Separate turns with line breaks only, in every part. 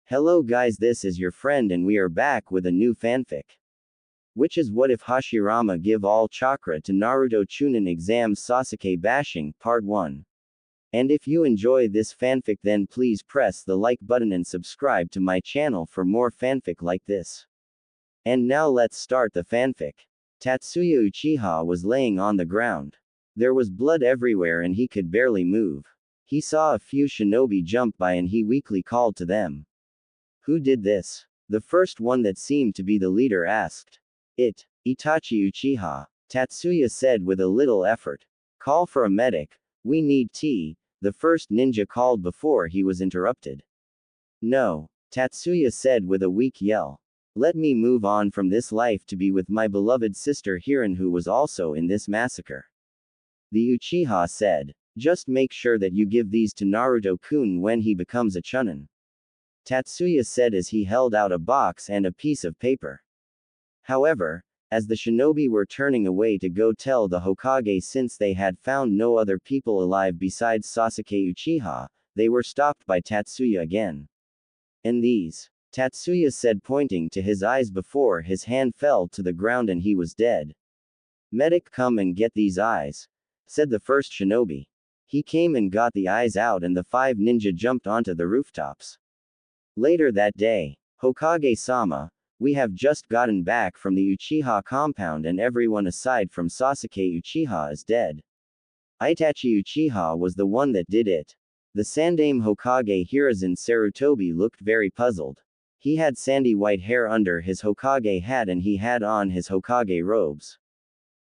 Hello guys, this is your friend and we are back with a new fanfic. Which is what if Hashirama give all chakra to Naruto Chunin exams Sasuke bashing, part 1. And if you enjoy this fanfic then please press the like button and subscribe to my channel for more fanfic like this. And now let's start the fanfic. Tatsuya Uchiha was laying on the ground. There was blood everywhere and he could barely move. He saw a few shinobi jump by and he weakly called to them. Who did this? The first one that seemed to be the leader asked. It. Itachi Uchiha. Tatsuya said with a little effort. Call for a medic. We need tea, the first ninja called before he was interrupted. No. Tatsuya said with a weak yell. Let me move on from this life to be with my beloved sister Hirin who was also in this massacre. The Uchiha said. Just make sure that you give these to Naruto-kun when he becomes a Chunin. Tatsuya said as he held out a box and a piece of paper. However, as the shinobi were turning away to go tell the Hokage since they had found no other people alive besides Sasuke Uchiha, they were stopped by Tatsuya again. And these? Tatsuya said pointing to his eyes before his hand fell to the ground and he was dead. Medic, come and get these eyes, said the first shinobi. He came and got the eyes out and the 5 ninja jumped onto the rooftops. Later that day, Hokage-sama, we have just gotten back from the Uchiha compound and everyone aside from Sasuke Uchiha is dead. Itachi Uchiha was the one that did it. The Sandaime Hokage Hiruzen Sarutobi looked very puzzled. He had sandy white hair under his Hokage hat and he had on his Hokage robes.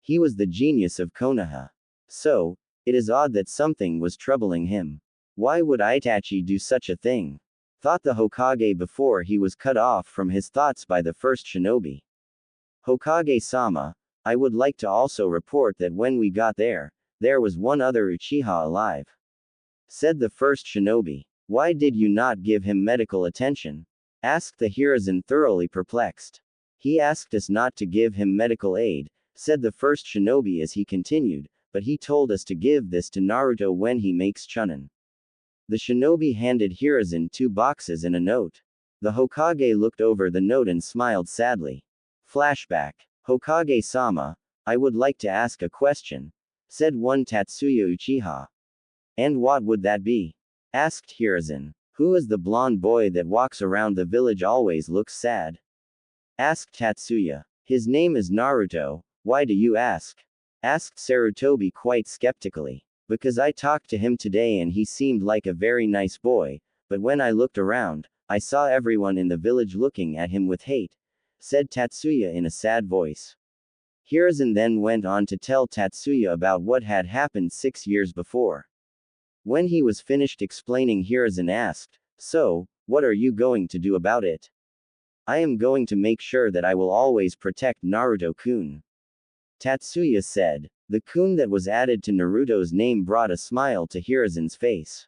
He was the genius of Konoha. So, it is odd that something was troubling him. Why would Itachi do such a thing? Thought the Hokage before he was cut off from his thoughts by the first shinobi. Hokage-sama, I would like to also report that when we got there was one other Uchiha alive. Said the first shinobi. Why did you not give him medical attention? Asked the Hiruzen thoroughly perplexed. He asked us not to give him medical aid, said the first shinobi as he continued, but he told us to give this to Naruto when he makes Chunin. The shinobi handed Hiruzen 2 boxes and a note. The Hokage looked over the note and smiled sadly. Flashback. Hokage-sama, I would like to ask a question, said one Tatsuya Uchiha. And what would that be? Asked Hiruzen. Who is the blonde boy that walks around the village always looks sad? Asked Tatsuya. His name is Naruto, why do you ask? Asked Sarutobi quite skeptically. Because I talked to him today and he seemed like a very nice boy, but when I looked around, I saw everyone in the village looking at him with hate, said Tatsuya in a sad voice. Hiruzen then went on to tell Tatsuya about what had happened 6 years before. When he was finished explaining, Hiruzen asked, so, what are you going to do about it? I am going to make sure that I will always protect Naruto-kun. Tatsuya said. The kun that was added to Naruto's name brought a smile to Hiruzen's face.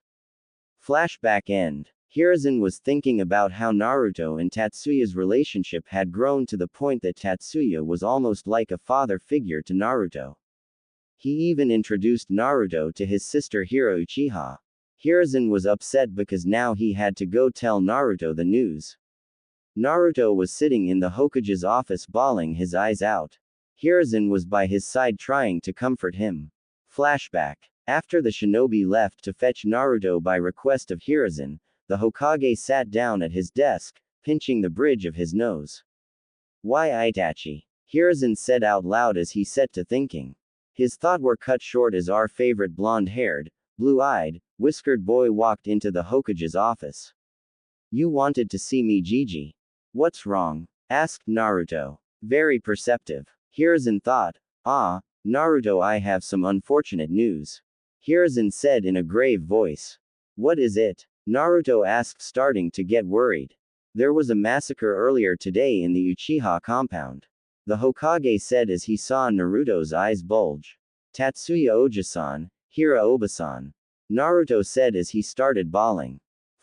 Flashback end. Hiruzen was thinking about how Naruto and Tatsuya's relationship had grown to the point that Tatsuya was almost like a father figure to Naruto. He even introduced Naruto to his sister Hiro Uchiha. Hiruzen was upset because now he had to go tell Naruto the news. Naruto was sitting in the Hokage's office bawling his eyes out. Hiruzen was by his side trying to comfort him. Flashback. After the shinobi left to fetch Naruto by request of Hiruzen, the Hokage sat down at his desk, pinching the bridge of his nose. Why Itachi? Hiruzen said out loud as he set to thinking. His thought were cut short as our favorite blonde-haired, blue-eyed, whiskered boy walked into the Hokage's office. You wanted to see me, Gigi. What's wrong? Asked Naruto. Very perceptive. Hiruzen thought, Naruto, I have some unfortunate news. Hiruzen said in a grave voice. What is it? Naruto asked, starting to get worried. There was a massacre earlier today in the Uchiha compound. The Hokage said as he saw Naruto's eyes bulge. Tatsuya Oja-san, Hira Oba-san. Naruto said as he started bawling.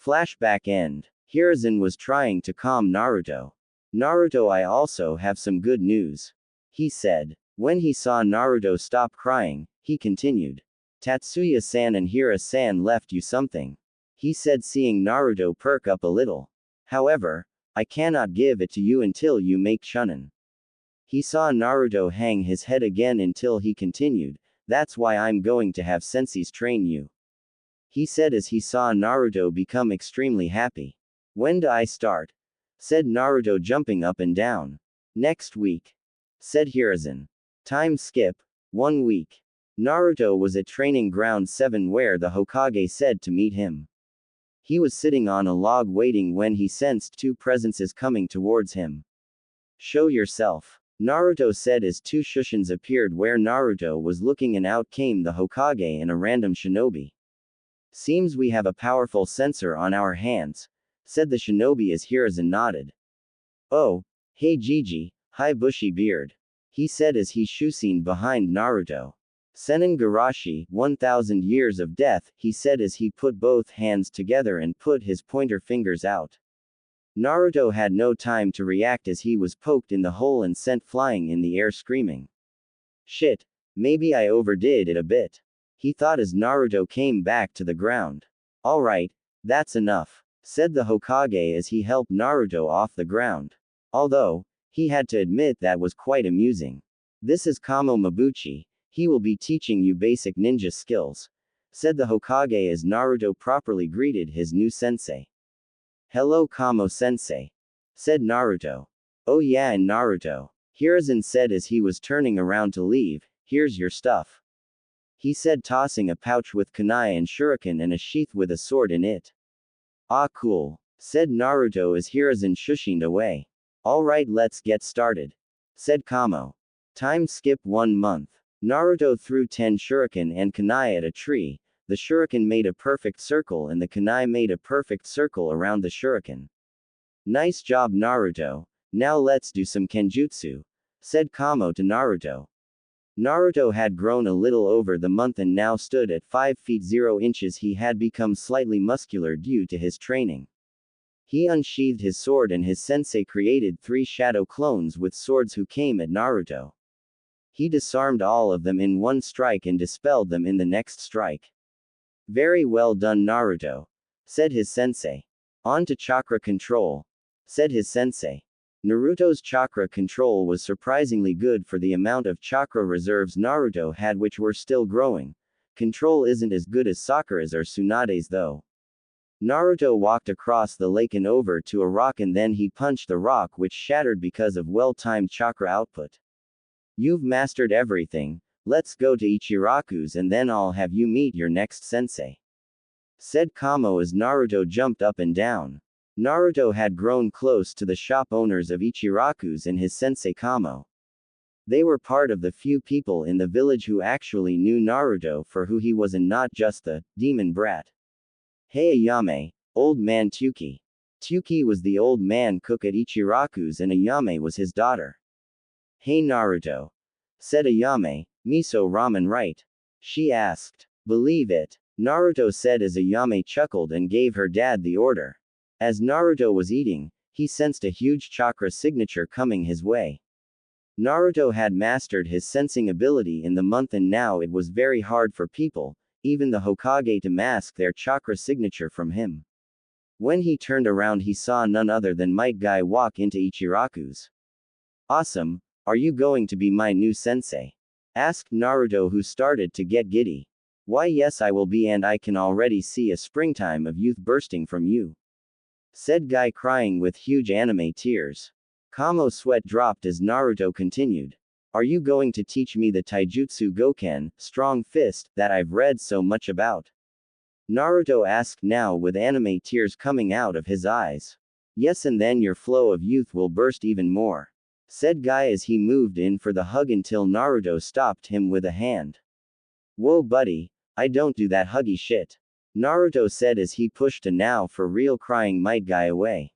Flashback end. Hiruzen was trying to calm Naruto. Naruto, I also have some good news. He said. When he saw Naruto stop crying, he continued. Tatsuya-san and Hira-san left you something. He said, seeing Naruto perk up a little. However, I cannot give it to you until you make Chunin. He saw Naruto hang his head again until he continued, that's why I'm going to have senseis train you. He said as he saw Naruto become extremely happy. When do I start? Said Naruto jumping up and down. Next week. Said Hiruzen. Time skip. 1 week. Naruto was at Training Ground 7 where the Hokage said to meet him. He was sitting on a log waiting when he sensed two presences coming towards him. Show yourself. Naruto said as two Shushins appeared where Naruto was looking and out came the Hokage and a random shinobi. Seems we have a powerful sensor on our hands, said the shinobi as Hiruzen nodded. Oh, hey Gigi, hi bushy beard. He said as he shusined behind Naruto. Senin Garashi, 1000 years of death, he said as he put both hands together and put his pointer fingers out. Naruto had no time to react as he was poked in the hole and sent flying in the air screaming. Shit, maybe I overdid it a bit. He thought as Naruto came back to the ground. Alright, that's enough, said the Hokage as he helped Naruto off the ground. Although, he had to admit that was quite amusing. This is Kamo Mabuchi, he will be teaching you basic ninja skills, said the Hokage as Naruto properly greeted his new sensei. Hello Kamo sensei, said Naruto. Oh yeah and Naruto, Hiruzen said as he was turning around to leave, here's your stuff. He said tossing a pouch with kunai and shuriken and a sheath with a sword in it. Ah cool, said Naruto as Hiruzen shushined away. Alright let's get started, said Kamo. Time skip 1 month. Naruto threw 10 shuriken and kunai at a tree. The shuriken made a perfect circle and the kunai made a perfect circle around the shuriken. Nice job Naruto, now let's do some kenjutsu, said Kamo to Naruto. Naruto had grown a little over the month and now stood at 5 feet 0 inches. He had become slightly muscular due to his training. He unsheathed his sword and his sensei created 3 shadow clones with swords who came at Naruto. He disarmed all of them in one strike and dispelled them in the next strike. Very well done Naruto, said his sensei. On to chakra control, said his sensei. Naruto's chakra control was surprisingly good for the amount of chakra reserves Naruto had which were still growing. Control isn't as good as Sakura's or Tsunade's though. Naruto walked across the lake and over to a rock and then he punched the rock which shattered because of well-timed chakra output. You've mastered everything, let's go to Ichiraku's and then I'll have you meet your next sensei, said Kamo as Naruto jumped up and down. Naruto had grown close to the shop owners of Ichiraku's and his sensei Kamo. They were part of the few people in the village who actually knew Naruto for who he was and not just the demon brat. Hey Ayame, old man Tuki. Tuki was the old man cook at Ichiraku's and Ayame was his daughter. Hey Naruto, said Ayame, miso ramen right? She asked. Believe it, Naruto said as Ayame chuckled and gave her dad the order. As Naruto was eating, he sensed a huge chakra signature coming his way. Naruto had mastered his sensing ability in the month and now it was very hard for people, even the Hokage, to mask their chakra signature from him. When he turned around he saw none other than Might Guy walk into Ichiraku's. Awesome, are you going to be my new sensei? Asked Naruto who started to get giddy. Why yes I will be and I can already see a springtime of youth bursting from you, said Guy crying with huge anime tears. Kamo's sweat dropped as Naruto continued. Are you going to teach me the taijutsu Goken, strong fist, that I've read so much about? Naruto asked now with anime tears coming out of his eyes. Yes and then your flow of youth will burst even more, said Guy as he moved in for the hug until Naruto stopped him with a hand. Whoa buddy, I don't do that huggy shit, Naruto said as he pushed a now for real crying Might Guy away.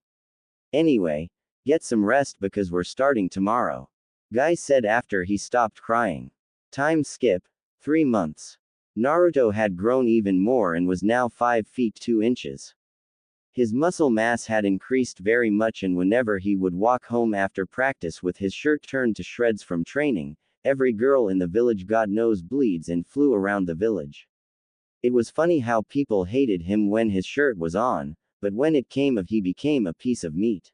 Anyway, get some rest because we're starting tomorrow, Guy said after he stopped crying. Time skip 3 months. Naruto had grown even more and was now 5 feet 2 inches. His muscle mass had increased very much and whenever he would walk home after practice with his shirt turned to shreds from training, every girl in the village got nosebleeds and flew around the village. It was funny how people hated him when his shirt was on, but when it came of he became a piece of meat.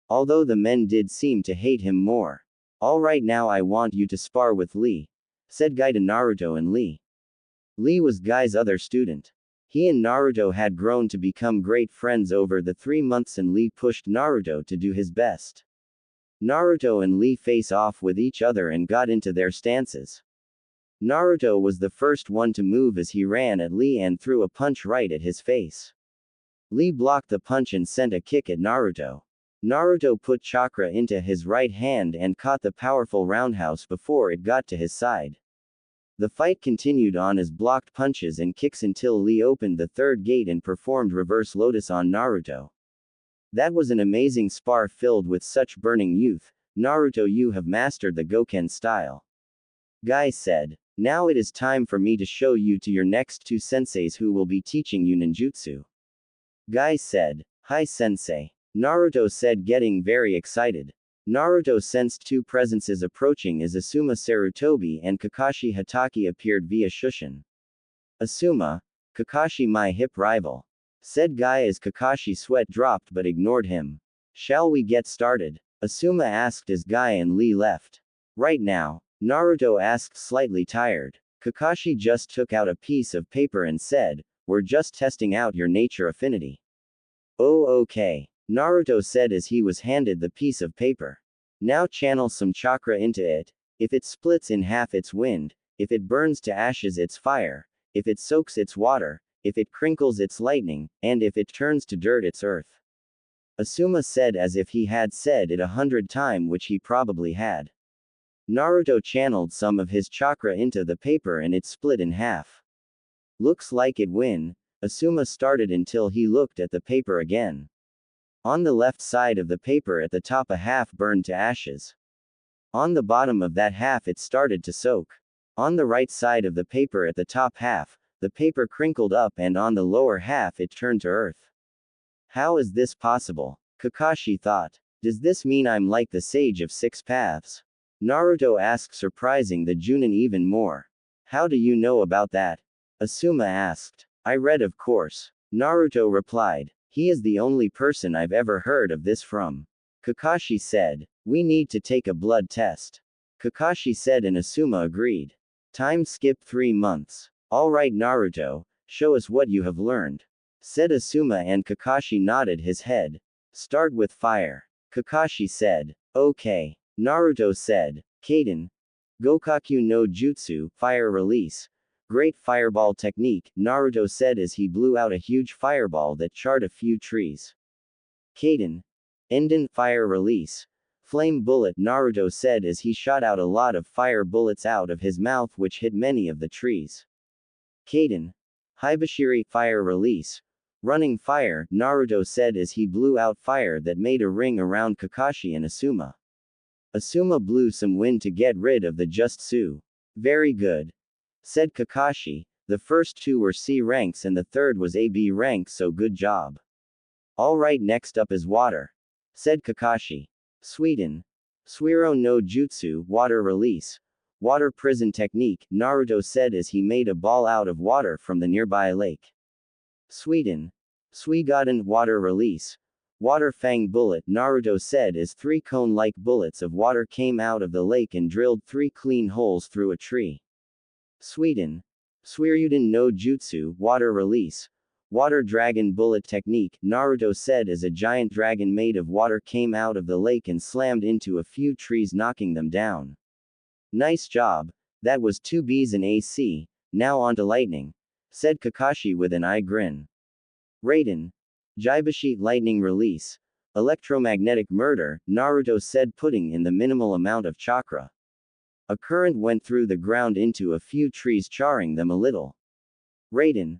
Although the men did seem to hate him more. Alright, now I want you to spar with Lee, said Guy to Naruto and Lee. Lee was Guy's other student. He and Naruto had grown to become great friends over the 3 months, and Lee pushed Naruto to do his best. Naruto and Lee face off with each other and got into their stances. Naruto was the first one to move as he ran at Lee and threw a punch right at his face. Lee blocked the punch and sent a kick at Naruto. Naruto put chakra into his right hand and caught the powerful roundhouse before it got to his side. The fight continued on as blocked punches and kicks until Lee opened the third gate and performed reverse lotus on Naruto. That was an amazing spar filled with such burning youth. Naruto, you have mastered the Goken style. Guy said. Now it is time for me to show you to your next 2 senseis who will be teaching you ninjutsu. Guy said. Hi sensei. Naruto said, getting very excited. Naruto sensed 2 presences approaching as Asuma Sarutobi and Kakashi Hatake appeared via Shushin. Asuma, Kakashi, my hip rival, said Guy as Kakashi's sweat dropped but ignored him. Shall we get started? Asuma asked as Guy and Lee left. Right now, Naruto asked, slightly tired. Kakashi just took out a piece of paper and said, we're just testing out your nature affinity. Oh, okay. Naruto said as he was handed the piece of paper. Now channel some chakra into it. If it splits in half, it's wind. If it burns to ashes, it's fire. If it soaks, it's water. If it crinkles, it's lightning. And if it turns to dirt, it's earth. Asuma said as if he had said it 100 times, which he probably had. Naruto channeled some of his chakra into the paper and it split in half. Looks like it win. Asuma started until he looked at the paper again. On the left side of the paper at the top, a half burned to ashes. On the bottom of that half, it started to soak. On the right side of the paper at the top half, the paper crinkled up, and on the lower half it turned to earth. How is this possible? Kakashi thought. Does this mean I'm like the Sage of 6 Paths? Naruto asked, surprising the Chunin even more. How do you know about that? Asuma asked. I read, of course. Naruto replied. He is the only person I've ever heard of this from. Kakashi said. We need to take a blood test. Kakashi said and Asuma agreed. Time skip 3 months. Alright Naruto, show us what you have learned, said Asuma, and Kakashi nodded his head. Start with fire. Kakashi said. Okay. Naruto said. Kaden. Gokaku no Jutsu, fire release. Great fireball technique, Naruto said as he blew out a huge fireball that charred a few trees. Kaden. Enden, fire release. Flame bullet, Naruto said as he shot out a lot of fire bullets out of his mouth which hit many of the trees. Kaden. Hibashiri, fire release. Running fire, Naruto said as he blew out fire that made a ring around Kakashi and Asuma. Asuma blew some wind to get rid of the jutsu. Very good, said Kakashi. The first 2 were C ranks and the third was AB rank, so good job. Alright, next up is water, said Kakashi. Sweden. Suiro no Jutsu, water release. Water prison technique, Naruto said as he made a ball out of water from the nearby lake. Sweden. Suigaden, water release. Water fang bullet, Naruto said as 3 cone-like bullets of water came out of the lake and drilled 3 clean holes through a tree. Sweden. Suiryuden no Jutsu, water release. Water dragon bullet technique, Naruto said as a giant dragon made of water came out of the lake and slammed into a few trees, knocking them down. Nice job. That was 2 Bs in AC, now onto lightning, said Kakashi with an eye grin. Raiden. Jaibashi, lightning release. Electromagnetic murder, Naruto said, putting in the minimal amount of chakra. A current went through the ground into a few trees, charring them a little. Raiden.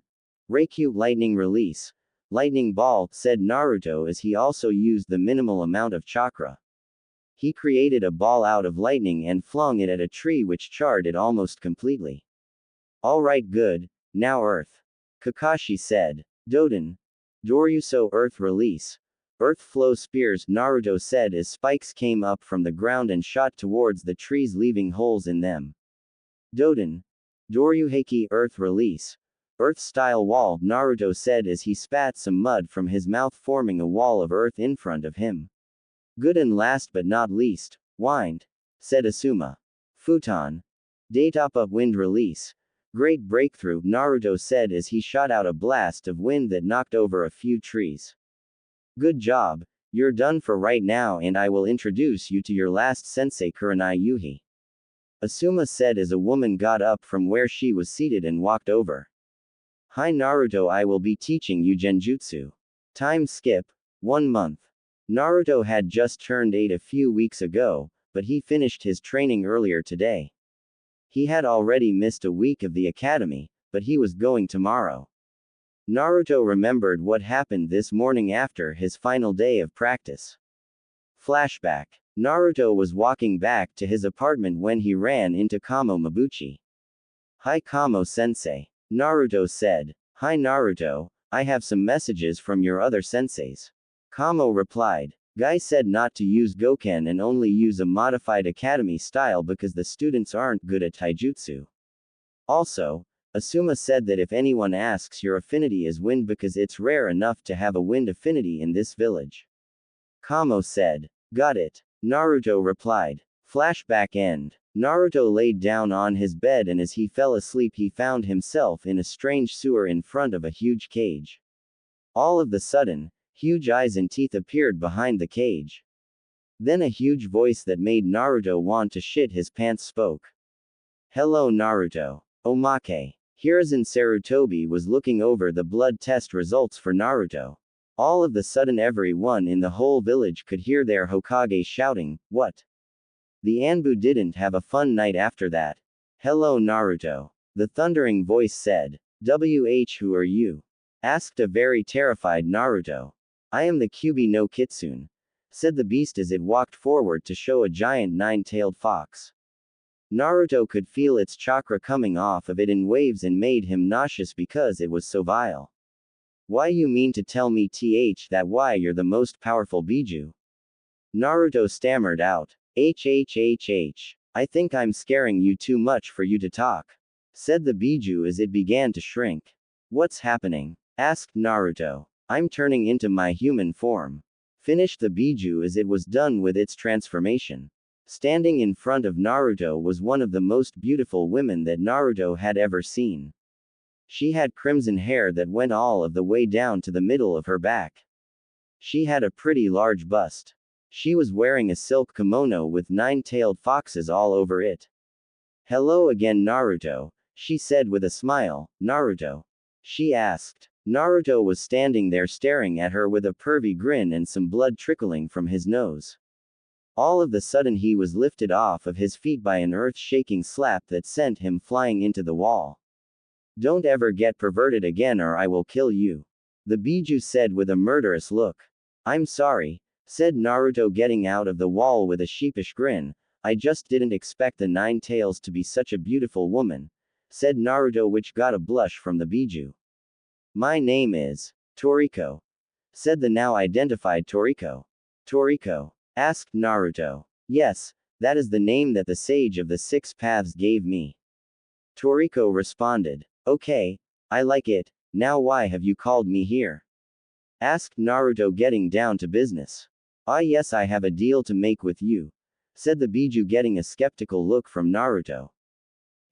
Reikyu, lightning release. Lightning ball, said Naruto as he also used the minimal amount of chakra. He created a ball out of lightning and flung it at a tree which charred it almost completely. Alright, good. Now earth. Kakashi said. Doden. Doryuso, earth release. Earth flow spears, Naruto said as spikes came up from the ground and shot towards the trees, leaving holes in them. Doden. Doryuheki, earth release. Earth-style wall, Naruto said as he spat some mud from his mouth, forming a wall of earth in front of him. Good, and last but not least, wind, said Asuma. Futon. Datapa wind release. Great breakthrough, Naruto said as he shot out a blast of wind that knocked over a few trees. Good job, you're done for right now, and I will introduce you to your last sensei, Kurenai Yuhi. Asuma said as a woman got up from where she was seated and walked over. Hi Naruto, I will be teaching you genjutsu. Time skip, 1 month. Naruto had just turned 8 a few weeks ago, but he finished his training earlier today. He had already missed a week of the academy, but he was going tomorrow. Naruto remembered what happened this morning after his final day of practice. Flashback. Naruto was walking back to his apartment when he ran into Kamo Mabuchi. Hi Kamo-sensei. Naruto said. Hi Naruto, I have some messages from your other senseis. Kamo replied. Guy said not to use Goken and only use a modified academy style because the students aren't good at taijutsu. Also, Asuma said that if anyone asks, your affinity is wind because it's rare enough to have a wind affinity in this village. Kamo said. Got it. Naruto replied. Flashback end. Naruto laid down on his bed, and as he fell asleep he found himself in a strange sewer in front of a huge cage. All of the sudden, huge eyes and teeth appeared behind the cage. Then a huge voice that made Naruto want to shit his pants spoke. Hello Naruto. Omake. Hiruzen Sarutobi was looking over the blood test results for Naruto. All of the sudden everyone in the whole village could hear their Hokage shouting, "What? The Anbu didn't have a fun night after that." Hello Naruto. The thundering voice said. Who are you? Asked a very terrified Naruto. I am the Kyubi no Kitsune, said the beast as it walked forward to show a giant 9-tailed fox. Naruto could feel its chakra coming off of it in waves and made him nauseous because it was so vile. Why you mean to tell me that why you're the most powerful Biju? Naruto stammered out. I think I'm scaring you too much for you to talk, said the Biju as it began to shrink. What's happening? Asked Naruto. I'm turning into my human form, finished the Biju as it was done with its transformation. Standing in front of Naruto was one of the most beautiful women that Naruto had ever seen. She had crimson hair that went all of the way down to the middle of her back. She had a pretty large bust. She was wearing a silk kimono with 9-tailed foxes all over it. Hello again Naruto, she said with a smile. Naruto? She asked. Naruto was standing there staring at her with a pervy grin and some blood trickling from his nose. All of the sudden he was lifted off of his feet by an earth-shaking slap that sent him flying into the wall. Don't ever get perverted again or I will kill you, the Biju said with a murderous look. I'm sorry, said Naruto getting out of the wall with a sheepish grin. I just didn't expect the 9 tails to be such a beautiful woman, said Naruto, which got a blush from the Biju. My name is Toriko, said the now identified Toriko. Toriko? Asked Naruto. Yes, that is the name that the sage of the 6 paths gave me. Toriko responded. Okay, I like it. Now why have you called me here? Asked Naruto, getting down to business. Ah yes, I have a deal to make with you, said the Biju, getting a skeptical look from Naruto.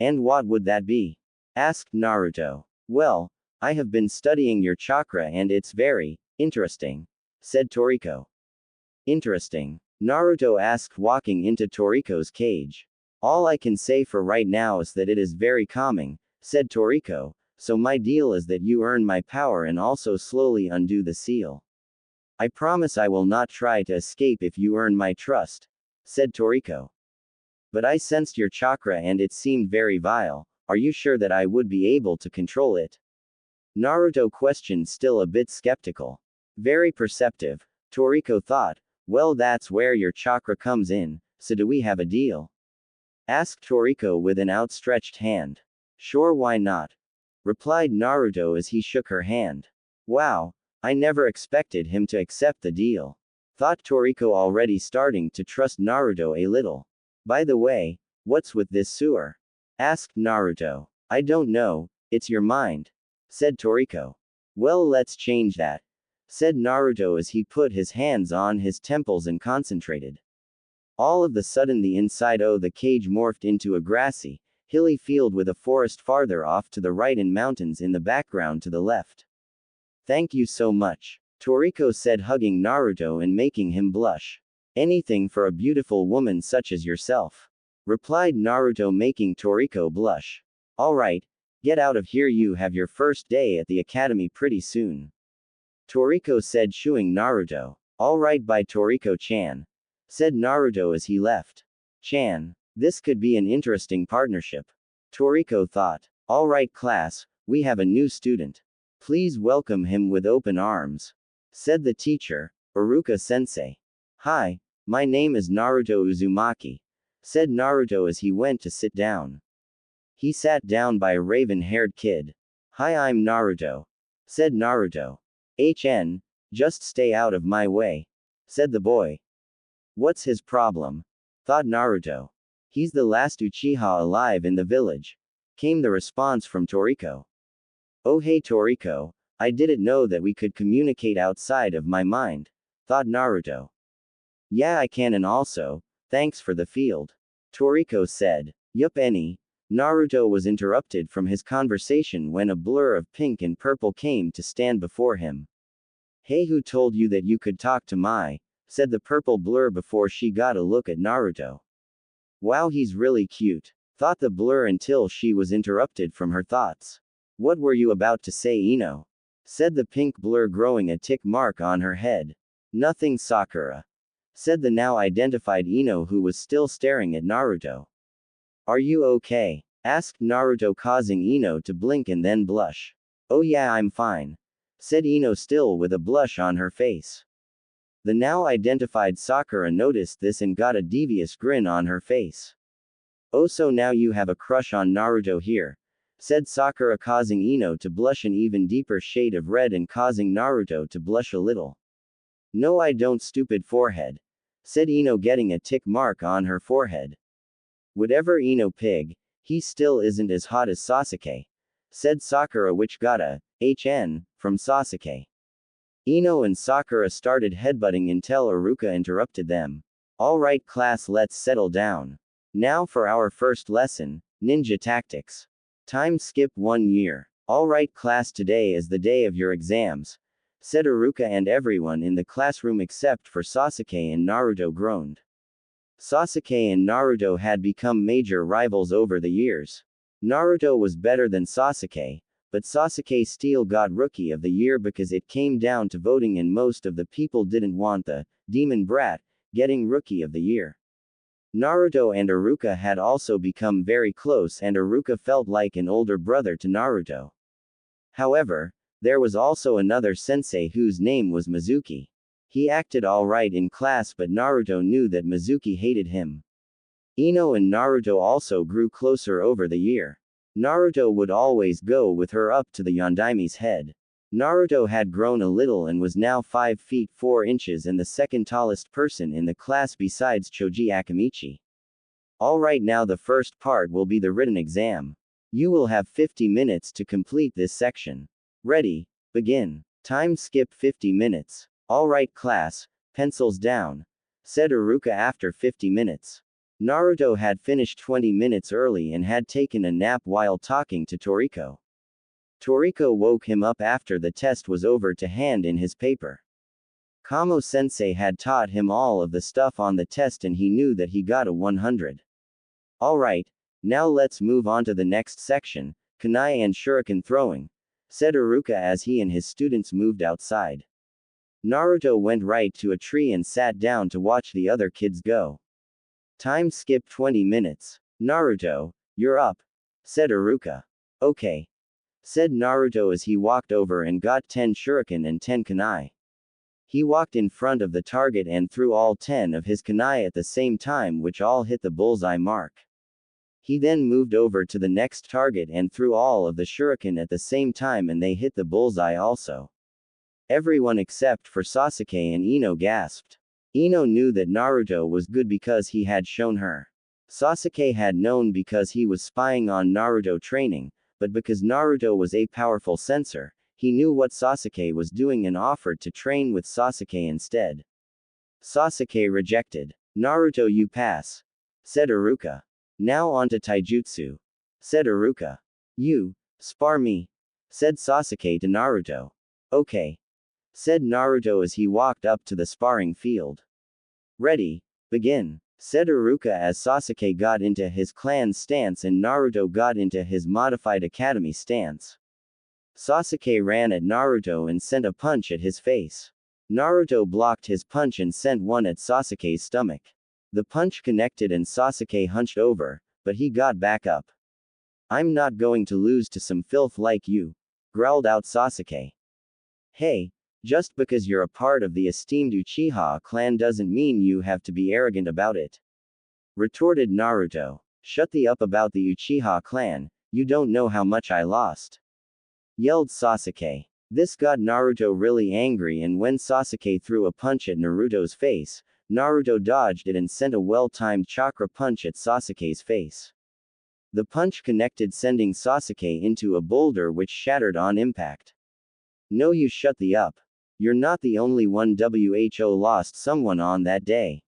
And what would that be? Asked Naruto. Well, I have been studying your chakra and it's very interesting, said Toriko. Interesting? Naruto asked, walking into Toriko's cage. All I can say for right now is that it is very calming, said Toriko, so my deal is that you earn my power and also slowly undo the seal. I promise I will not try to escape if you earn my trust, said Toriko. But I sensed your chakra and it seemed very vile. Are you sure that I would be able to control it? Naruto questioned, still a bit skeptical. Very perceptive, Toriko thought. Well, that's where your chakra comes in, so do we have a deal? Asked Toriko with an outstretched hand. Sure, why not? Replied Naruto as he shook her hand. Wow, I never expected him to accept the deal. Thought Toriko, already starting to trust Naruto a little. By the way, what's with this sewer? Asked Naruto. I don't know, it's your mind, said Toriko. Well, let's change that, said Naruto as he put his hands on his temples and concentrated. All of the sudden the inside of the cage morphed into a grassy, hilly field with a forest farther off to the right and mountains in the background to the left. Thank you so much, Toriko said, hugging Naruto and making him blush. Anything for a beautiful woman such as yourself, replied Naruto, making Toriko blush. Alright, get out of here, you have your first day at the academy pretty soon, Toriko said, shooing Naruto. Alright, bye Toriko-chan, said Naruto as he left. Chan, this could be an interesting partnership, Toriko thought. Alright class, we have a new student. Please welcome him with open arms, said the teacher, Iruka-sensei. Hi, my name is Naruto Uzumaki, said Naruto as he went to sit down. He sat down by a raven-haired kid. Hi, I'm Naruto, said Naruto. Just stay out of my way, said the boy. What's his problem? Thought Naruto. He's the last Uchiha alive in the village, came the response from Toriko. Oh hey Toriko, I didn't know that we could communicate outside of my mind, thought Naruto. Yeah, I can, and also, thanks for the field, Toriko said. Yup, Naruto was interrupted from his conversation when a blur of pink and purple came to stand before him. Hey, who told you that you could talk to Mai? Said the purple blur before she got a look at Naruto. Wow, he's really cute, thought the blur until she was interrupted from her thoughts. What were you about to say, Ino? Said the pink blur, growing a tick mark on her head. Nothing, Sakura, said the now identified Ino, who was still staring at Naruto. Are you okay? Asked Naruto, causing Ino to blink and then blush. Oh yeah, I'm fine, said Ino, still with a blush on her face. The now identified Sakura noticed this and got a devious grin on her face. Oh, so now you have a crush on Naruto here, said Sakura, causing Ino to blush an even deeper shade of red and causing Naruto to blush a little. No, I don't, stupid forehead, said Ino, getting a tick mark on her forehead. Whatever, Ino pig, he still isn't as hot as Sasuke, said Sakura, which got a from Sasuke. Ino and Sakura started headbutting until Iruka interrupted them. Alright class, let's settle down. Now for our first lesson, ninja tactics. Time skip 1 year. Alright class, today is the day of your exams, said Iruka, and everyone in the classroom except for Sasuke and Naruto groaned. Sasuke and Naruto had become major rivals over the years. Naruto was better than Sasuke, but Sasuke still got Rookie of the Year because it came down to voting and most of the people didn't want the demon brat getting Rookie of the Year. Naruto and Iruka had also become very close, and Iruka felt like an older brother to Naruto. However, there was also another sensei whose name was Mizuki. He acted alright in class, but Naruto knew that Mizuki hated him. Ino and Naruto also grew closer over the year. Naruto would always go with her up to the Yondaime's head. Naruto had grown a little and was now 5 feet 4 inches and the second tallest person in the class besides Choji Akamichi. Alright, now the first part will be the written exam. You will have 50 minutes to complete this section. Ready, begin. Time skip 50 minutes. Alright class, pencils down, said Iruka after 50 minutes. Naruto had finished 20 minutes early and had taken a nap while talking to Toriko. Toriko woke him up after the test was over to hand in his paper. Kamo-sensei had taught him all of the stuff on the test and he knew that he got a 100. Alright, now let's move on to the next section, kunai and shuriken throwing, said Iruka as he and his students moved outside. Naruto went right to a tree and sat down to watch the other kids go. Time skip 20 minutes. Naruto, you're up, said Iruka. Okay, said Naruto as he walked over and got 10 shuriken and 10 kunai. He walked in front of the target and threw all 10 of his kunai at the same time, which all hit the bullseye mark. He then moved over to the next target and threw all of the shuriken at the same time and they hit the bullseye also. Everyone except for Sasuke and Ino gasped. Ino knew that Naruto was good because he had shown her. Sasuke had known because he was spying on Naruto training, but because Naruto was a powerful censor, he knew what Sasuke was doing and offered to train with Sasuke instead. Sasuke rejected. Naruto, you pass, said Iruka. Now on to taijutsu, said Iruka. You, spar me, said Sasuke to Naruto. Okay, said Naruto as he walked up to the sparring field. Ready, begin, said Iruka as Sasuke got into his clan stance and Naruto got into his modified academy stance. Sasuke ran at Naruto and sent a punch at his face. Naruto blocked his punch and sent one at Sasuke's stomach. The punch connected and Sasuke hunched over, but he got back up. I'm not going to lose to some filth like you, growled out Sasuke. Hey, just because you're a part of the esteemed Uchiha clan doesn't mean you have to be arrogant about it, retorted Naruto. Shut the up about the Uchiha clan, you don't know how much I lost, yelled Sasuke. This got Naruto really angry, and when Sasuke threw a punch at Naruto's face, Naruto dodged it and sent a well-timed chakra punch at Sasuke's face. The punch connected, sending Sasuke into a boulder which shattered on impact. No, you shut the up. You're not the only one who lost someone on that day.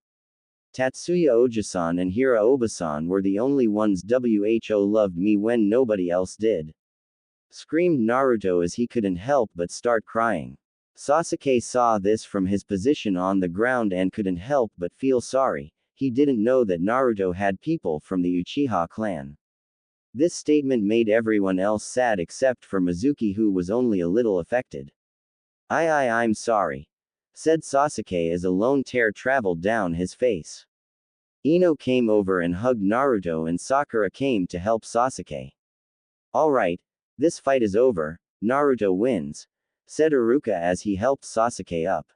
Tatsuya Ojisan and Hira Obasan were the only ones who loved me when nobody else did, screamed Naruto as he couldn't help but start crying. Sasuke saw this from his position on the ground and couldn't help but feel sorry. He didn't know that Naruto had people from the Uchiha clan. This statement made everyone else sad except for Mizuki, who was only a little affected. I'm sorry, said Sasuke as a lone tear traveled down his face. Ino came over and hugged Naruto and Sakura came to help Sasuke. Alright, this fight is over, Naruto wins, said Iruka as he helped Sasuke up.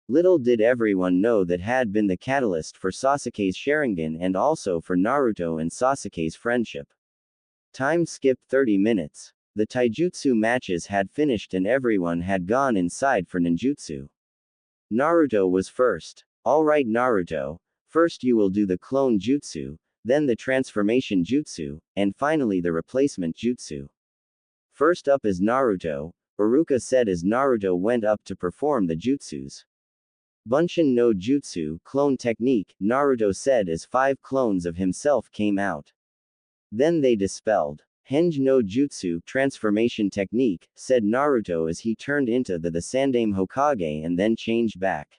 Little did everyone know that had been the catalyst for Sasuke's Sharingan and also for Naruto and Sasuke's friendship. Time skip 30 minutes. The taijutsu matches had finished and everyone had gone inside for ninjutsu. Naruto was first. Alright Naruto, first you will do the clone jutsu, then the transformation jutsu, and finally the replacement jutsu. First up is Naruto, Iruka said as Naruto went up to perform the jutsus. Bunshin no jutsu, clone technique, Naruto said as 5 clones of himself came out. Then they dispelled. Henge no jutsu, transformation technique, said Naruto as he turned into the Sandame Hokage and then changed back.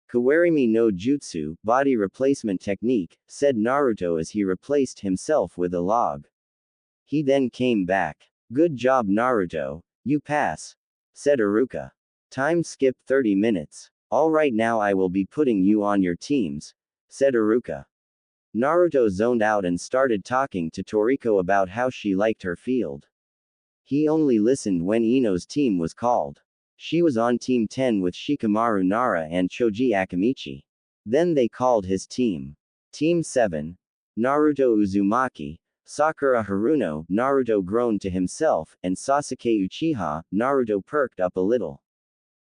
Kawarimi no jutsu, body replacement technique, said Naruto as he replaced himself with a log. He then came back. Good job Naruto, you pass, said Iruka. Time skip 30 minutes. Alright, now I will be putting you on your teams, said Iruka. Naruto zoned out and started talking to Toriko about how she liked her field. He only listened when Ino's team was called. She was on Team 10 with Shikamaru Nara and Choji Akamichi. Then they called his team. Team 7. Naruto Uzumaki, Sakura Haruno, Naruto groaned to himself, and Sasuke Uchiha. Naruto perked up a little.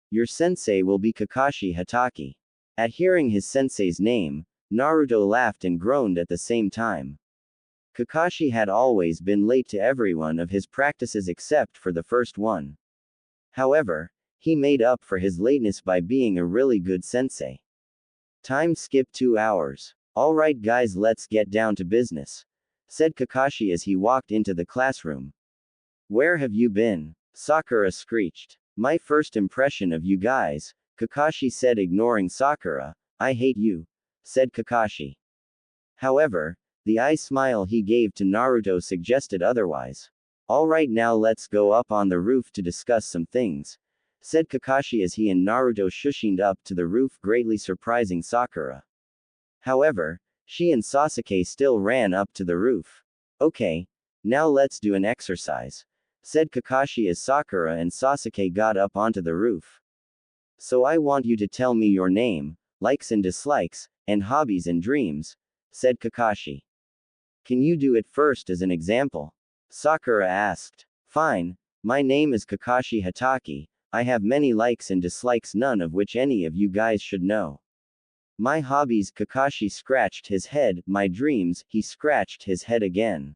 Your sensei will be Kakashi Hatake. At hearing his sensei's name, Naruto laughed and groaned at the same time. Kakashi had always been late to every one of his practices except for the first one. However, he made up for his lateness by being a really good sensei. Time skip 2 hours. Alright guys, let's get down to business, said Kakashi as he walked into the classroom. Where have you been? Sakura screeched. My first impression of you guys, Kakashi said, ignoring Sakura. I hate you, said Kakashi. However, the eye smile he gave to Naruto suggested otherwise. Alright, now let's go up on the roof to discuss some things, said Kakashi as he and Naruto shushined up to the roof, greatly surprising Sakura. However, she and Sasuke still ran up to the roof. Okay, now let's do an exercise, said Kakashi as Sakura and Sasuke got up onto the roof. So I want you to tell me your name, likes and dislikes, and hobbies and dreams, said Kakashi. Can you do it first as an example? Sakura asked. Fine, my name is Kakashi Hatake, I have many likes and dislikes, none of which any of you guys should know. My hobbies, Kakashi scratched his head, my dreams, he scratched his head again.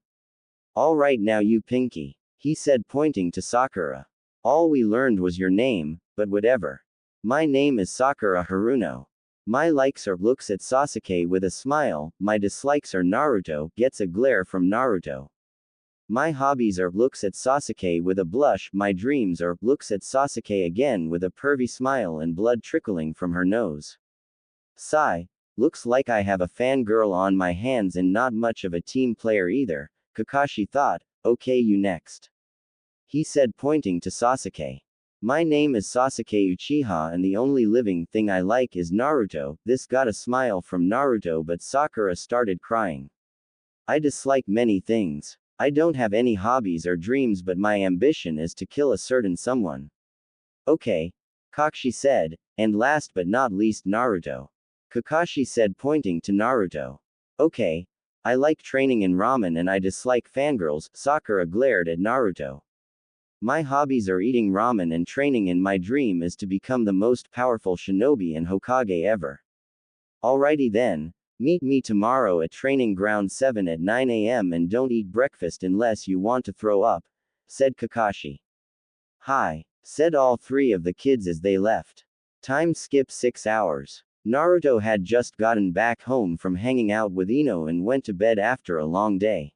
All right now you Pinky, he said pointing to Sakura. All we learned was your name, but whatever. My name is Sakura Haruno. My likes are looks at Sasuke with a smile, my dislikes are Naruto, gets a glare from Naruto. My hobbies are looks at Sasuke with a blush, my dreams are looks at Sasuke again with a pervy smile and blood trickling from her nose. Sigh, looks like I have a fangirl on my hands and not much of a team player either, Kakashi thought. Okay, you next. He said pointing to Sasuke. My name is Sasuke Uchiha and the only living thing I like is Naruto. This got a smile from Naruto, but Sakura started crying. I dislike many things. I don't have any hobbies or dreams, but my ambition is to kill a certain someone. Okay, Kakashi said, and last but not least Naruto. Kakashi said pointing to Naruto. Okay, I like training in ramen and I dislike fangirls, Sakura glared at Naruto. My hobbies are eating ramen and training and my dream is to become the most powerful shinobi and Hokage ever. Alrighty then, meet me tomorrow at Training Ground 7 at 9 a.m. and don't eat breakfast unless you want to throw up, said Kakashi. Hi, said all three of the kids as they left. Time skip 6 hours. Naruto had just gotten back home from hanging out with Ino and went to bed after a long day.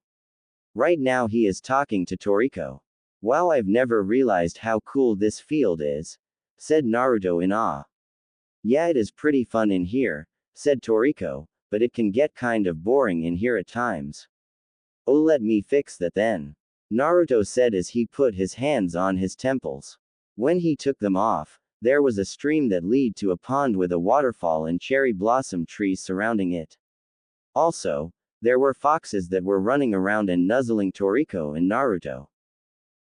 Right now he is talking to Toriko. Wow, I've never realized how cool this field is, said Naruto in awe. Yeah, it is pretty fun in here, said Toriko, but it can get kind of boring in here at times. Oh, let me fix that then, Naruto said as he put his hands on his temples. When he took them off, there was a stream that led to a pond with a waterfall and cherry blossom trees surrounding it. Also, there were foxes that were running around and nuzzling Toriko and Naruto.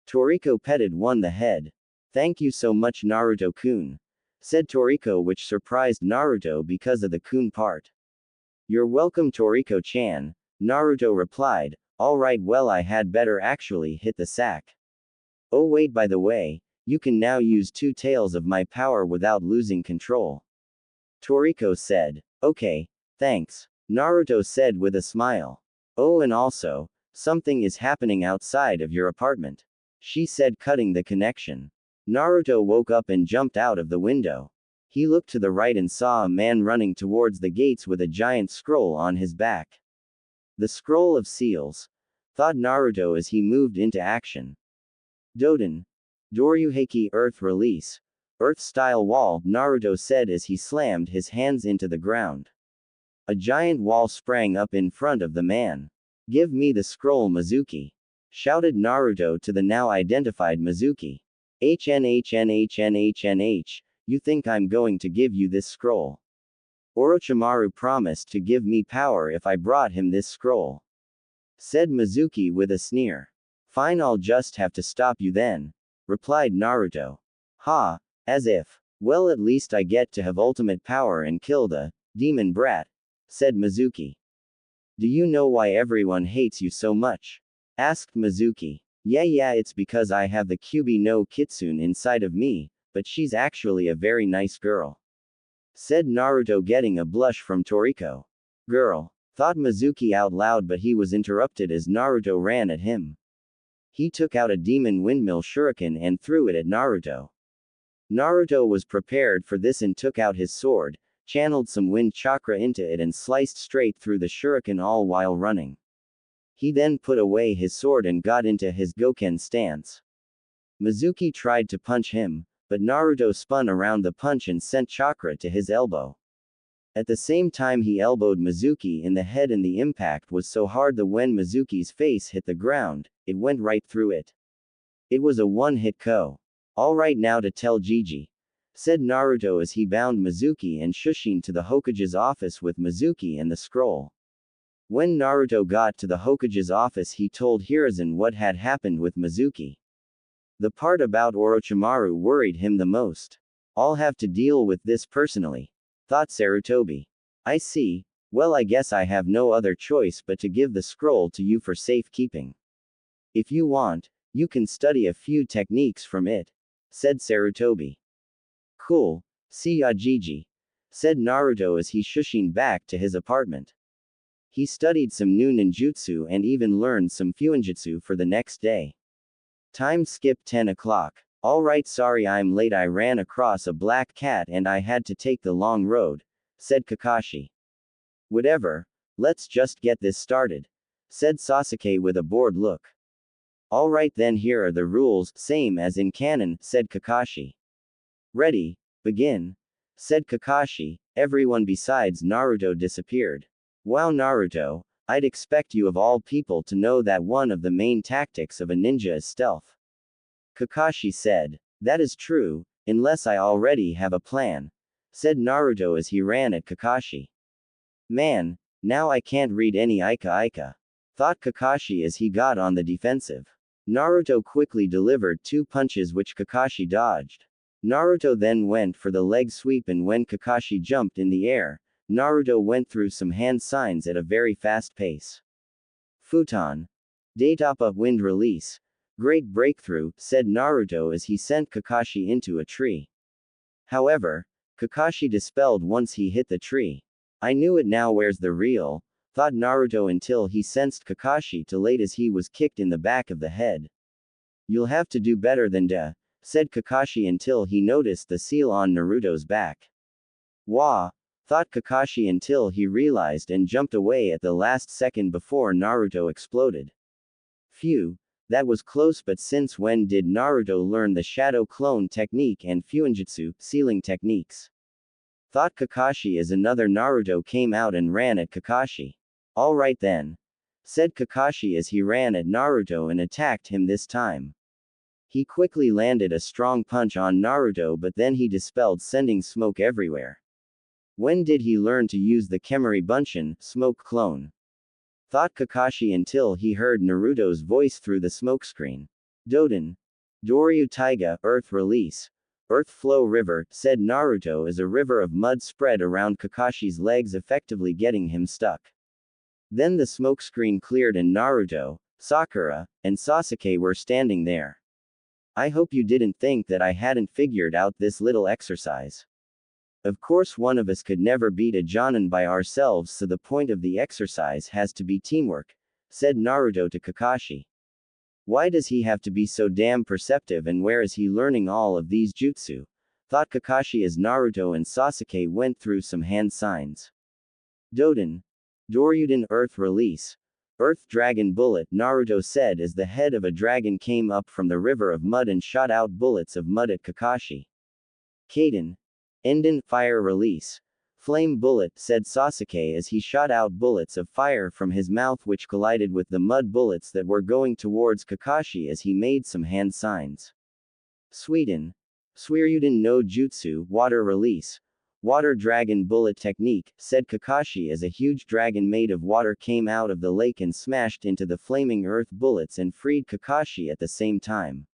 Toriko petted one the head. Thank you so much Naruto-kun, said Toriko, which surprised Naruto because of the kun part. You're welcome Toriko-chan, Naruto replied. Alright, well I had better actually hit the sack. Oh wait, by the way, you can now use 2 tails of my power without losing control. Toriko said. Okay, thanks, Naruto said with a smile. Oh, and also, something is happening outside of your apartment, she said, cutting the connection. Naruto woke up and jumped out of the window. He looked to the right and saw a man running towards the gates with a giant scroll on his back. The scroll of seals, thought Naruto as he moved into action. Doden. Doryuheiki Earth Release. Earth-style wall, Naruto said as he slammed his hands into the ground. A giant wall sprang up in front of the man. Give me the scroll Mizuki, shouted Naruto to the now identified Mizuki. HNHNHNHNH, you think I'm going to give you this scroll? Orochimaru promised to give me power if I brought him this scroll, said Mizuki with a sneer. Fine, I'll just have to stop you then, replied Naruto. Ha, as if. Well, at least I get to have ultimate power and kill the demon brat, said Mizuki. Do you know why everyone hates you so much? Asked Mizuki. Yeah, it's because I have the Kyubi no Kitsune inside of me, but she's actually a very nice girl, said Naruto, getting a blush from Toriko. Girl, thought Mizuki out loud, but he was interrupted as Naruto ran at him. He took out a demon windmill shuriken and threw it at Naruto. Naruto was prepared for this and took out his sword, channeled some wind chakra into it and sliced straight through the shuriken all while running. He then put away his sword and got into his Goken stance. Mizuki tried to punch him, but Naruto spun around the punch and sent chakra to his elbow. At the same time he elbowed Mizuki in the head, and the impact was so hard that when Mizuki's face hit the ground, it went right through it. It was a one-hit KO. Alright, now to tell Gigi, said Naruto as he bound Mizuki and Shushin to the Hokage's office with Mizuki and the scroll. When Naruto got to the Hokage's office, he told Hiruzen what had happened with Mizuki. The part about Orochimaru worried him the most. I'll have to deal with this personally, thought Sarutobi. I see, well, I guess I have no other choice but to give the scroll to you for safekeeping. If you want, you can study a few techniques from it, said Sarutobi. Cool, see ya Gigi, said Naruto as he shushined back to his apartment. He studied some new ninjutsu and even learned some fuinjutsu for the next day. Time skip 10 o'clock. Alright, sorry I'm late, I ran across a black cat and I had to take the long road, said Kakashi. Whatever, let's just get this started, said Sasuke with a bored look. Alright then, here are the rules, same as in canon, said Kakashi. Ready, begin, said Kakashi. Everyone besides Naruto disappeared. Wow, Naruto, I'd expect you of all people to know that one of the main tactics of a ninja is stealth. Kakashi said. That is true, unless I already have a plan, said Naruto as he ran at Kakashi. Man, now I can't read any Ika, thought Kakashi as he got on the defensive. Naruto quickly delivered 2 punches which Kakashi dodged. Naruto then went for the leg sweep, and when Kakashi jumped in the air, Naruto went through some hand signs at a very fast pace. Futon. Daitapa wind release. Great breakthrough, said Naruto as he sent Kakashi into a tree. However, Kakashi dispelled once he hit the tree. I knew it now, where's the real, thought Naruto until he sensed Kakashi too late as he was kicked in the back of the head. You'll have to do better than da, said Kakashi until he noticed the seal on Naruto's back. Wah, thought Kakashi until he realized and jumped away at the last second before Naruto exploded. Phew, that was close, but since when did Naruto learn the shadow clone technique and fuinjutsu, sealing techniques? Thought Kakashi as another Naruto came out and ran at Kakashi. Alright then, said Kakashi as he ran at Naruto and attacked him this time. He quickly landed a strong punch on Naruto, but then he dispelled, sending smoke everywhere. When did he learn to use the Kemari Bunshin, smoke clone? Thought Kakashi until he heard Naruto's voice through the smokescreen. Doden. Doryu Taiga, earth release. Earth flow river, said Naruto as a river of mud spread around Kakashi's legs, effectively getting him stuck. Then the smokescreen cleared and Naruto, Sakura, and Sasuke were standing there. I hope you didn't think that I hadn't figured out this little exercise. Of course, one of us could never beat a Jonin by ourselves, so the point of the exercise has to be teamwork, said Naruto to Kakashi. Why does he have to be so damn perceptive, and where is he learning all of these jutsu? Thought Kakashi as Naruto and Sasuke went through some hand signs. Doden. Doryuden earth release. Earth dragon bullet, Naruto said as the head of a dragon came up from the river of mud and shot out bullets of mud at Kakashi. Kaden. Enden fire release. Flame bullet, said Sasuke as he shot out bullets of fire from his mouth which collided with the mud bullets that were going towards Kakashi as he made some hand signs. Sweden. Suiryuden no jutsu, water release. Water dragon bullet technique, said Kakashi as a huge dragon made of water came out of the lake and smashed into the flaming earth bullets and freed Kakashi at the same time.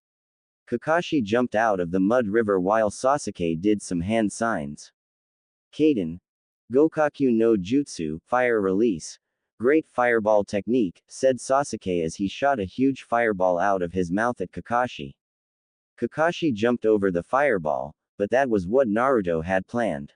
Kakashi jumped out of the mud river while Sasuke did some hand signs. Kaden. Gokaku no jutsu, fire release. Great fireball technique, said Sasuke as he shot a huge fireball out of his mouth at Kakashi. Kakashi jumped over the fireball, but that was what Naruto had planned.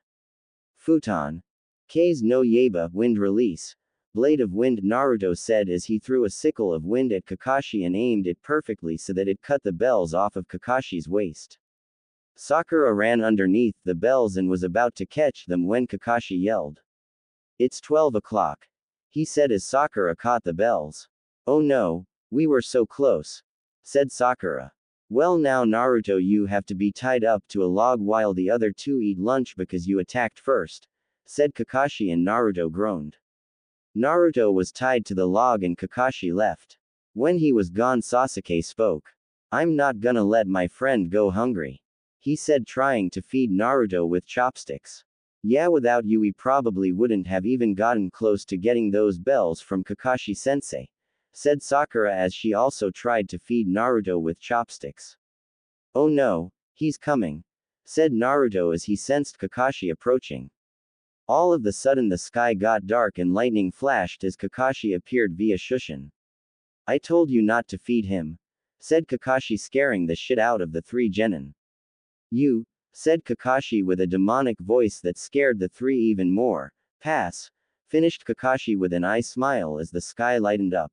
Futon. K's no Yaba, wind release. Blade of wind, Naruto said as he threw a sickle of wind at Kakashi and aimed it perfectly so that it cut the bells off of Kakashi's waist. Sakura ran underneath the bells and was about to catch them when Kakashi yelled. It's 12 o'clock. He said as Sakura caught the bells. Oh no, we were so close, said Sakura. Well now Naruto, you have to be tied up to a log while the other two eat lunch because you attacked first, said Kakashi and Naruto groaned. Naruto was tied to the log and Kakashi left. When he was gone, Sasuke spoke. I'm not gonna let my friend go hungry, he said, trying to feed Naruto with chopsticks. Yeah, without you we probably wouldn't have even gotten close to getting those bells from Kakashi-sensei, said Sakura as she also tried to feed Naruto with chopsticks. Oh no, he's coming, said Naruto as he sensed Kakashi approaching. All of the sudden the sky got dark and lightning flashed as Kakashi appeared via Shushin. I told you not to feed him, said Kakashi, scaring the shit out of the 3 genin. You, said Kakashi with a demonic voice that scared the 3 even more. Pass. finished Kakashi with an eye smile as the sky lightened up.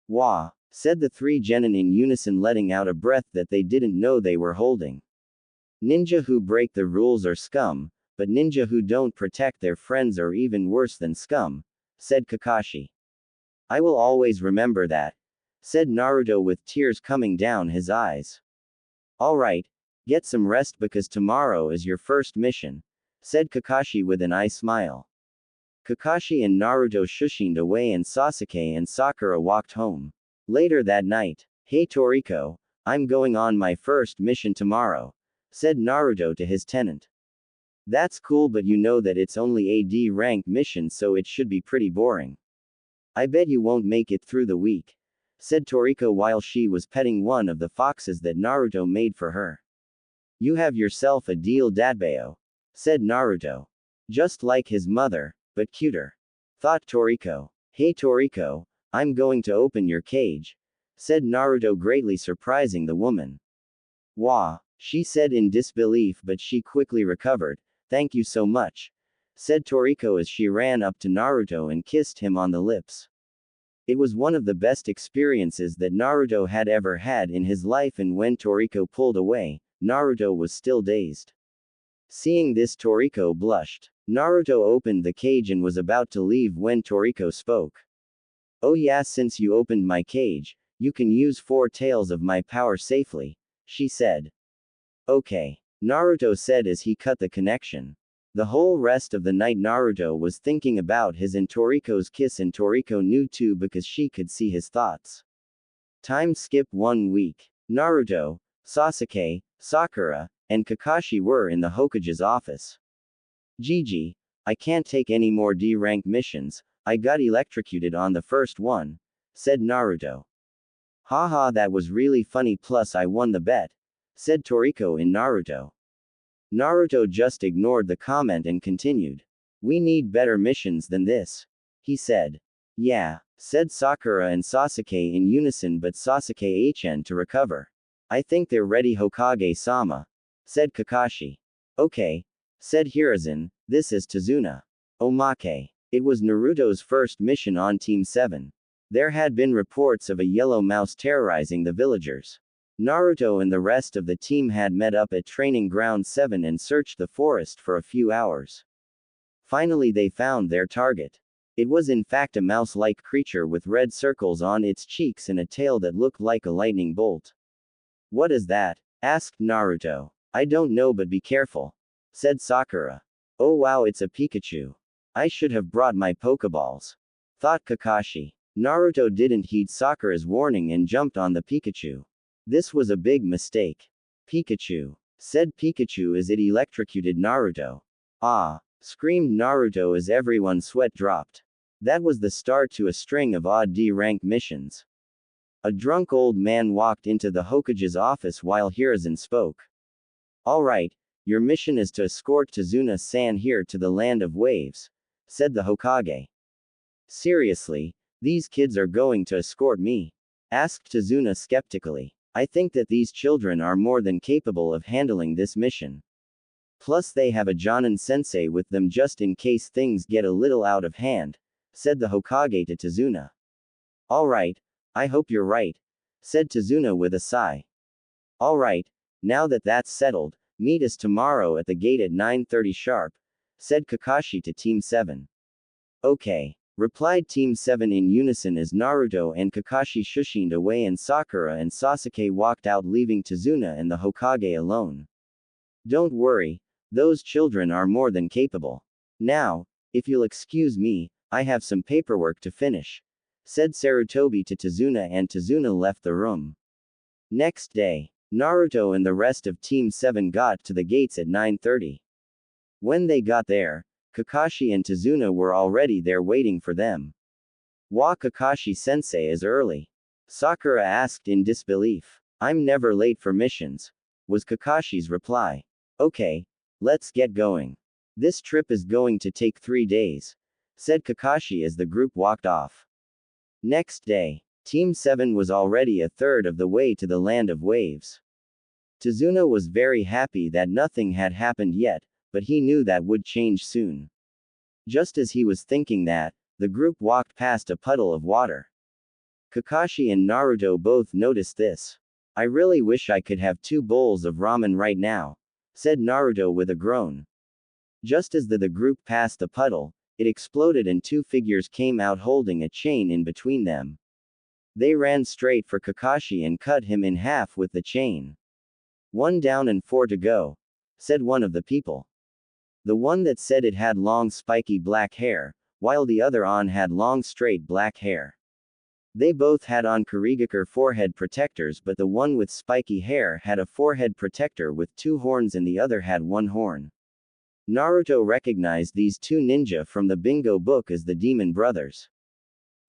Wah, said the three genin in unison, letting out a breath that they didn't know they were holding. Ninja who break the rules are scum, but ninja who don't protect their friends are even worse than scum, said Kakashi. I will always remember that, said Naruto with tears coming down his eyes. Alright, get some rest because tomorrow is your first mission, said Kakashi with an eye smile. Kakashi and Naruto shushined away and Sasuke and Sakura walked home. Later that night, hey Toriko, I'm going on my first mission tomorrow, said Naruto to his tenant. That's cool, but you know that it's only a D rank mission, so it should be pretty boring. I bet you won't make it through the week, said Toriko while she was petting one of the foxes that Naruto made for her. You have yourself a deal, Datbeo, said Naruto. Just like his mother, but cuter, thought Toriko. Hey Toriko, I'm going to open your cage, said Naruto, greatly surprising the woman. Wah, she said in disbelief, but she quickly recovered. Thank you so much, said Toriko as she ran up to Naruto and kissed him on the lips. It was one of the best experiences that Naruto had ever had in his life, and when Toriko pulled away, Naruto was still dazed. Seeing this, Toriko blushed. Naruto opened the cage and was about to leave when Toriko spoke. Oh yeah, since you opened my cage, you can use 4 tails of my power safely, she said. Okay, Naruto said as he cut the connection. The whole rest of the night Naruto was thinking about his and Toriko's kiss, and Toriko knew too because she could see his thoughts. Time skip 1 week. Naruto, Sasuke, Sakura, and Kakashi were in the Hokage's office. Gigi, I can't take any more D-rank missions, I got electrocuted on the first one, said Naruto. Haha, that was really funny, plus I won the bet, said Toriko in Naruto. Naruto just ignored the comment and continued. We need better missions than this, he said. Yeah, said Sakura and Sasuke in unison, but Sasuke HN to recover. I think they're ready, Hokage-sama, said Kakashi. Okay, said Hiruzen, this is Tazuna. Omake. It was Naruto's first mission on Team 7. There had been reports of a yellow mouse terrorizing the villagers. Naruto and the rest of the team had met up at Training Ground 7 and searched the forest for a few hours. Finally, they found their target. It was in fact a mouse-like creature with red circles on its cheeks and a tail that looked like a lightning bolt. What is that? Asked Naruto. I don't know, but be careful, said Sakura. Oh wow, it's a Pikachu. I should have brought my Pokeballs, thought Kakashi. Naruto didn't heed Sakura's warning and jumped on the Pikachu. This was a big mistake. Pikachu, said Pikachu as it electrocuted Naruto. Ah, screamed Naruto as everyone's sweat dropped. That was the start to a string of odd D-rank missions. A drunk old man walked into the Hokage's office while Hiruzen spoke. Alright, your mission is to escort Tazuna-san here to the Land of Waves, said the Hokage. Seriously, these kids are going to escort me? Asked Tazuna skeptically. I think that these children are more than capable of handling this mission. Plus they have a Jonin sensei with them just in case things get a little out of hand, said the Hokage to Tazuna. Alright, I hope you're right, said Tazuna with a sigh. Alright, now that that's settled, meet us tomorrow at the gate at 9:30 sharp, said Kakashi to Team 7. Okay, replied Team 7 in unison as Naruto and Kakashi shushined away and Sakura and Sasuke walked out, leaving Tazuna and the Hokage alone. Don't worry, those children are more than capable. Now, if you'll excuse me, I have some paperwork to finish, said Sarutobi to Tazuna, and Tazuna left the room. Next day, Naruto and the rest of Team 7 got to the gates at 9:30. When they got there, Kakashi and Tazuna were already there waiting for them. Wa Kakashi-sensei is early? Sakura asked in disbelief. I'm never late for missions, was Kakashi's reply. Okay, let's get going. This trip is going to take 3 days, said Kakashi as the group walked off. Next day, Team 7 was already a third of the way to the Land of Waves. Tazuna was very happy that nothing had happened yet, but he knew that would change soon. Just as he was thinking that, the group walked past a puddle of water. Kakashi and Naruto both noticed this. I really wish I could have 2 bowls of ramen right now, said Naruto with a groan. Just as the group passed the puddle, it exploded and 2 figures came out holding a chain in between them. They ran straight for Kakashi and cut him in half with the chain. 1 down and 4 to go, said one of the people. The one that said it had long spiky black hair, while the other on had long straight black hair. They both had on Kurigakure forehead protectors, but the one with spiky hair had a forehead protector with 2 horns and the other had 1 horn. Naruto recognized these 2 ninja from the bingo book as the Demon Brothers.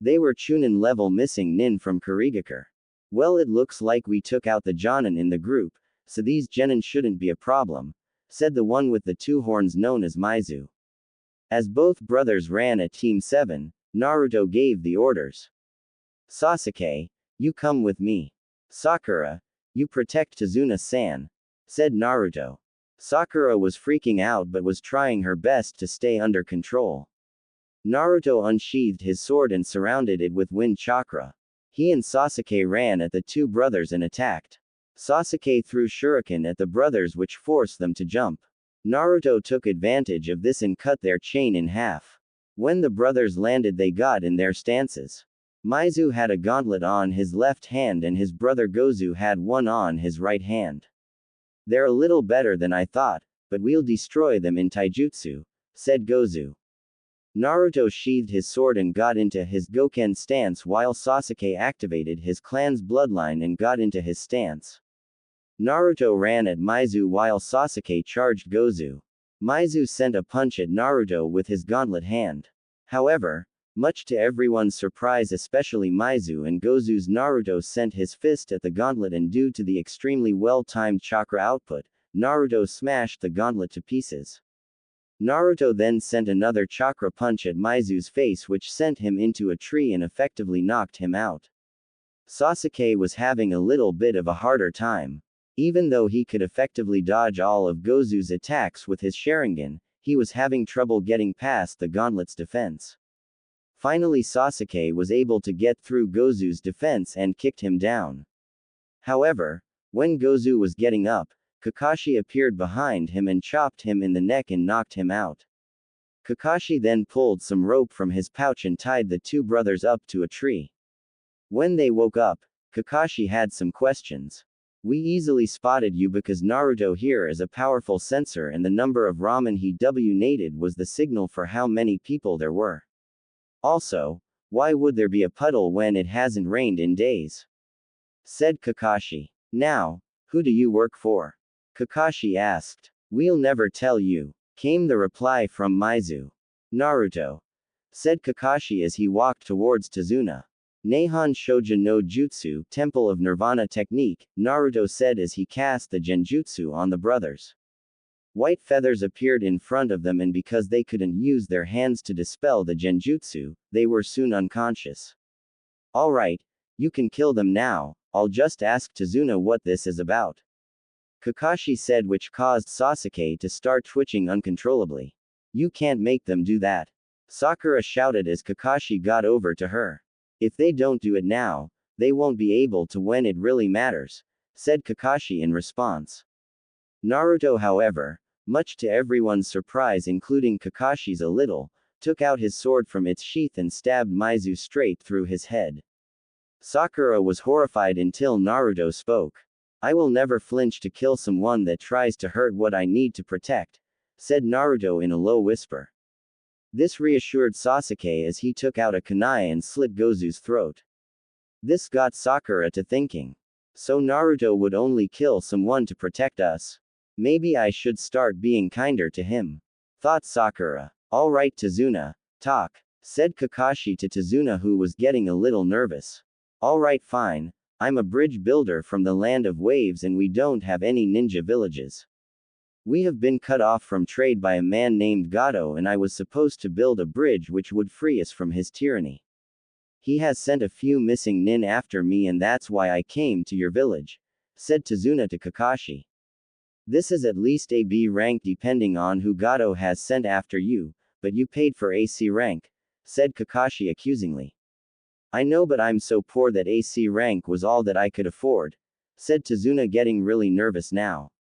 They were Chunin level missing nin from Kurigakure. Well, it looks like we took out the Jonin in the group, so these genin shouldn't be a problem, said the one with the 2 horns known as Mizu. As both brothers ran at Team 7, Naruto gave the orders. Sasuke, you come with me. Sakura, you protect Tazuna-san, said Naruto. Sakura was freaking out but was trying her best to stay under control. Naruto unsheathed his sword and surrounded it with wind chakra. He and Sasuke ran at the 2 brothers and attacked. Sasuke threw shuriken at the brothers which forced them to jump. Naruto took advantage of this and cut their chain in half. When the brothers landed, they got in their stances. Mizu had a gauntlet on his left hand and his brother Gozu had one on his right hand. They're a little better than I thought, but we'll destroy them in taijutsu, said Gozu. Naruto sheathed his sword and got into his Goken stance while Sasuke activated his clan's bloodline and got into his stance. Naruto ran at Mizu while Sasuke charged Gozu. Mizu sent a punch at Naruto with his gauntlet hand. However, much to everyone's surprise, especially Mizu and Gozu's, Naruto sent his fist at the gauntlet and due to the extremely well-timed chakra output, Naruto smashed the gauntlet to pieces. Naruto then sent another chakra punch at Mizu's face which sent him into a tree and effectively knocked him out. Sasuke was having a little bit of a harder time. Even though he could effectively dodge all of Gozu's attacks with his Sharingan, he was having trouble getting past the gauntlet's defense. Finally, Sasuke was able to get through Gozu's defense and kicked him down. However, when Gozu was getting up, Kakashi appeared behind him and chopped him in the neck and knocked him out. Kakashi then pulled some rope from his pouch and tied the 2 brothers up to a tree. When they woke up, Kakashi had some questions. We easily spotted you because Naruto here is a powerful sensor and the number of ramen he donated was the signal for how many people there were. Also, why would there be a puddle when it hasn't rained in days? Said Kakashi. Now, who do you work for? Kakashi asked. We'll never tell you, came the reply from Mizu. Naruto, said Kakashi as he walked towards Tazuna. Nihon Shoja no Jutsu, Temple of Nirvana technique, Naruto said as he cast the genjutsu on the brothers. White feathers appeared in front of them and because they couldn't use their hands to dispel the genjutsu, they were soon unconscious. Alright, you can kill them now, I'll just ask Tazuna what this is about. Kakashi said, which caused Sasuke to start twitching uncontrollably. You can't make them do that. Sakura shouted as Kakashi got over to her. If they don't do it now, they won't be able to when it really matters, said Kakashi in response. Naruto, however, much to everyone's surprise including Kakashi's a little, took out his sword from its sheath and stabbed Mizu straight through his head. Sakura was horrified until Naruto spoke. I will never flinch to kill someone that tries to hurt what I need to protect, said Naruto in a low whisper. This reassured Sasuke as he took out a kunai and slit Gozu's throat. This got Sakura to thinking. So Naruto would only kill someone to protect us. Maybe I should start being kinder to him, thought Sakura. Alright Tazuna, talk, said Kakashi to Tazuna who was getting a little nervous. Alright fine, I'm a bridge builder from the land of waves and we don't have any ninja villages. We have been cut off from trade by a man named Gato and I was supposed to build a bridge which would free us from his tyranny. He has sent a few missing nin after me and that's why I came to your village, said Tazuna to Kakashi. This is at least a B rank depending on who Gato has sent after you, But you paid for AC rank, said Kakashi accusingly. I know, but I'm so poor that AC rank was all that I could afford, said Tazuna, getting really nervous now.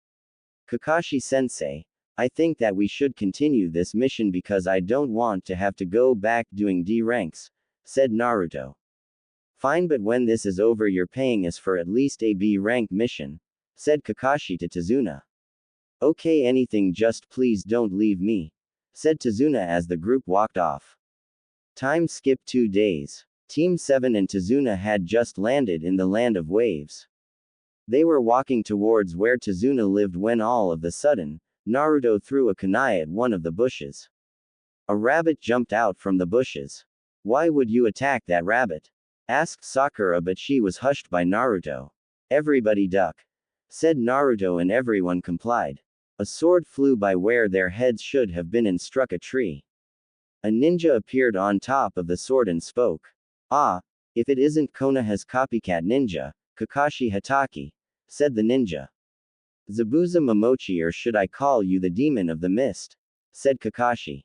Kakashi-sensei, I think that we should continue this mission because I don't want to have to go back doing D ranks, said Naruto. Fine, but when this is over you're paying us for at least a B rank mission, said Kakashi to Tazuna. Okay, anything, just please don't leave me, said Tazuna as the group walked off. Time skip 2 days. Team 7 and Tazuna had just landed in the land of waves. They were walking towards where Tazuna lived when all of a sudden, Naruto threw a kunai at one of the bushes. A rabbit jumped out from the bushes. Why would you attack that rabbit? Asked Sakura, but she was hushed by Naruto. Everybody duck, said Naruto, and everyone complied. A sword flew by where their heads should have been and struck a tree. A ninja appeared on top of the sword and spoke. Ah, if it isn't Konoha's copycat ninja, Kakashi Hatake, said the ninja. Zabuza Momochi, or should I call you the demon of the mist? Said Kakashi.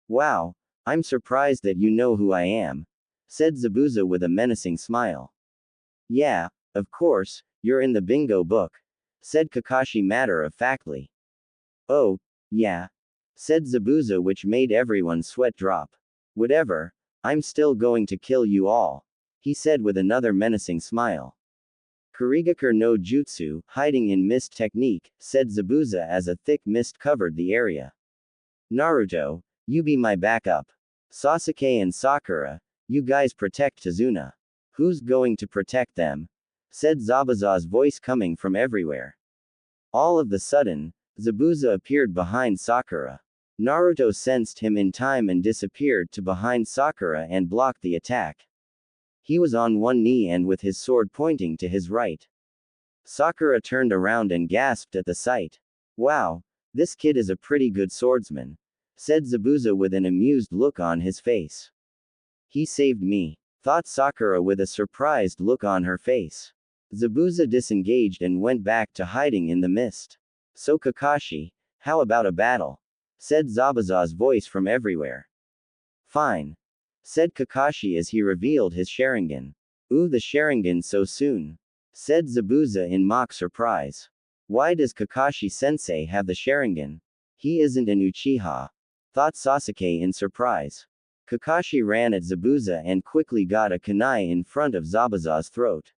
Wow, I'm surprised that you know who I am, said Zabuza with a menacing smile. Yeah, of course, you're in the bingo book, said Kakashi matter-of-factly. Oh, yeah, said Zabuza, which made everyone's sweat drop. Whatever, I'm still going to kill you all, he said with another menacing smile. Kurigakure no jutsu, hiding in mist technique, said Zabuza as a thick mist covered the area. Naruto, you be my backup. Sasuke and Sakura, you guys protect Tazuna. Who's going to protect them? Said Zabuza's voice coming from everywhere. All of the sudden, Zabuza appeared behind Sakura. Naruto sensed him in time and disappeared to behind Sakura and blocked the attack. He was on one knee and with his sword pointing to his right. Sakura turned around and gasped at the sight. Wow, this kid is a pretty good swordsman, said Zabuza with an amused look on his face. He saved me, thought Sakura with a surprised look on her face. Zabuza disengaged and went back to hiding in the mist. So Kakashi, how about a battle? Said Zabuza's voice from everywhere. Fine, said Kakashi as he revealed his Sharingan. Ooh, the Sharingan so soon, said Zabuza in mock surprise. Why does Kakashi-sensei have the Sharingan? He isn't an Uchiha, thought Sasuke in surprise. Kakashi ran at Zabuza and quickly got a kunai in front of Zabuza's throat.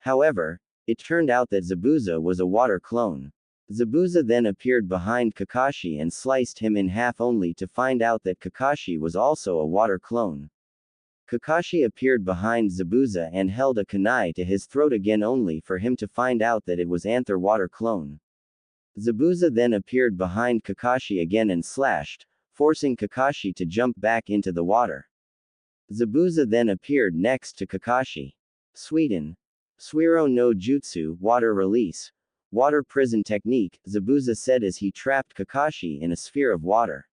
However, it turned out that Zabuza was a water clone. Zabuza then appeared behind Kakashi and sliced him in half, only to find out that Kakashi was also a water clone. Kakashi appeared behind Zabuza and held a kunai to his throat again, only for him to find out that it was Anther water clone. Zabuza then appeared behind Kakashi again and slashed, forcing Kakashi to jump back into the water. Zabuza then appeared next to Kakashi. Suiten. Suiro no Jutsu, water release. Water prison technique, Zabuza said as he trapped Kakashi in a sphere of water.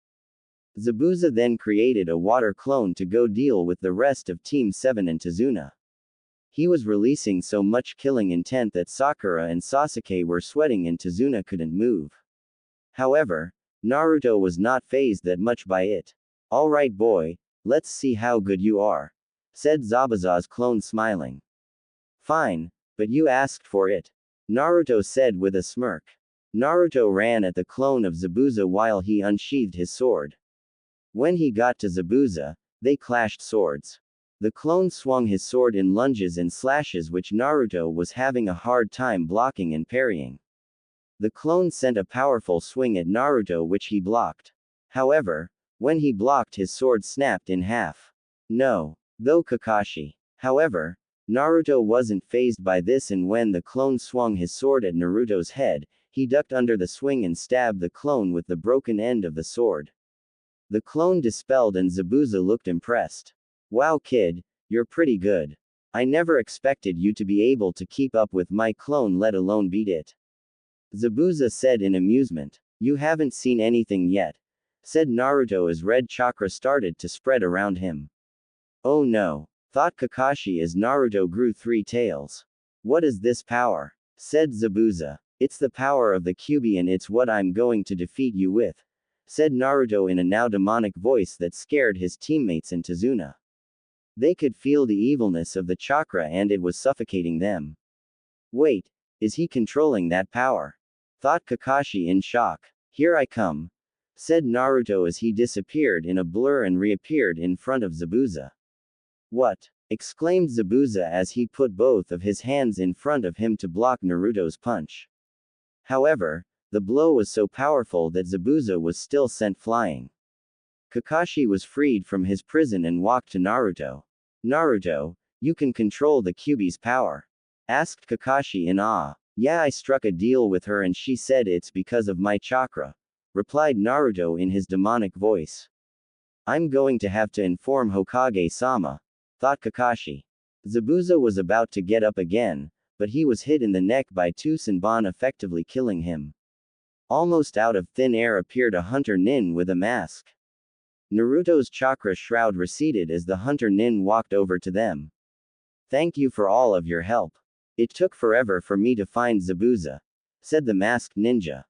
Zabuza then created a water clone to go deal with the rest of Team 7 and Tazuna. He was releasing so much killing intent that Sakura and Sasuke were sweating and Tazuna couldn't move. However, Naruto was not fazed that much by it. Alright boy, let's see how good you are, said Zabuza's clone smiling. Fine, but you asked for it, Naruto said with a smirk. Naruto ran at the clone of Zabuza while he unsheathed his sword. When he got to Zabuza, they clashed swords. The clone swung his sword in lunges and slashes, which Naruto was having a hard time blocking and parrying. The clone sent a powerful swing at Naruto, which he blocked. However, when he blocked, his sword snapped in half. No, though Kakashi. However, Naruto wasn't fazed by this, and when the clone swung his sword at Naruto's head, he ducked under the swing and stabbed the clone with the broken end of the sword. The clone dispelled and Zabuza looked impressed. Wow kid, you're pretty good. I never expected you to be able to keep up with my clone, let alone beat it. Zabuza said in amusement. You haven't seen anything yet, said Naruto as red chakra started to spread around him. Oh no, thought Kakashi as Naruto grew 3 tails. What is this power? Said Zabuza. It's the power of the Kyuubi and it's what I'm going to defeat you with, said Naruto in a now demonic voice that scared his teammates and Tazuna. They could feel the evilness of the chakra and it was suffocating them. Wait, is he controlling that power? Thought Kakashi in shock. Here I come, said Naruto as he disappeared in a blur and reappeared in front of Zabuza. What? Exclaimed Zabuza as he put both of his hands in front of him to block Naruto's punch. However, the blow was so powerful that Zabuza was still sent flying. Kakashi was freed from his prison and walked to Naruto. Naruto, you can control the Kyuubi's power? Asked Kakashi in awe. Yeah, I struck a deal with her and she said it's because of my chakra, replied Naruto in his demonic voice. I'm going to have to inform Hokage-sama, thought Kakashi. Zabuza was about to get up again, but he was hit in the neck by two Senbon, effectively killing him. Almost out of thin air appeared a hunter nin with a mask. Naruto's chakra shroud receded as the hunter nin walked over to them. Thank you for all of your help. It took forever for me to find Zabuza, said the masked ninja.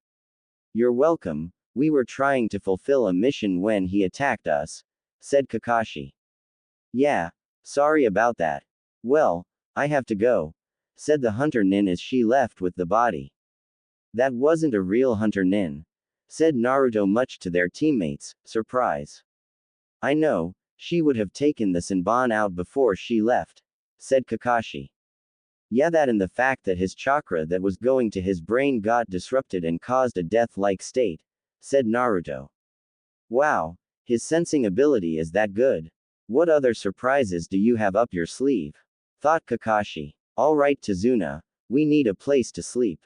You're welcome, we were trying to fulfill a mission when he attacked us, said Kakashi. Yeah, sorry about that. Well, I have to go, said the hunter nin as she left with the body. That wasn't a real hunter nin, said Naruto much to their teammates' surprise. I know, she would have taken the Senbon out before she left, said Kakashi. Yeah, that and the fact that his chakra that was going to his brain got disrupted and caused a death-like state, said Naruto. Wow, his sensing ability is that good. What other surprises do you have up your sleeve? Thought Kakashi. Alright Tazuna, we need a place to sleep.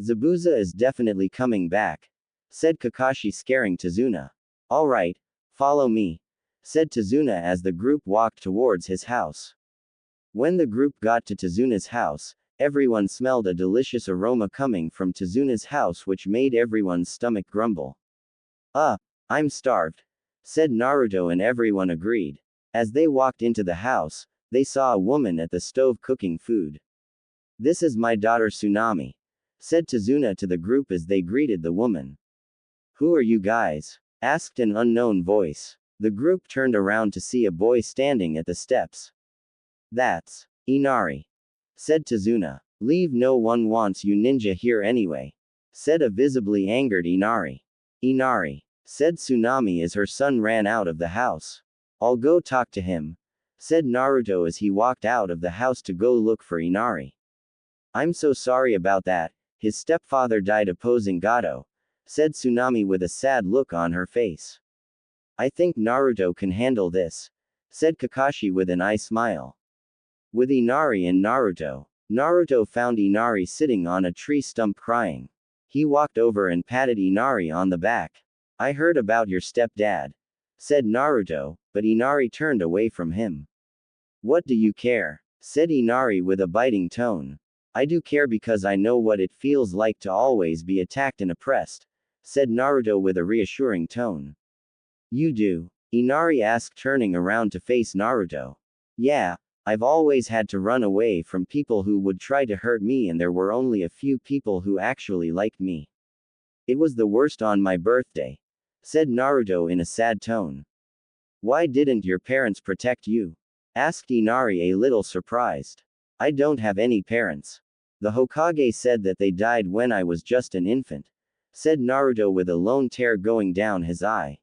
Zabuza is definitely coming back, said Kakashi, scaring Tazuna. Alright, follow me, said Tazuna as the group walked towards his house. When the group got to Tazuna's house, everyone smelled a delicious aroma coming from Tazuna's house which made everyone's stomach grumble. I'm starved, said Naruto, and everyone agreed. As they walked into the house, they saw a woman at the stove cooking food. This is my daughter Tsunami, said Tazuna to the group as they greeted the woman. Who are you guys? Asked an unknown voice. The group turned around to see a boy standing at the steps. That's Inari, said Tazuna. Leave, no one wants you ninja here anyway, said a visibly angered Inari. Inari, said Tsunami as her son ran out of the house. I'll go talk to him, said Naruto as he walked out of the house to go look for Inari. I'm so sorry about that, his stepfather died opposing Gato, said Tsunami with a sad look on her face. I think Naruto can handle this, said Kakashi with an eye smile. With Inari and Naruto, Naruto found Inari sitting on a tree stump crying. He walked over and patted Inari on the back. I heard about your stepdad, said Naruto, but Inari turned away from him. What do you care? Said Inari with a biting tone. I do care because I know what it feels like to always be attacked and oppressed, said Naruto with a reassuring tone. You do? Inari asked, turning around to face Naruto. Yeah, I've always had to run away from people who would try to hurt me, and there were only a few people who actually liked me. It was the worst on my birthday, said Naruto in a sad tone. Why didn't your parents protect you? Asked Inari, a little surprised. I don't have any parents. The Hokage said that they died when I was just an infant, said Naruto with a lone tear going down his eye.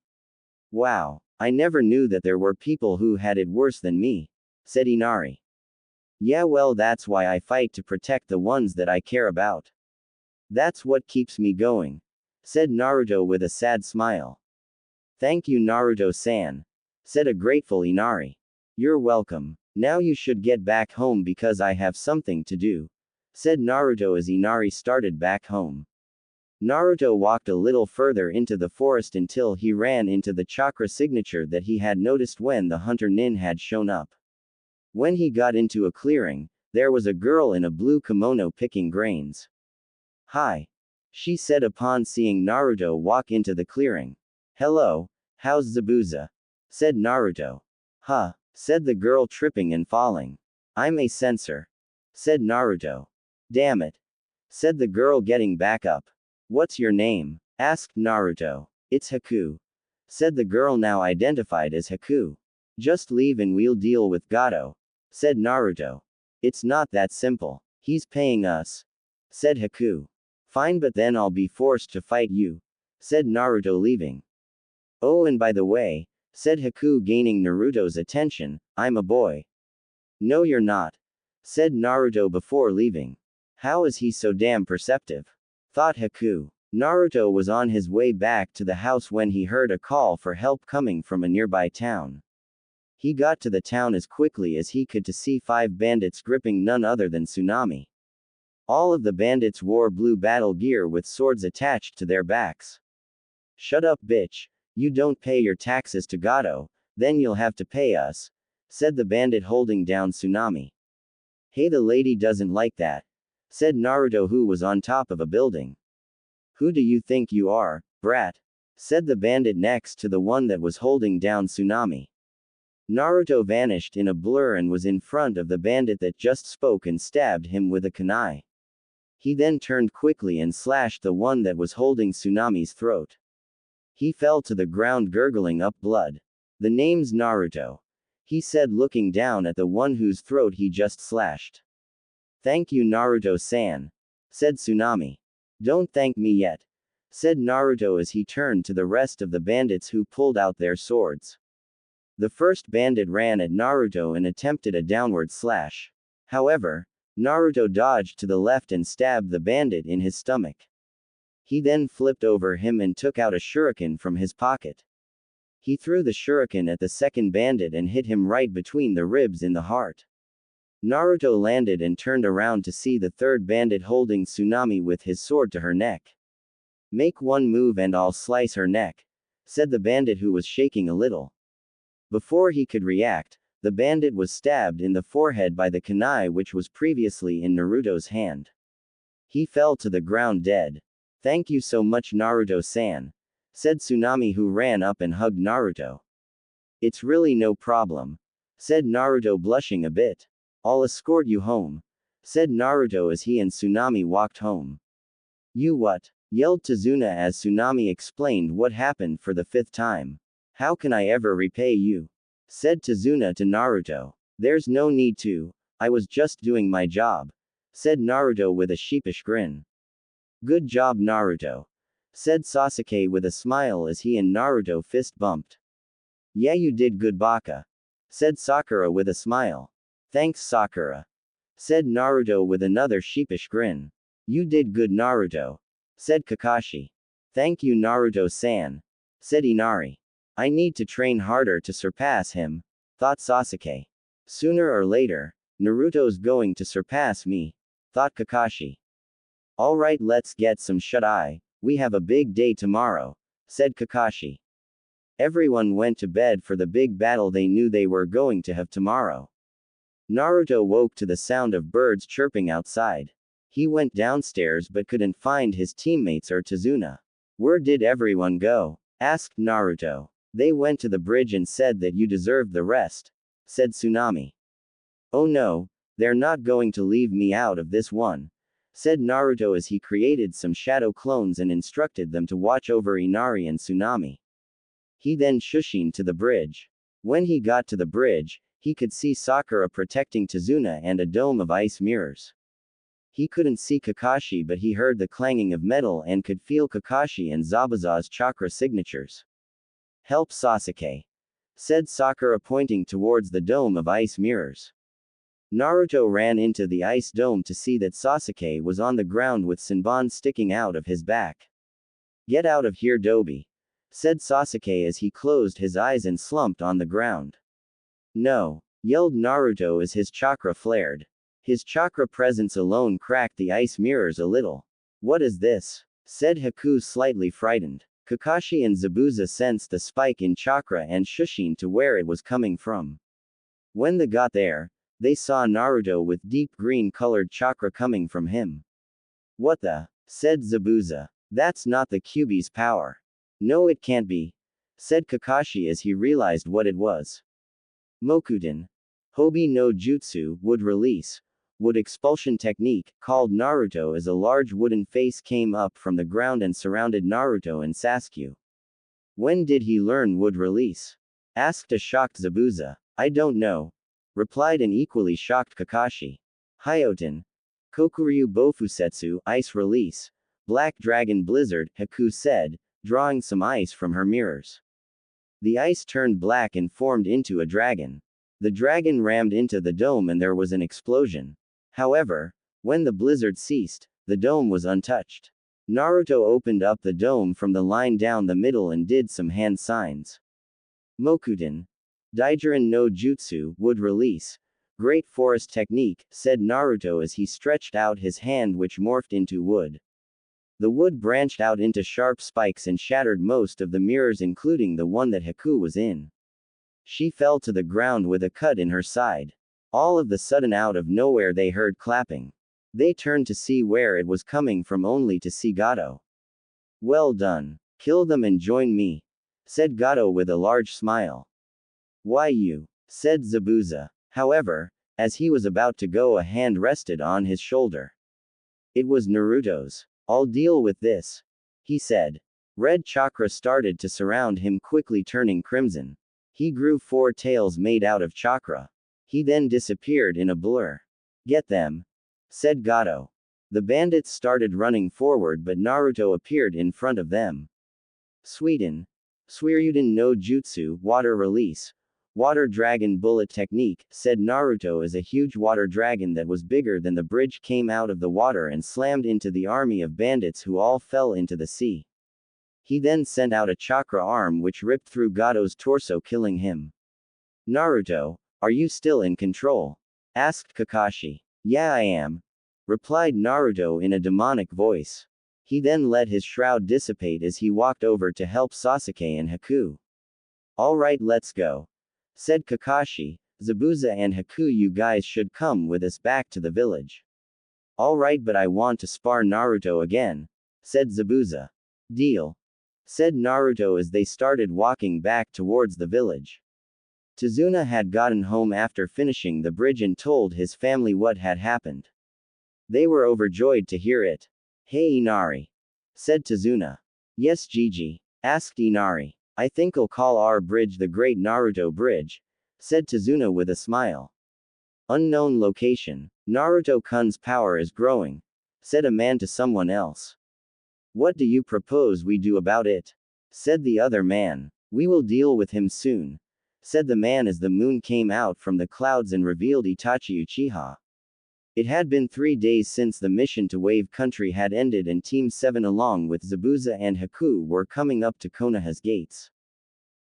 Wow, I never knew that there were people who had it worse than me, said Inari. Yeah, well, that's why I fight, to protect the ones that I care about. That's what keeps me going, said Naruto with a sad smile. Thank you, Naruto-san, said a grateful Inari. You're welcome. Now you should get back home because I have something to do, said Naruto as Inari started back home. Naruto walked a little further into the forest until he ran into the chakra signature that he had noticed when the hunter nin had shown up. When he got into a clearing, there was a girl in a blue kimono picking grains. Hi, she said upon seeing Naruto walk into the clearing. Hello, how's Zabuza? Said Naruto. Huh, said the girl, tripping and falling. I'm a censor, said Naruto. Damn it, said the girl, getting back up. What's your name? Asked Naruto. It's Haku, said the girl now identified as Haku. Just leave and we'll deal with Gato, said Naruto. It's not that simple. He's paying us, said Haku. Fine, but then I'll be forced to fight you, said Naruto, leaving. Oh, and by the way, said Haku, gaining Naruto's attention, I'm a boy. No, you're not, said Naruto before leaving. How is he so damn perceptive? Thought Haku. Naruto was on his way back to the house when he heard a call for help coming from a nearby town. He got to the town as quickly as he could to see 5 bandits gripping none other than Tsunami. All of the bandits wore blue battle gear with swords attached to their backs. Shut up, bitch. You don't pay your taxes to Gato, then you'll have to pay us, said the bandit holding down Tsunami. Hey, the lady doesn't like that, said Naruto, who was on top of a building. Who do you think you are, brat? Said the bandit next to the one that was holding down Tsunami. Naruto vanished in a blur and was in front of the bandit that just spoke and stabbed him with a kunai. He then turned quickly and slashed the one that was holding Tsunami's throat. He fell to the ground gurgling up blood. The name's Naruto, he said, looking down at the one whose throat he just slashed. Thank you, Naruto-san, said Tsunami. Don't thank me yet, said Naruto as he turned to the rest of the bandits who pulled out their swords. The first bandit ran at Naruto and attempted a downward slash. However, Naruto dodged to the left and stabbed the bandit in his stomach. He then flipped over him and took out a shuriken from his pocket. He threw the shuriken at the second bandit and hit him right between the ribs in the heart. Naruto landed and turned around to see the third bandit holding Tsunami with his sword to her neck. Make one move and I'll slice her neck, said the bandit, who was shaking a little. Before he could react, the bandit was stabbed in the forehead by the kunai which was previously in Naruto's hand. He fell to the ground dead. Thank you so much, Naruto-san, said Tsunami, who ran up and hugged Naruto. It's really no problem, said Naruto, blushing a bit. I'll escort you home, said Naruto as he and Tsunami walked home. You what? Yelled Tazuna as Tsunami explained what happened for the 5th time. How can I ever repay you? Said Tazuna to Naruto. There's no need to, I was just doing my job, said Naruto with a sheepish grin. Good job, Naruto, said Sasuke with a smile as he and Naruto fist bumped. Yeah, you did good, Baka, said Sakura with a smile. Thanks, Sakura, said Naruto with another sheepish grin. You did good, Naruto, said Kakashi. Thank you, Naruto-san, said Inari. I need to train harder to surpass him, thought Sasuke. Sooner or later, Naruto's going to surpass me, thought Kakashi. Alright, let's get some shut-eye, we have a big day tomorrow, said Kakashi. Everyone went to bed for the big battle they knew they were going to have tomorrow. Naruto woke to the sound of birds chirping outside. He went downstairs but couldn't find his teammates or Tazuna. Where did everyone go? Asked Naruto. They went to the bridge and said that you deserved the rest, said Tsunami. Oh no, they're not going to leave me out of this one, said Naruto as he created some shadow clones and instructed them to watch over Inari and Tsunami. He then shushined to the bridge. When he got to the bridge, he could see Sakura protecting Tazuna and a dome of ice mirrors. He couldn't see Kakashi, but he heard the clanging of metal and could feel Kakashi and Zabuza's chakra signatures. Help, Sasuke, said Sakura, pointing towards the dome of ice mirrors. Naruto ran into the ice dome to see that Sasuke was on the ground with Senbon sticking out of his back. Get out of here, Dobi, said Sasuke as he closed his eyes and slumped on the ground. No, yelled Naruto as his chakra flared. His chakra presence alone cracked the ice mirrors a little. What is this? Said Haku, slightly frightened. Kakashi and Zabuza sensed the spike in chakra and shushined to where it was coming from. When they got there, they saw Naruto with deep green-colored chakra coming from him. What the? Said Zabuza. That's not the Kyuubi's power. No, it can't be, said Kakashi as he realized what it was. Mokuten. Hobi no Jutsu, wood release. Wood expulsion technique, called Naruto as a large wooden face came up from the ground and surrounded Naruto and Sasuke. When did he learn wood release? Asked a shocked Zabuza. I don't know, replied an equally shocked Kakashi. Hyoten. Kokuryu Bofusetsu, ice release. Black Dragon Blizzard, Haku said, drawing some ice from her mirrors. The ice turned black and formed into a dragon. The dragon rammed into the dome and there was an explosion. However, when the blizzard ceased, the dome was untouched. Naruto opened up the dome from the line down the middle and did some hand signs. Mokuten. Daijirin no Jutsu, would release. Great forest technique, said Naruto as he stretched out his hand which morphed into wood. The wood branched out into sharp spikes and shattered most of the mirrors including the one that Haku was in. She fell to the ground with a cut in her side. All of the sudden out of nowhere they heard clapping. They turned to see where it was coming from only to see Gato. Well done. Kill them and join me, said Gato with a large smile. Why you? Said Zabuza. However, as he was about to go a hand rested on his shoulder. It was Naruto's. I'll deal with this, he said. Red chakra started to surround him quickly turning crimson. He grew 4 tails made out of chakra. He then disappeared in a blur. Get them, said Gato. The bandits started running forward but Naruto appeared in front of them. Suiden. Suiryuden no Jutsu, water release. Water dragon bullet technique, said Naruto as a huge water dragon that was bigger than the bridge came out of the water and slammed into the army of bandits who all fell into the sea. He then sent out a chakra arm which ripped through Gato's torso killing him. Naruto, are you still in control? Asked Kakashi. Yeah I am, replied Naruto in a demonic voice. He then let his shroud dissipate as he walked over to help Sasuke and Haku. Alright let's go, said Kakashi. Zabuza and Haku, you guys should come with us back to the village. Alright but I want to spar Naruto again, said Zabuza. Deal, said Naruto as they started walking back towards the village. Tazuna had gotten home after finishing the bridge and told his family what had happened. They were overjoyed to hear it. Hey Inari, said Tazuna. Yes Gigi, asked Inari. I think I'll call our bridge the Great Naruto Bridge, said Tazuna with a smile. Unknown location. Naruto-kun's power is growing, said a man to someone else. What do you propose we do about it? Said the other man. We will deal with him soon, said the man as the moon came out from the clouds and revealed Itachi Uchiha. It had been 3 days since the mission to Wave Country had ended and Team 7 along with Zabuza and Haku were coming up to Konoha's gates.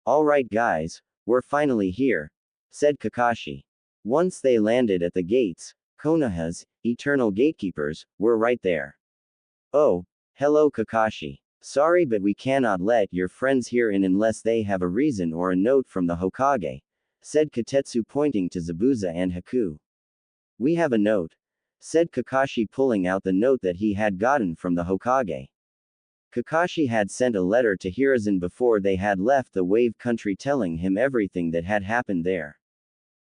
Alright guys, we're finally here, said Kakashi. Once they landed at the gates, Konoha's eternal gatekeepers were right there. Oh, hello Kakashi. Sorry but we cannot let your friends here in unless they have a reason or a note from the Hokage, said Kotetsu pointing to Zabuza and Haku. We have a note, said Kakashi pulling out the note that he had gotten from the Hokage. Kakashi had sent a letter to Hiruzen before they had left the Wave Country telling him everything that had happened there.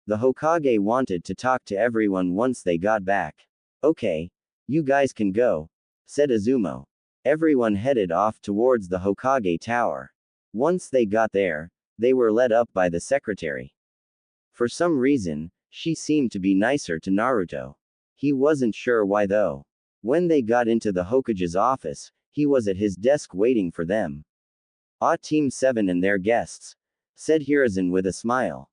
The Hokage wanted to talk to everyone once they got back. Okay, you guys can go, said Izumo. Everyone headed off towards the Hokage tower. Once they got there, they were led up by the secretary. For some reason, she seemed to be nicer to Naruto. He wasn't sure why though. When they got into the Hokage's office, he was at his desk waiting for them. Ah, Team 7 and their guests, said Hiruzen with a smile.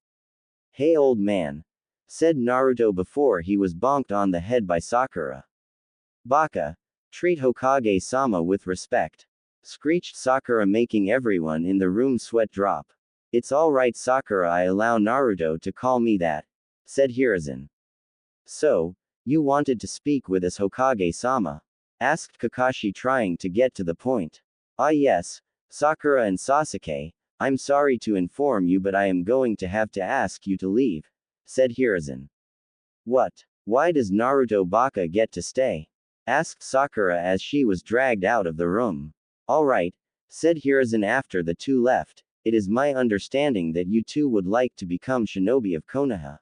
Hey old man, said Naruto before he was bonked on the head by Sakura. Baka, treat Hokage-sama with respect, screeched Sakura making everyone in the room sweat drop. It's alright Sakura, I allow Naruto to call me that, said Hiruzen. So, you wanted to speak with us Hokage-sama? Asked Kakashi trying to get to the point. Ah yes, Sakura and Sasuke, I'm sorry to inform you but I am going to have to ask you to leave, said Hiruzen. What? Why does Naruto Baka get to stay? Asked Sakura as she was dragged out of the room. Alright, said Hiruzen after the two left, it is my understanding that you two would like to become shinobi of Konoha.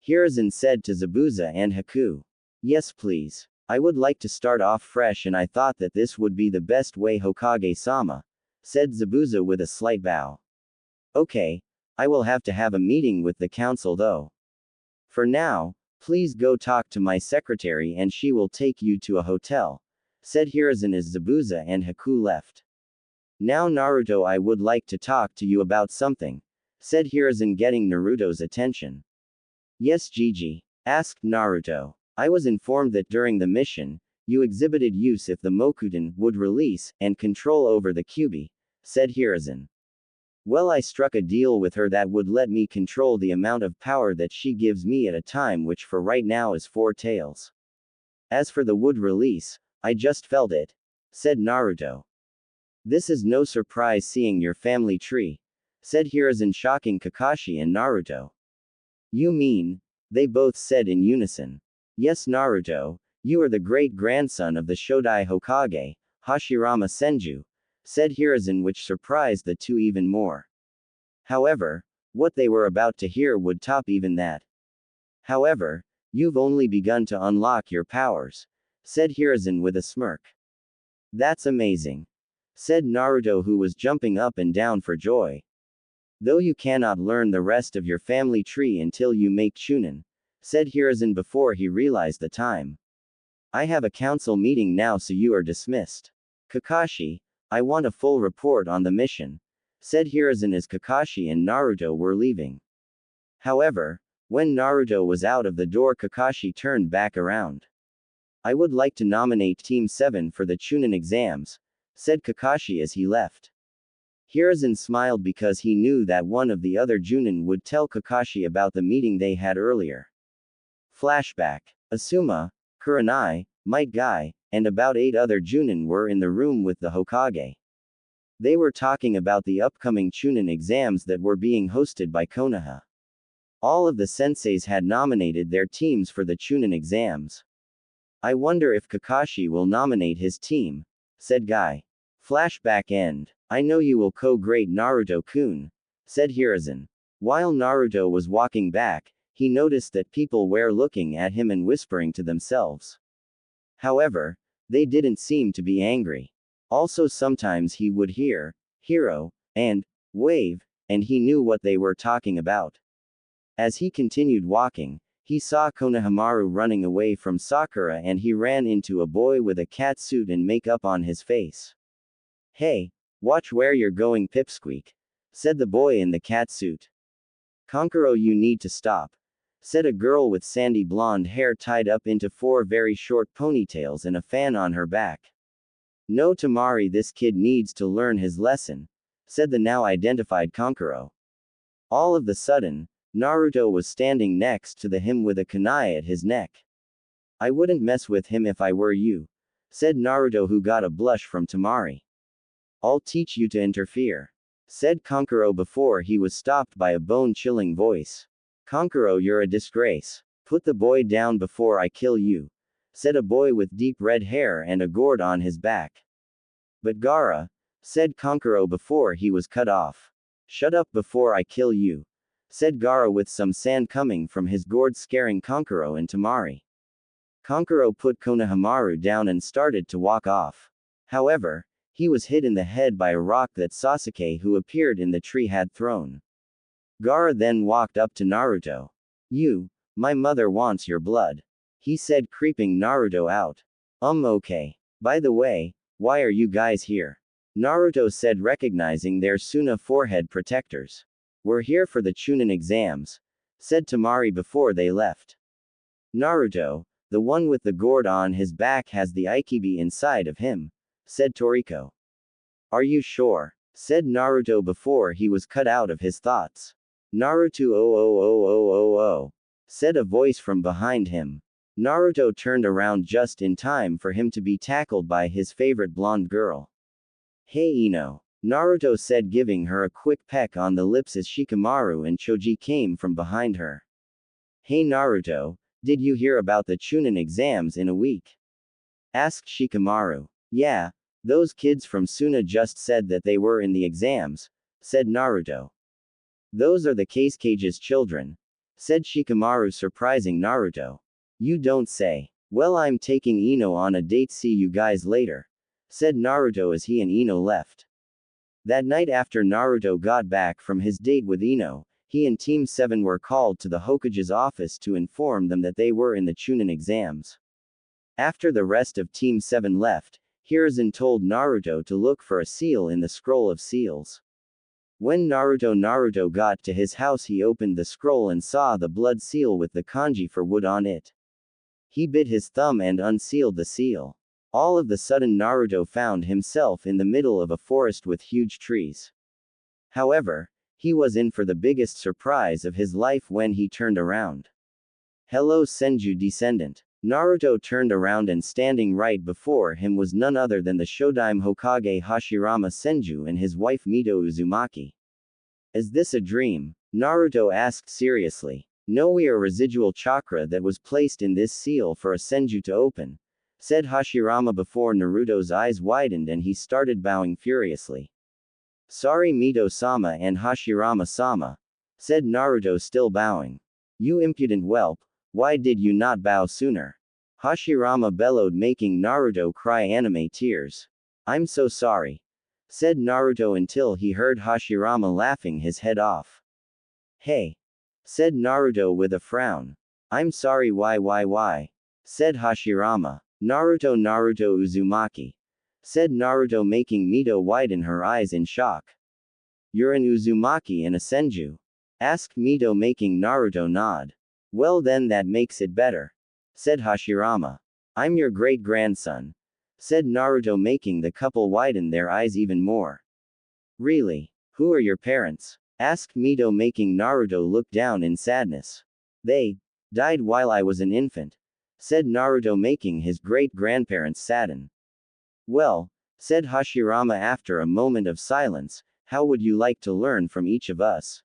Hiruzen said to Zabuza and Haku. Yes please. I would like to start off fresh and I thought that this would be the best way Hokage-sama, said Zabuza with a slight bow. Okay, I will have to have a meeting with the council though. For now, please go talk to my secretary and she will take you to a hotel, said Hiruzen as Zabuza and Haku left. Now Naruto, I would like to talk to you about something, said Hiruzen, getting Naruto's attention. Yes, Gigi, asked Naruto. I was informed that during the mission, you exhibited use if the Mokuton would release and control over the Kyuubi, said Hiruzen. Well, I struck a deal with her that would let me control the amount of power that she gives me at a time, which for right now is 4 tails. As for the wood release, I just felt it, said Naruto. This is no surprise seeing your family tree, said Hiruzen, shocking Kakashi and Naruto. You mean? They both said in unison. Yes, Naruto, you are the great-grandson of the Shodai Hokage, Hashirama Senju, said Hiruzen, which surprised the two even more. However, what they were about to hear would top even that. However, you've only begun to unlock your powers, said Hiruzen with a smirk. That's amazing, said Naruto, who was jumping up and down for joy. Though you cannot learn the rest of your family tree until you make Chunin, said Hiruzen before he realized the time. I have a council meeting now, so you are dismissed. Kakashi, I want a full report on the mission, said Hiruzen as Kakashi and Naruto were leaving. However, when Naruto was out of the door, Kakashi turned back around. I would like to nominate Team 7 for the Chunin exams, said Kakashi as he left. Hiruzen smiled because he knew that one of the other Junin would tell Kakashi about the meeting they had earlier. Flashback. Asuma, Kurenai, Might Guy, and about 8 other Junin were in the room with the Hokage. They were talking about the upcoming Chunin exams that were being hosted by Konoha. All of the senseis had nominated their teams for the Chunin exams. I wonder if Kakashi will nominate his team, said Guy. Flashback end. I know you will co-great Naruto-kun, said Hiruzen. While Naruto was walking back, he noticed that people were looking at him and whispering to themselves. However, they didn't seem to be angry. Also, sometimes he would hear, hero, and wave, and he knew what they were talking about. As he continued walking, he saw Konohamaru running away from Sakura, and he ran into a boy with a cat suit and makeup on his face. Hey, watch where you're going, Pipsqueak, said the boy in the cat suit. Kankuro, you need to stop, said a girl with sandy blonde hair tied up into 4 very short ponytails and a fan on her back. No, Tamari, this kid needs to learn his lesson, said the now identified Kankuro. All of the sudden, Naruto was standing next to him with a kunai at his neck. I wouldn't mess with him if I were you, said Naruto, who got a blush from Tamari. I'll teach you to interfere, said Kankuro before he was stopped by a bone-chilling voice. Kankuro, you're a disgrace. Put the boy down before I kill you, said a boy with deep red hair and a gourd on his back. But Gaara, said Kankuro before he was cut off. Shut up before I kill you, said Gaara with some sand coming from his gourd, scaring Kankuro and Tamari. Kankuro put Konohamaru down and started to walk off. However, he was hit in the head by a rock that Sasuke, who appeared in the tree, had thrown. Gaara then walked up to Naruto. My mother wants your blood, he said, creeping Naruto out. Okay. By the way, why are you guys here? Naruto said, recognizing their Suna forehead protectors. We're here for the Chunin exams, said Tamari before they left. Naruto, the one with the gourd on his back, has the Aikibi inside of him, said Toriko. Are you sure? Said Naruto before he was cut out of his thoughts. Naruto, oh, said a voice from behind him. Naruto turned around just in time for him to be tackled by his favorite blonde girl. Hey Ino, Naruto said, giving her a quick peck on the lips as Shikamaru and Choji came from behind her. Hey Naruto, did you hear about the Chunin exams in a week? Asked Shikamaru. Yeah, those kids from Suna just said that they were in the exams, said Naruto. Those are the Kage's children, said Shikamaru, surprising Naruto. You don't say. Well, I'm taking Ino on a date, see you guys later, said Naruto as he and Ino left. That night after Naruto got back from his date with Ino, he and Team 7 were called to the Hokage's office to inform them that they were in the Chunin exams. After the rest of Team 7 left, Hiruzen told Naruto to look for a seal in the scroll of seals. When Naruto got to his house, he opened the scroll and saw the blood seal with the kanji for wood on it. He bit his thumb and unsealed the seal. All of the sudden Naruto found himself in the middle of a forest with huge trees. However, he was in for the biggest surprise of his life when he turned around. Hello Senju descendant. Naruto turned around and standing right before him was none other than the Shodaime Hokage Hashirama Senju and his wife Mito Uzumaki. Is this a dream? Naruto asked seriously. No, we are residual chakra that was placed in this seal for a Senju to open, said Hashirama before Naruto's eyes widened and he started bowing furiously. Sorry Mito-sama and Hashirama-sama, said Naruto still bowing. You impudent whelp, why did you not bow sooner? Hashirama bellowed, making Naruto cry anime tears. I'm so sorry, said Naruto until he heard Hashirama laughing his head off. Hey, said Naruto with a frown. I'm sorry, why, said Hashirama. Naruto Uzumaki, said Naruto, making Mito widen her eyes in shock. You're an Uzumaki and a Senju? Asked Mito, making Naruto nod. Well then that makes it better, said Hashirama. I'm your great-grandson, said Naruto, making the couple widen their eyes even more. Really? Who are your parents? Asked Mito, making Naruto look down in sadness. They died while I was an infant, said Naruto, making his great-grandparents sadden. Well, said Hashirama after a moment of silence, how would you like to learn from each of us?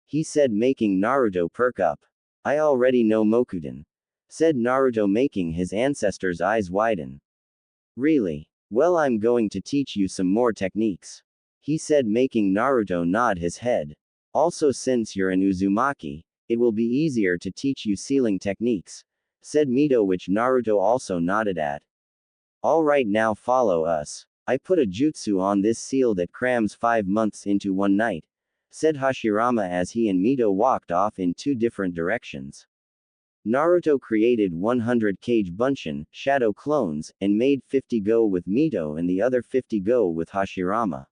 He said, making Naruto perk up. I already know Mokuden, said Naruto, making his ancestors' eyes widen. Really? Well, I'm going to teach you some more techniques, he said, making Naruto nod his head. Also, since you're an Uzumaki, it will be easier to teach you sealing techniques, said Mito, which Naruto also nodded at. Alright, now follow us. I put a jutsu on this seal that crams 5 months into one night, said Hashirama as he and Mito walked off in 2 different directions. Naruto created 100 Kage Bunshin, shadow clones, and made 50 go with Mito and the other 50 go with Hashirama.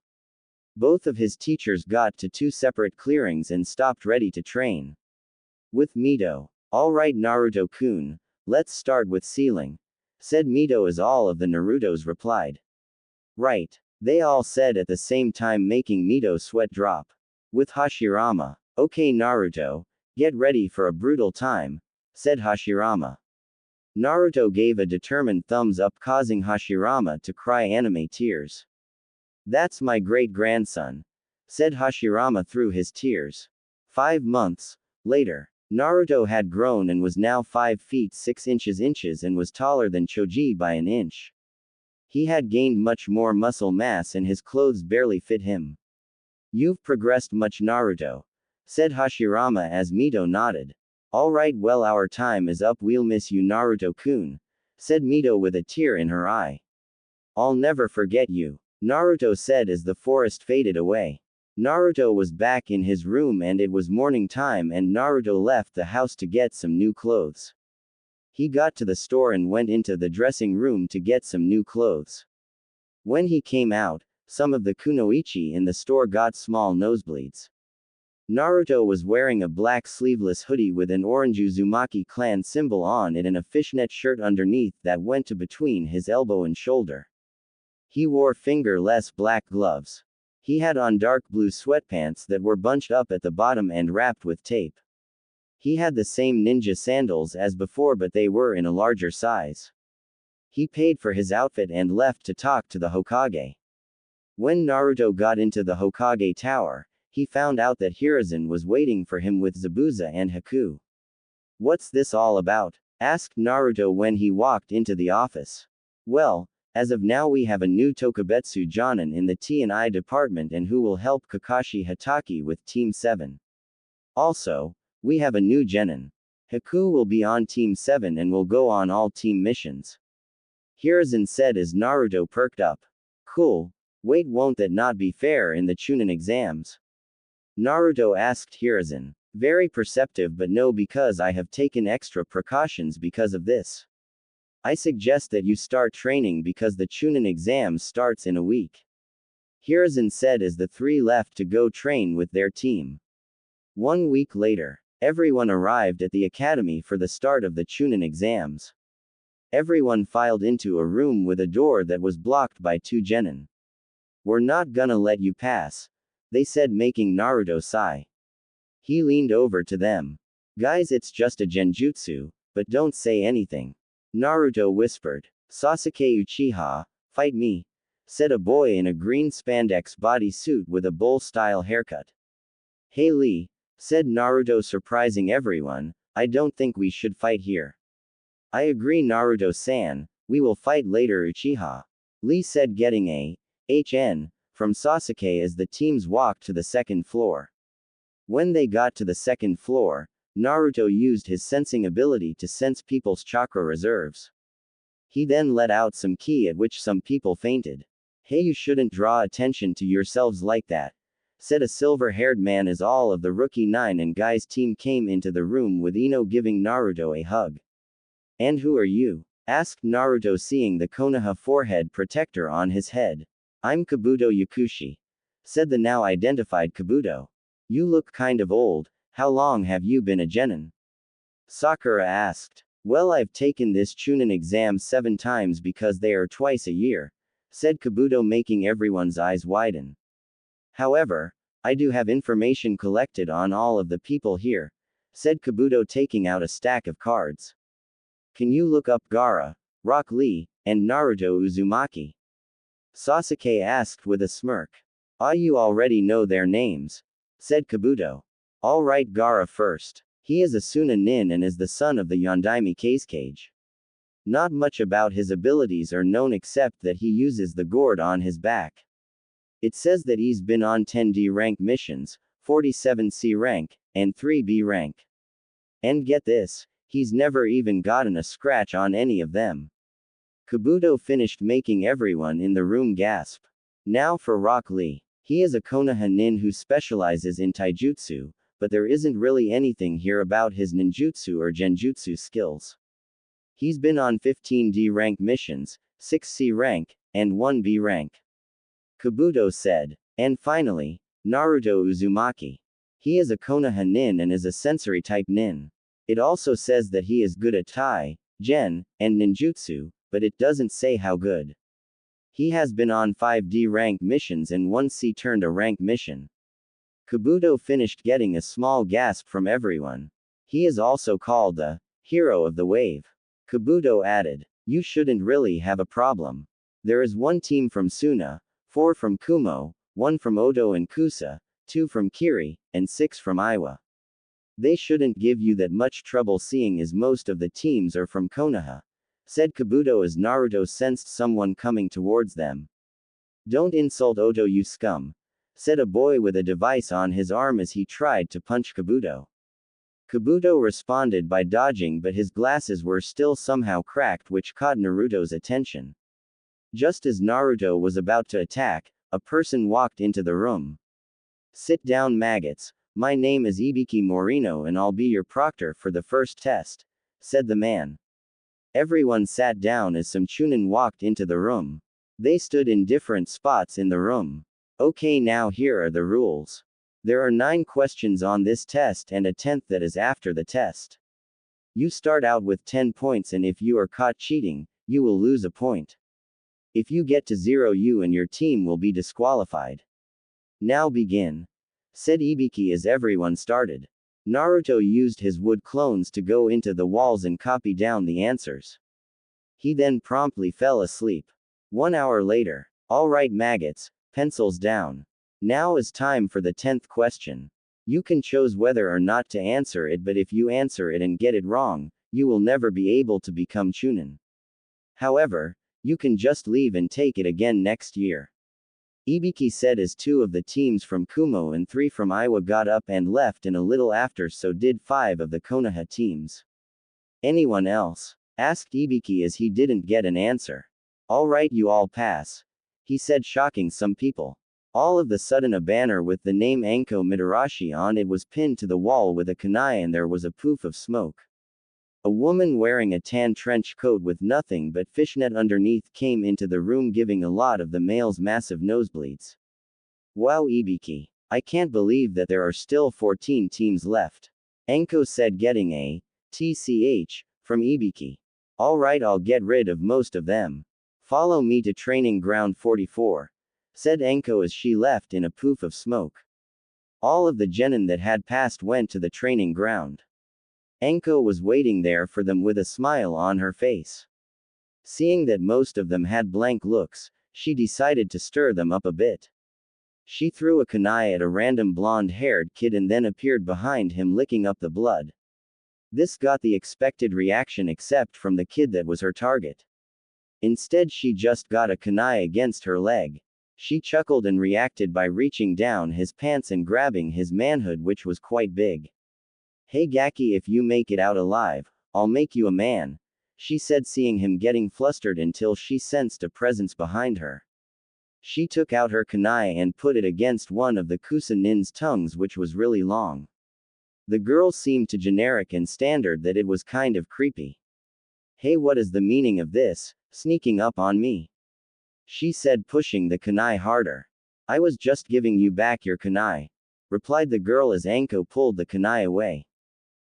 Both of his teachers got to 2 separate clearings and stopped ready to train. With Mito. Alright Naruto-kun, let's start with sealing, said Mito as all of the Narutos replied. Right. They all said at the same time, making Mito sweat drop. With Hashirama. Okay Naruto, get ready for a brutal time, said Hashirama. Naruto gave a determined thumbs up, causing Hashirama to cry anime tears. That's my great-grandson, said Hashirama through his tears. 5 months later, Naruto had grown and was now 5 feet 6 inches and was taller than Choji by an inch. He had gained much more muscle mass and his clothes barely fit him. You've progressed much Naruto, said Hashirama as Mito nodded. Alright, well, our time is up, we'll miss you Naruto-kun, said Mito with a tear in her eye. I'll never forget you, Naruto said as the forest faded away. Naruto was back in his room and it was morning time, and Naruto left the house to get some new clothes. He got to the store and went into the dressing room to get some new clothes. When he came out, some of the kunoichi in the store got small nosebleeds. Naruto was wearing a black sleeveless hoodie with an orange Uzumaki clan symbol on it and a fishnet shirt underneath that went to between his elbow and shoulder. He wore fingerless black gloves. He had on dark blue sweatpants that were bunched up at the bottom and wrapped with tape. He had the same ninja sandals as before, but they were in a larger size. He paid for his outfit and left to talk to the Hokage. When Naruto got into the Hokage tower, he found out that Hiruzen was waiting for him with Zabuza and Haku. What's this all about? Asked Naruto when he walked into the office. Well, as of now we have a new Tokubetsu Jonin in the T&I department and who will help Kakashi Hatake with Team 7. Also, we have a new genin. Haku will be on Team 7 and will go on all team missions, Hiruzen said as Naruto perked up. Cool. Wait, won't that not be fair in the Chunin exams? Naruto asked Hiruzen. Very perceptive, but no, because I have taken extra precautions because of this. I suggest that you start training because the Chunin exams starts in a week. Hiruzen said as the three left to go train with their team. 1 week later, everyone arrived at the academy for the start of the Chunin exams. Everyone filed into a room with a door that was blocked by 2 genin. We're not gonna let you pass, they said, making Naruto sigh. He leaned over to them. Guys, it's just a genjutsu, but don't say anything. Naruto whispered. Sasuke Uchiha, fight me, said a boy in a green spandex bodysuit with a bowl-style haircut. Hey Lee, said Naruto, surprising everyone, I don't think we should fight here. I agree, Naruto-san, we will fight later, Uchiha. Lee said, getting a HN from Sasuke as the teams walked to the second floor. When they got to the second floor, Naruto used his sensing ability to sense people's chakra reserves. He then let out some ki, at which some people fainted. Hey, you shouldn't draw attention to yourselves like that, said a silver-haired man as all of the rookie 9 and guys team came into the room with Ino giving Naruto a hug. And who are you? Asked Naruto, seeing the Konoha forehead protector on his head. I'm Kabuto Yakushi, said the now identified Kabuto. You look kind of old, how long have you been a genin? Sakura asked. Well, I've taken this Chunin exam 7 times because they are twice a year, said Kabuto, making everyone's eyes widen. However, I do have information collected on all of the people here, said Kabuto, taking out a stack of cards. Can you look up Gaara, Rock Lee, and Naruto Uzumaki? Sasuke asked with a smirk. Ah, you already know their names, said Kabuto. Alright, Gaara first. He is a Suna nin and is the son of the Yondaime Kazekage. Not much about his abilities are known except that he uses the gourd on his back. It says that he's been on 10D rank missions, 47C rank, and 3B rank. And get this, he's never even gotten a scratch on any of them. Kabuto finished, making everyone in the room gasp. Now for Rock Lee. He is a Konoha nin who specializes in taijutsu, but there isn't really anything here about his ninjutsu or genjutsu skills. He's been on 15D rank missions, 6C rank, and 1B rank. Kabuto said. And finally, Naruto Uzumaki. He is a Konoha nin and is a sensory type nin. It also says that he is good at Tai, Gen, and ninjutsu, but it doesn't say how good. He has been on 5D rank missions and 1C turned a rank mission. Kabuto finished, getting a small gasp from everyone. He is also called the hero of the wave. Kabuto added. You shouldn't really have a problem. There is 1 team from Suna, 4 from Kumo, 1 from Oto and Kusa, 2 from Kiri, and 6 from Iwa. They shouldn't give you that much trouble, seeing as most of the teams are from Konoha, said Kabuto as Naruto sensed someone coming towards them. Don't insult Oto, you scum, said a boy with a device on his arm as he tried to punch Kabuto. Kabuto responded by dodging, but his glasses were still somehow cracked, which caught Naruto's attention. Just as Naruto was about to attack, a person walked into the room. Sit down, maggots. My name is Ibiki Morino and I'll be your proctor for the first test, said the man. Everyone sat down as some Chunin walked into the room. They stood in different spots in the room. Okay, now here are the rules. There are 9 questions on this test and a 10th that is after the test. You start out with 10 points and if you are caught cheating, you will lose a point. If you get to 0, you and your team will be disqualified. Now begin, said Ibiki as everyone started. Naruto used his wood clones to go into the walls and copy down the answers. He then promptly fell asleep. 1 hour later. Alright, maggots, pencils down. Now is time for the 10th question. You can choose whether or not to answer it, but if you answer it and get it wrong, you will never be able to become Chunin. However, you can just leave and take it again next year. Ibiki said as 2 of the teams from Kumo and 3 from Iwa got up and left, and a little after so did 5 of the Konoha teams. Anyone else? Asked Ibiki as he didn't get an answer. Alright, you all pass. he said, shocking some people. All of the sudden a banner with the name Anko Mitarashi on it was pinned to the wall with a kunai and there was a poof of smoke. A woman wearing a tan trench coat with nothing but fishnet underneath came into the room giving a lot of the males massive nosebleeds. Wow, Ibiki. I can't believe that there are still 14 teams left. Anko said, getting a TCH from Ibiki. Alright, I'll get rid of most of them. Follow me to training ground 44, said Anko as she left in a poof of smoke. All of the genin that had passed went to the training ground. Anko was waiting there for them with a smile on her face. Seeing that most of them had blank looks, she decided to stir them up a bit. She threw a kunai at a random blonde-haired kid and then appeared behind him licking up the blood. This got the expected reaction except from the kid that was her target. Instead she just got a kunai against her leg. She chuckled and reacted by reaching down his pants and grabbing his manhood, which was quite big. Hey Gaki, if you make it out alive, I'll make you a man, she said, seeing him getting flustered until she sensed a presence behind her. She took out her kunai and put it against one of the Kusa-nin's tongues, which was really long. The girl seemed too generic and standard that it was kind of creepy. Hey, what is the meaning of this, sneaking up on me? She said, pushing the kunai harder. I was just giving you back your kunai, replied the girl as Anko pulled the kunai away.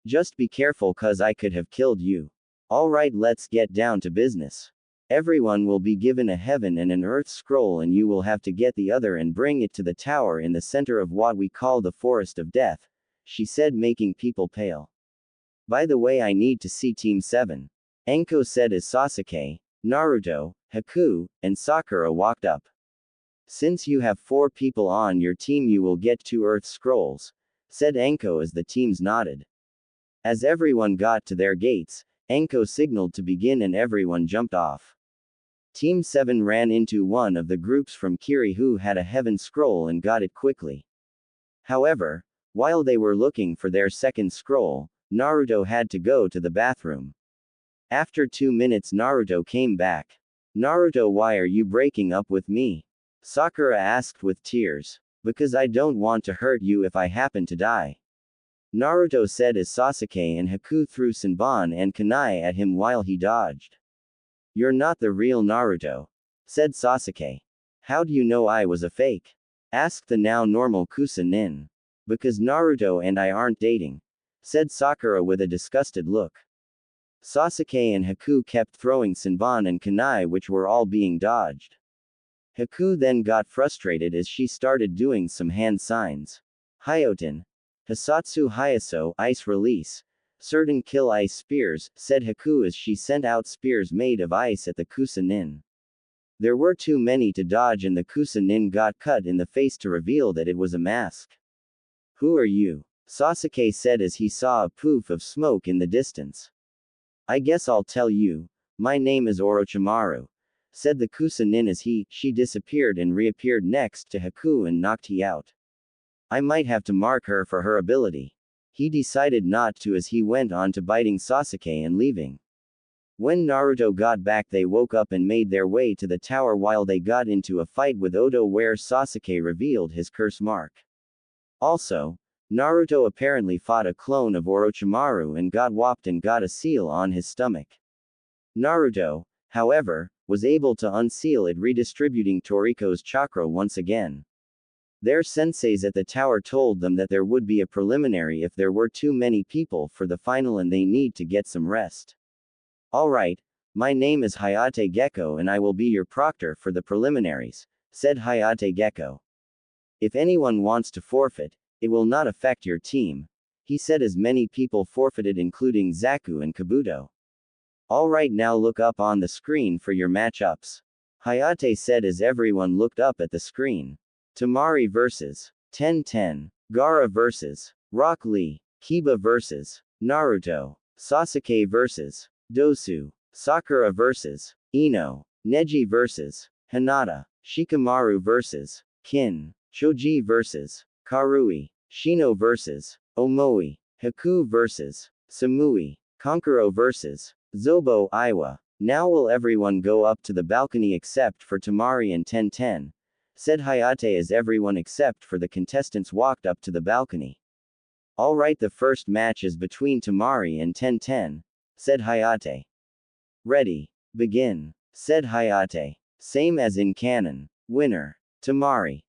Just be careful, cause I could have killed you. Alright, let's get down to business. Everyone will be given a heaven and an earth scroll and you will have to get the other and bring it to the tower in the center of what we call the Forest of Death, she said, making people pale. By the way, I need to see Team 7. Anko said as Sasuke, Naruto, Haku, and Sakura walked up. Since you have 4 people on your team you will get 2 earth scrolls, said Anko as the teams nodded. As everyone got to their gates, Anko signaled to begin and everyone jumped off. Team 7 ran into one of the groups from Kiri who had a heaven scroll and got it quickly. However, while they were looking for their second scroll, Naruto had to go to the bathroom. After 2 minutes Naruto came back. Naruto, why are you breaking up with me? Sakura asked with tears. Because I don't want to hurt you if I happen to die, Naruto said as Sasuke and Haku threw Senbon and kunai at him while he dodged. You're not the real Naruto, said Sasuke. How do you know I was a fake? Asked the now normal Kusa-nin. Because Naruto and I aren't dating, said Sakura with a disgusted look. Sasuke and Haku kept throwing Senbon and kunai, which were all being dodged. Haku then got frustrated as she started doing some hand signs. Hyoten. Hisatsu Hyaso, ice release. Certain kill ice spears, said Haku as she sent out spears made of ice at the Kusa-nin. There were too many to dodge and the Kusa-nin got cut in the face to reveal that it was a mask. Who are you? Sasuke said as he saw a poof of smoke in the distance. I guess I'll tell you. My name is Orochimaru, said the Kusa-nin as she disappeared and reappeared next to Haku and knocked he out. I might have to mark her for her ability. He decided not to as he went on to biting Sasuke and leaving. When Naruto got back they woke up and made their way to the tower while they got into a fight with Oto where Sasuke revealed his curse mark. Also, Naruto apparently fought a clone of Orochimaru and got whopped and got a seal on his stomach. Naruto, however, was able to unseal it, redistributing Toriko's chakra once again. Their senseis at the tower told them that there would be a preliminary if there were too many people for the final and they need to get some rest. Alright, my name is Hayate Gecko and I will be your proctor for the preliminaries, said Hayate Gecko. If anyone wants to forfeit, it will not affect your team, he said as many people forfeited including Zaku and Kabuto. Alright, now look up on the screen for your matchups, Hayate said as everyone looked up at the screen. Temari vs. Ten, Gaara vs. Rock Lee, Kiba vs. Naruto, Sasuke vs. Dosu, Sakura vs. Ino, Neji vs. Hinata, Shikamaru vs. Kin, Shoji vs. Karui, Shino vs. Omoi, Haku vs. Samui, Kankuro vs. Zobo Iwa, Now will everyone go up to the balcony except for Tamari and Ten, said Hayate as everyone except for the contestants walked up to the balcony. Alright, the first match is between Tamari and Ten, said Hayate. Ready. Begin, said Hayate. Same as in canon. Winner. Tamari,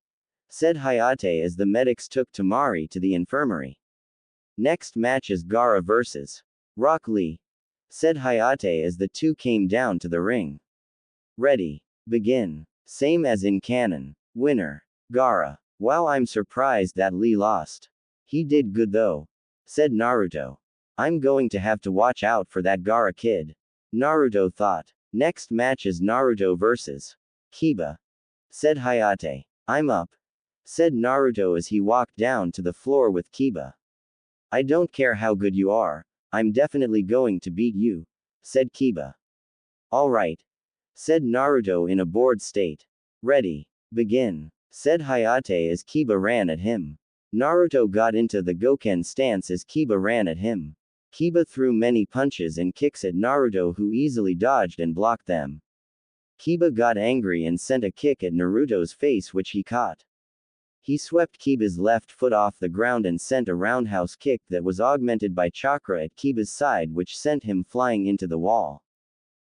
said Hayate as the medics took Tamari to the infirmary. Next match is Gaara vs. Rock Lee, said Hayate as the two came down to the ring. Ready. Begin. Same as in canon. Winner. Gaara. Wow, I'm surprised that Lee lost. He did good though, said Naruto. I'm going to have to watch out for that Gaara kid, Naruto thought. Next match is Naruto vs. Kiba, said Hayate. I'm up, said Naruto as he walked down to the floor with Kiba. I don't care how good you are, I'm definitely going to beat you, said Kiba. Alright, said Naruto in a bored state. Ready. Begin, said Hayate as Kiba ran at him. Naruto got into the Goken stance as Kiba ran at him. Kiba threw many punches and kicks at Naruto, who easily dodged and blocked them. Kiba got angry and sent a kick at Naruto's face, which he caught. He swept Kiba's left foot off the ground and sent a roundhouse kick that was augmented by Chakra at Kiba's side, which sent him flying into the wall.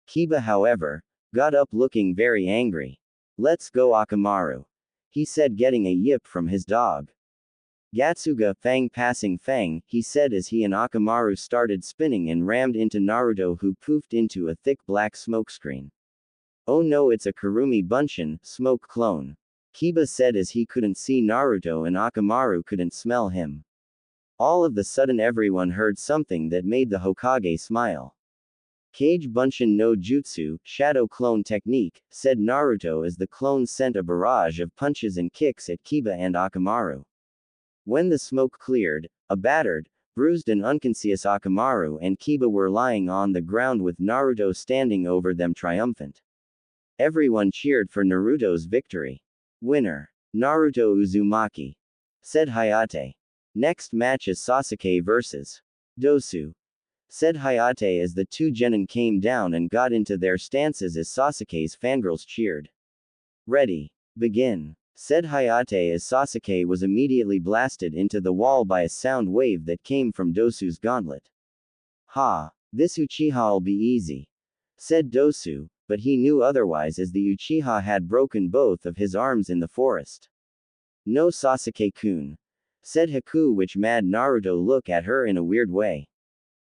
Kiba, however, got up looking very angry. Let's go, Akamaru, he said, getting a yip from his dog. Gatsuga, Fang passing Fang, he said as he and Akamaru started spinning and rammed into Naruto, who poofed into a thick black smokescreen. Oh no, it's a Kurumi Bunshin, smoke clone, Kiba said as he couldn't see Naruto and Akamaru couldn't smell him. All of the sudden everyone heard something that made the Hokage smile. Kage Bunshin no Jutsu, shadow clone technique, said Naruto as the clone sent a barrage of punches and kicks at Kiba and Akamaru. When the smoke cleared, a battered, bruised and unconscious Akamaru and Kiba were lying on the ground with Naruto standing over them triumphant. Everyone cheered for Naruto's victory. Winner. Naruto Uzumaki, said Hayate. Next match is Sasuke vs. Dosu, said Hayate as the two genin came down and got into their stances as Sasuke's fangirls cheered. Ready. Begin, said Hayate as Sasuke was immediately blasted into the wall by a sound wave that came from Dosu's gauntlet. Ha! This Uchiha'll be easy, said Dosu, but he knew otherwise as the Uchiha had broken both of his arms in the forest. No, Sasuke-kun, said Haku, which made Naruto look at her in a weird way.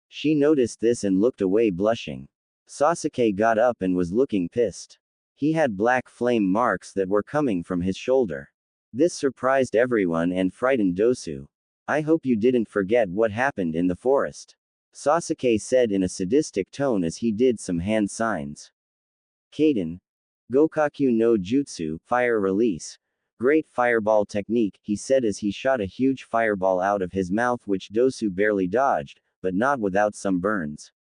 She noticed this and looked away blushing. Sasuke got up and was looking pissed. He had black flame marks that were coming from his shoulder. This surprised everyone and frightened Dosu. I hope you didn't forget what happened in the forest, Sasuke said in a sadistic tone as he did some hand signs. Kaden. Gokaku no Jutsu, fire release. Great fireball technique, he said as he shot a huge fireball out of his mouth, which Dosu barely dodged, but not without some burns.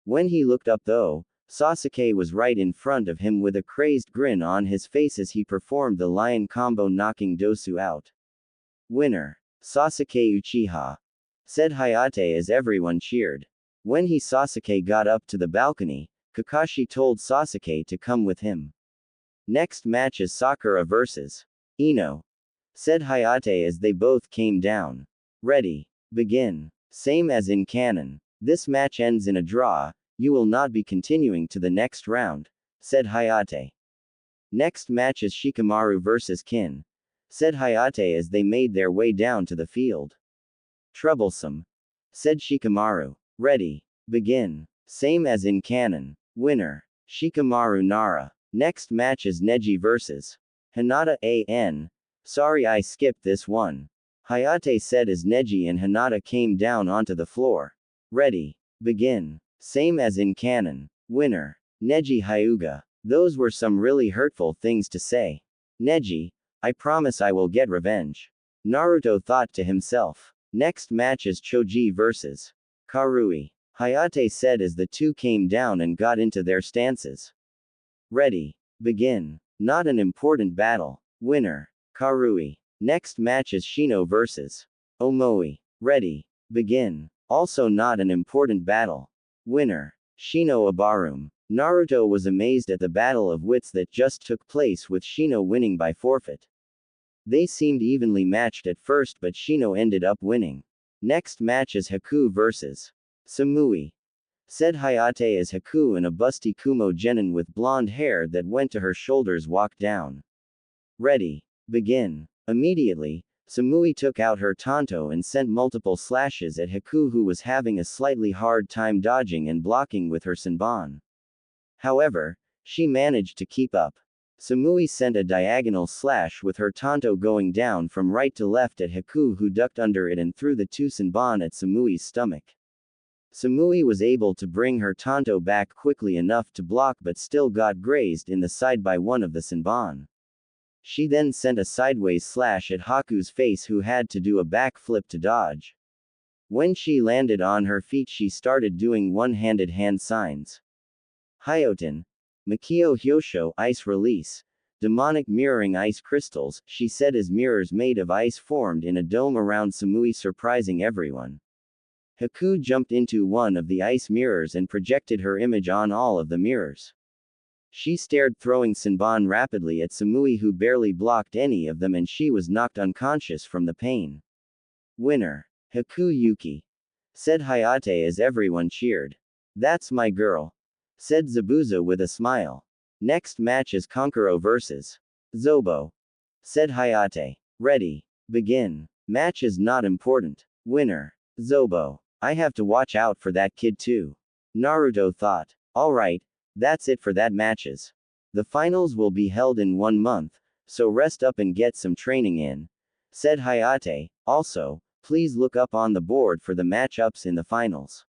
When he looked up though, Sasuke was right in front of him with a crazed grin on his face as he performed the lion combo, knocking Dosu out. Winner. Sasuke Uchiha, said Hayate as everyone cheered. When Sasuke got up to the balcony, Kakashi told Sasuke to come with him. Next match is Sakura vs. Ino, said Hayate as they both came down. Ready. Begin. Same as in canon. This match ends in a draw, you will not be continuing to the next round, said Hayate. Next match is Shikamaru vs. Kin, said Hayate as they made their way down to the field. Troublesome, said Shikamaru. Ready. Begin. Same as in canon. Winner. Shikamaru Nara. Next match is Neji vs. Hinata an. Sorry I skipped this one, Hayate said as Neji and Hinata came down onto the floor. Ready. Begin. Same as in canon. Winner. Neji Hyuga. Those were some really hurtful things to say. Neji, I promise I will get revenge, Naruto thought to himself. Next match is Choji vs. Karui, Hayate said as the two came down and got into their stances. Ready. Begin. Not an important battle. Winner. Karui. Next match is Shino vs. Omoi. Ready. Begin. Also not an important battle. Winner. Shino Abarum. Naruto was amazed at the battle of wits that just took place with Shino winning by forfeit. They seemed evenly matched at first, but Shino ended up winning. Next match is Haku vs. Samui. Said Hayate as Haku and a busty Kumo genin with blonde hair that went to her shoulders walked down. Ready. Begin. Immediately, Samui took out her tanto and sent multiple slashes at Haku, who was having a slightly hard time dodging and blocking with her senbon. However, she managed to keep up. Samui sent a diagonal slash with her tanto going down from right to left at Haku, who ducked under it and threw the two senbon at Samui's stomach. Samui was able to bring her tanto back quickly enough to block, but still got grazed in the side by one of the senbon. She then sent a sideways slash at Haku's face, who had to do a backflip to dodge. When she landed on her feet, she started doing one-handed hand signs. Hyoten. Makio Hyosho, ice release. Demonic mirroring ice crystals, she said as mirrors made of ice formed in a dome around Samui, surprising everyone. Haku jumped into one of the ice mirrors and projected her image on all of the mirrors. She stared, throwing senbon rapidly at Samui, who barely blocked any of them, and she was knocked unconscious from the pain. Winner. Haku Yuki. Said Hayate as everyone cheered. That's my girl. Said Zabuza with a smile. Next match is Konkuro vs. Zobo. Said Hayate. Ready. Begin. Match is not important. Winner. Zobo. I have to watch out for that kid too. Naruto thought. Alright, that's it for that matches. The finals will be held in 1 month, so rest up and get some training in. Said Hayate. Also, please look up on the board for the matchups in the finals.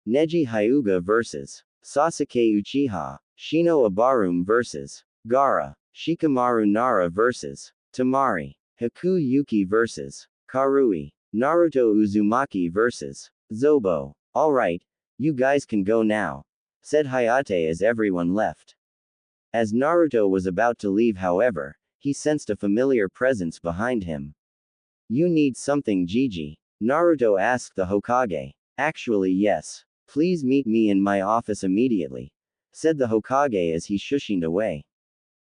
Neji Hyuga vs. Sasuke Uchiha. Shino Ibarum vs. Gaara. Shikamaru Nara vs. Tamari. Haku Yuki vs. Karui. Naruto Uzumaki vs. Zobo. Alright, you guys can go now. Said Hayate as everyone left. As Naruto was about to leave, however, he sensed a familiar presence behind him. You need something, Gigi? Naruto asked the Hokage. Actually, yes. Please meet me in my office immediately. Said the Hokage as he shushined away.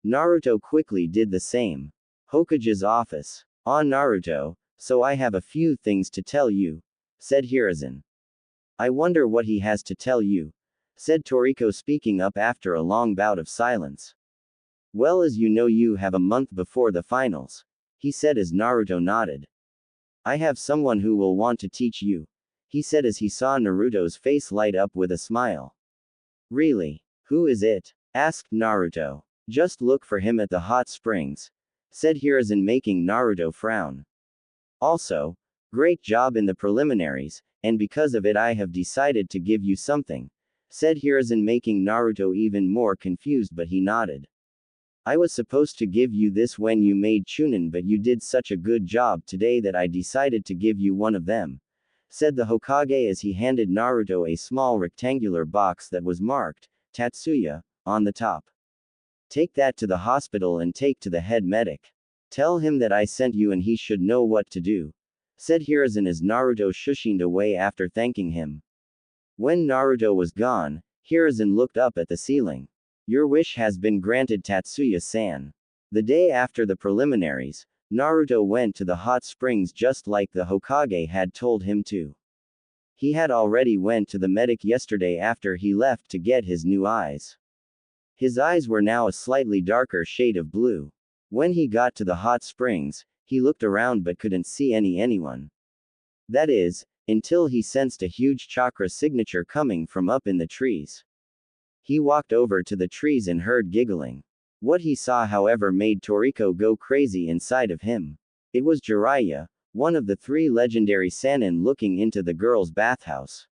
Naruto quickly did the same. Hokage's office. Ah, Naruto, so I have a few things to tell you. Said Hiruzen. I wonder what he has to tell you. Said Toriko, speaking up after a long bout of silence. Well, as you know, you have a month before the finals. He said as Naruto nodded. I have someone who will want to teach you. He said as he saw Naruto's face light up with a smile. Really? Who is it? Asked Naruto. Just look for him at the hot springs. Said Hiruzen, making Naruto frown. Also, great job in the preliminaries, and because of it I have decided to give you something. Said Hiruzen, making Naruto even more confused, but he nodded. I was supposed to give you this when you made Chunin, but you did such a good job today that I decided to give you one of them. Said the Hokage as he handed Naruto a small rectangular box that was marked, Tatsuya, on the top. Take that to the hospital and take to the head medic. Tell him that I sent you and he should know what to do. Said Hiruzen as Naruto shushined away after thanking him. When Naruto was gone, Hiruzen looked up at the ceiling. Your wish has been granted, Tatsuya-san. The day after the preliminaries, Naruto went to the hot springs just like the Hokage had told him to. He had already went to the medic yesterday after he left to get his new eyes. His eyes were now a slightly darker shade of blue. When he got to the hot springs, he looked around but couldn't see anyone. That is, until he sensed a huge chakra signature coming from up in the trees. He walked over to the trees and heard giggling. What he saw, however, made Toriko go crazy inside of him. It was Jiraiya, one of the 3 legendary Sannin, looking into the girl's bathhouse.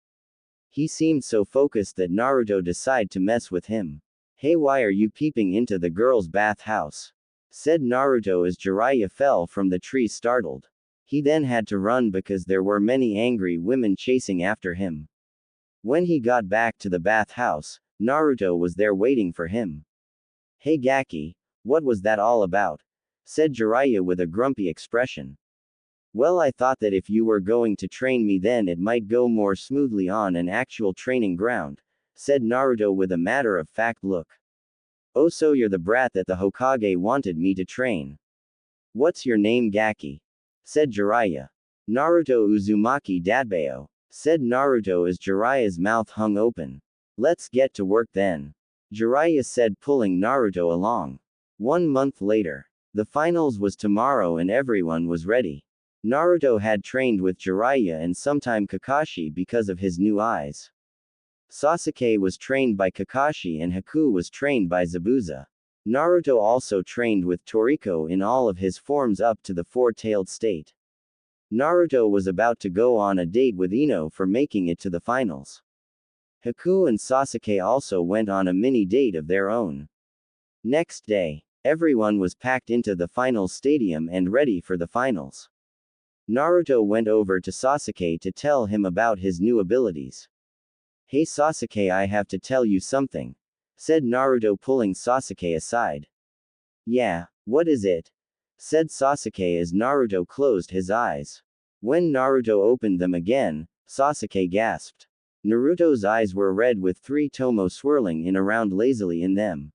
He seemed so focused that Naruto decided to mess with him. Hey, why are you peeping into the girl's bathhouse? Said Naruto as Jiraiya fell from the tree startled. He then had to run because there were many angry women chasing after him. When he got back to the bathhouse, Naruto was there waiting for him. Hey Gaki, what was that all about? Said Jiraiya with a grumpy expression. Well, I thought that if you were going to train me then it might go more smoothly on an actual training ground, said Naruto with a matter-of-fact look. Oh, so you're the brat that the Hokage wanted me to train. What's your name, Gaki? Said Jiraiya. Naruto Uzumaki Datbeo, said Naruto as Jiraiya's mouth hung open. Let's get to work then. Jiraiya said, pulling Naruto along. 1 month later. The finals was tomorrow and everyone was ready. Naruto had trained with Jiraiya and sometime Kakashi because of his new eyes. Sasuke was trained by Kakashi and Haku was trained by Zabuza. Naruto also trained with Toriko in all of his forms up to the four-tailed state. Naruto was about to go on a date with Ino for making it to the finals. Haku and Sasuke also went on a mini date of their own. Next day, everyone was packed into the finals stadium and ready for the finals. Naruto went over to Sasuke to tell him about his new abilities. Hey Sasuke, I have to tell you something, said Naruto, pulling Sasuke aside. Yeah, what is it? Said Sasuke as Naruto closed his eyes. When Naruto opened them again, Sasuke gasped. Naruto's eyes were red with 3 tomo swirling in around lazily in them.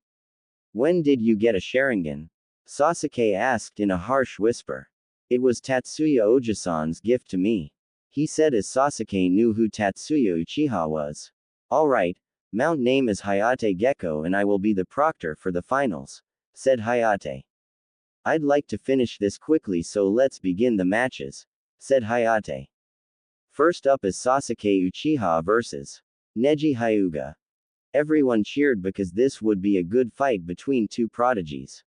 When did you get a Sharingan? Sasuke asked in a harsh whisper. It was Tatsuya Ojisan's gift to me, he said as Sasuke knew who Tatsuya Uchiha was. Alright, mount name is Hayate Gecko and I will be the proctor for the finals, said Hayate. I'd like to finish this quickly, so let's begin the matches, said Hayate. First up is Sasuke Uchiha versus Neji Hyuga. Everyone cheered because this would be a good fight between two prodigies.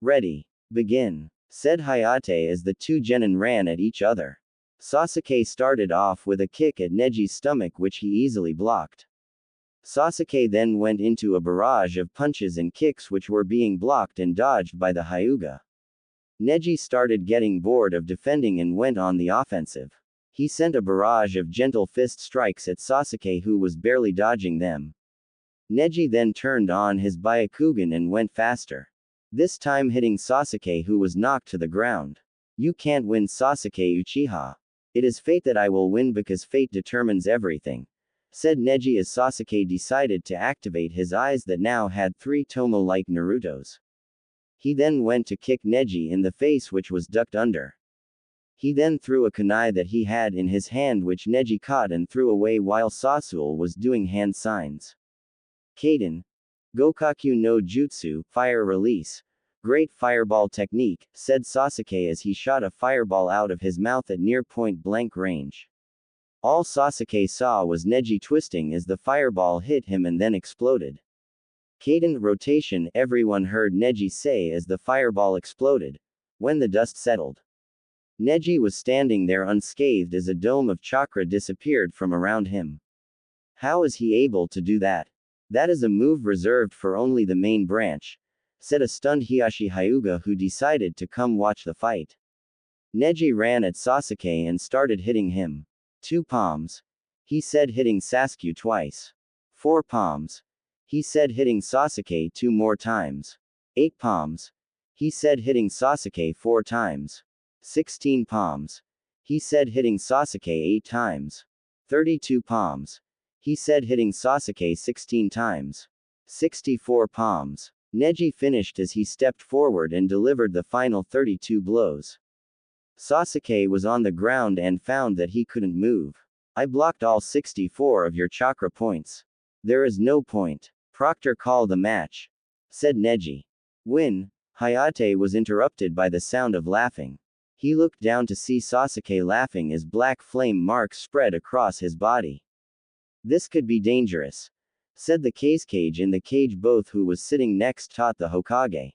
Ready, begin, said Hayate as the two genin ran at each other. Sasuke started off with a kick at Neji's stomach which he easily blocked. Sasuke then went into a barrage of punches and kicks which were being blocked and dodged by the Hyuga. Neji started getting bored of defending and went on the offensive. He sent a barrage of gentle fist strikes at Sasuke who was barely dodging them. Neji then turned on his Byakugan and went faster. This time hitting Sasuke who was knocked to the ground. You can't win, Sasuke Uchiha. It is fate that I will win because fate determines everything, said Neji as Sasuke decided to activate his eyes that now had 3 tomo like Naruto's. He then went to kick Neji in the face which was ducked under. He then threw a kunai that he had in his hand which Neji caught and threw away while Sasuke was doing hand signs. Kaden. Gokaku no Jutsu, fire release. Great fireball technique, said Sasuke as he shot a fireball out of his mouth at near point blank range. All Sasuke saw was Neji twisting as the fireball hit him and then exploded. Kaden rotation, everyone heard Neji say as the fireball exploded. When the dust settled, Neji was standing there unscathed as a dome of chakra disappeared from around him. How is he able to do that? That is a move reserved for only the main branch, said a stunned Hiashi Hyuga who decided to come watch the fight. Neji ran at Sasuke and started hitting him. 2 palms, he said, hitting Sasuke twice. 4 palms, he said, hitting Sasuke 2 more times. 8 palms, he said, hitting Sasuke 4 times. 16 palms, he said, hitting Sasuke 8 times. 32 palms, he said, hitting Sasuke 16 times. 64 palms. Neji finished as he stepped forward and delivered the final 32 blows. Sasuke was on the ground and found that he couldn't move. I blocked all 64 of your chakra points. There is no point. Proctor, call the match, said Neji. When Hayate was interrupted by the sound of laughing. He looked down to see Sasuke laughing as black flame marks spread across his body. This could be dangerous, said the cage in the cage, both who was sitting next taught the Hokage.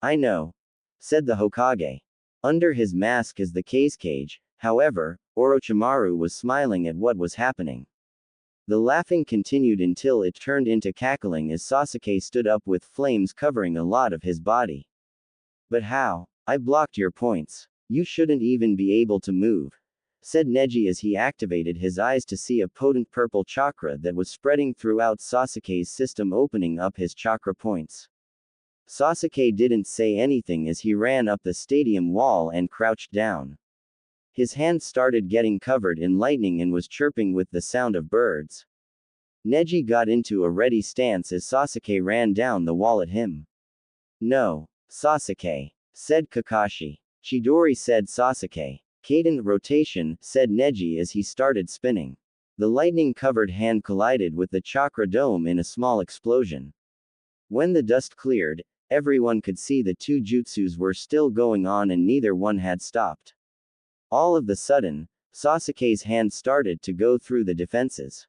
I know, said the Hokage. Under his mask as the cage, however, Orochimaru was smiling at what was happening. The laughing continued until it turned into cackling as Sasuke stood up with flames covering a lot of his body. But how? I blocked your points. You shouldn't even be able to move, said Neji as he activated his eyes to see a potent purple chakra that was spreading throughout Sasuke's system, opening up his chakra points. Sasuke didn't say anything as he ran up the stadium wall and crouched down. His hand started getting covered in lightning and was chirping with the sound of birds. Neji got into a ready stance as Sasuke ran down the wall at him. No, Sasuke, said Kakashi. Chidori said Sasuke. Cadent rotation, said Neji as he started spinning. The lightning-covered hand collided with the chakra dome in a small explosion. When the dust cleared, everyone could see the two jutsus were still going on and neither one had stopped. All of the sudden, Sasuke's hand started to go through the defenses.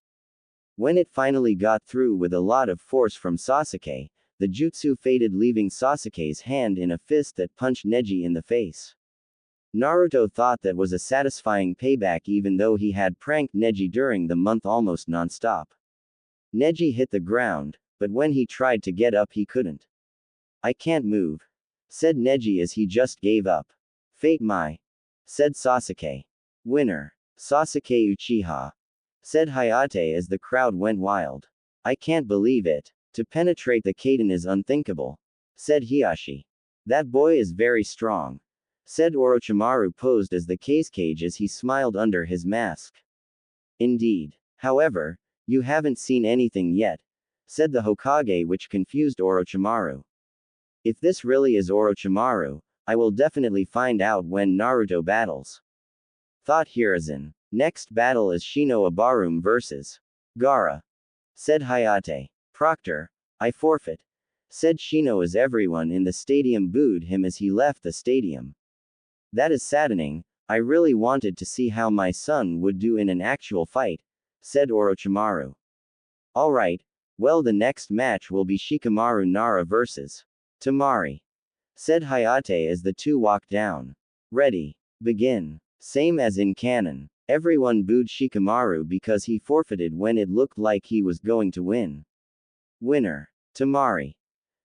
When it finally got through with a lot of force from Sasuke, the jutsu faded, leaving Sasuke's hand in a fist that punched Neji in the face. Naruto thought that was a satisfying payback even though he had pranked Neji during the month almost non-stop. Neji hit the ground, but when he tried to get up he couldn't. I can't move, said Neji as he just gave up. Fate my, said Sasuke. Winner, Sasuke Uchiha, said Hayate as the crowd went wild. I can't believe it. To penetrate the Kaden is unthinkable, said Hiashi. That boy is very strong, said Orochimaru, posed as the cage as he smiled under his mask. Indeed. However, you haven't seen anything yet, said the Hokage, which confused Orochimaru. If this really is Orochimaru, I will definitely find out when Naruto battles, thought Hiruzen. Next battle is Shino Abarum vs. Gaara, said Hayate. Proctor, I forfeit, said Shino as everyone in the stadium booed him as he left the stadium. That is saddening. I really wanted to see how my son would do in an actual fight, said Orochimaru. Alright, well, the next match will be Shikamaru Nara vs. Temari, said Hayate as the two walked down. Ready, begin. Same as in canon. Everyone booed Shikamaru because he forfeited when it looked like he was going to win. Winner, Temari,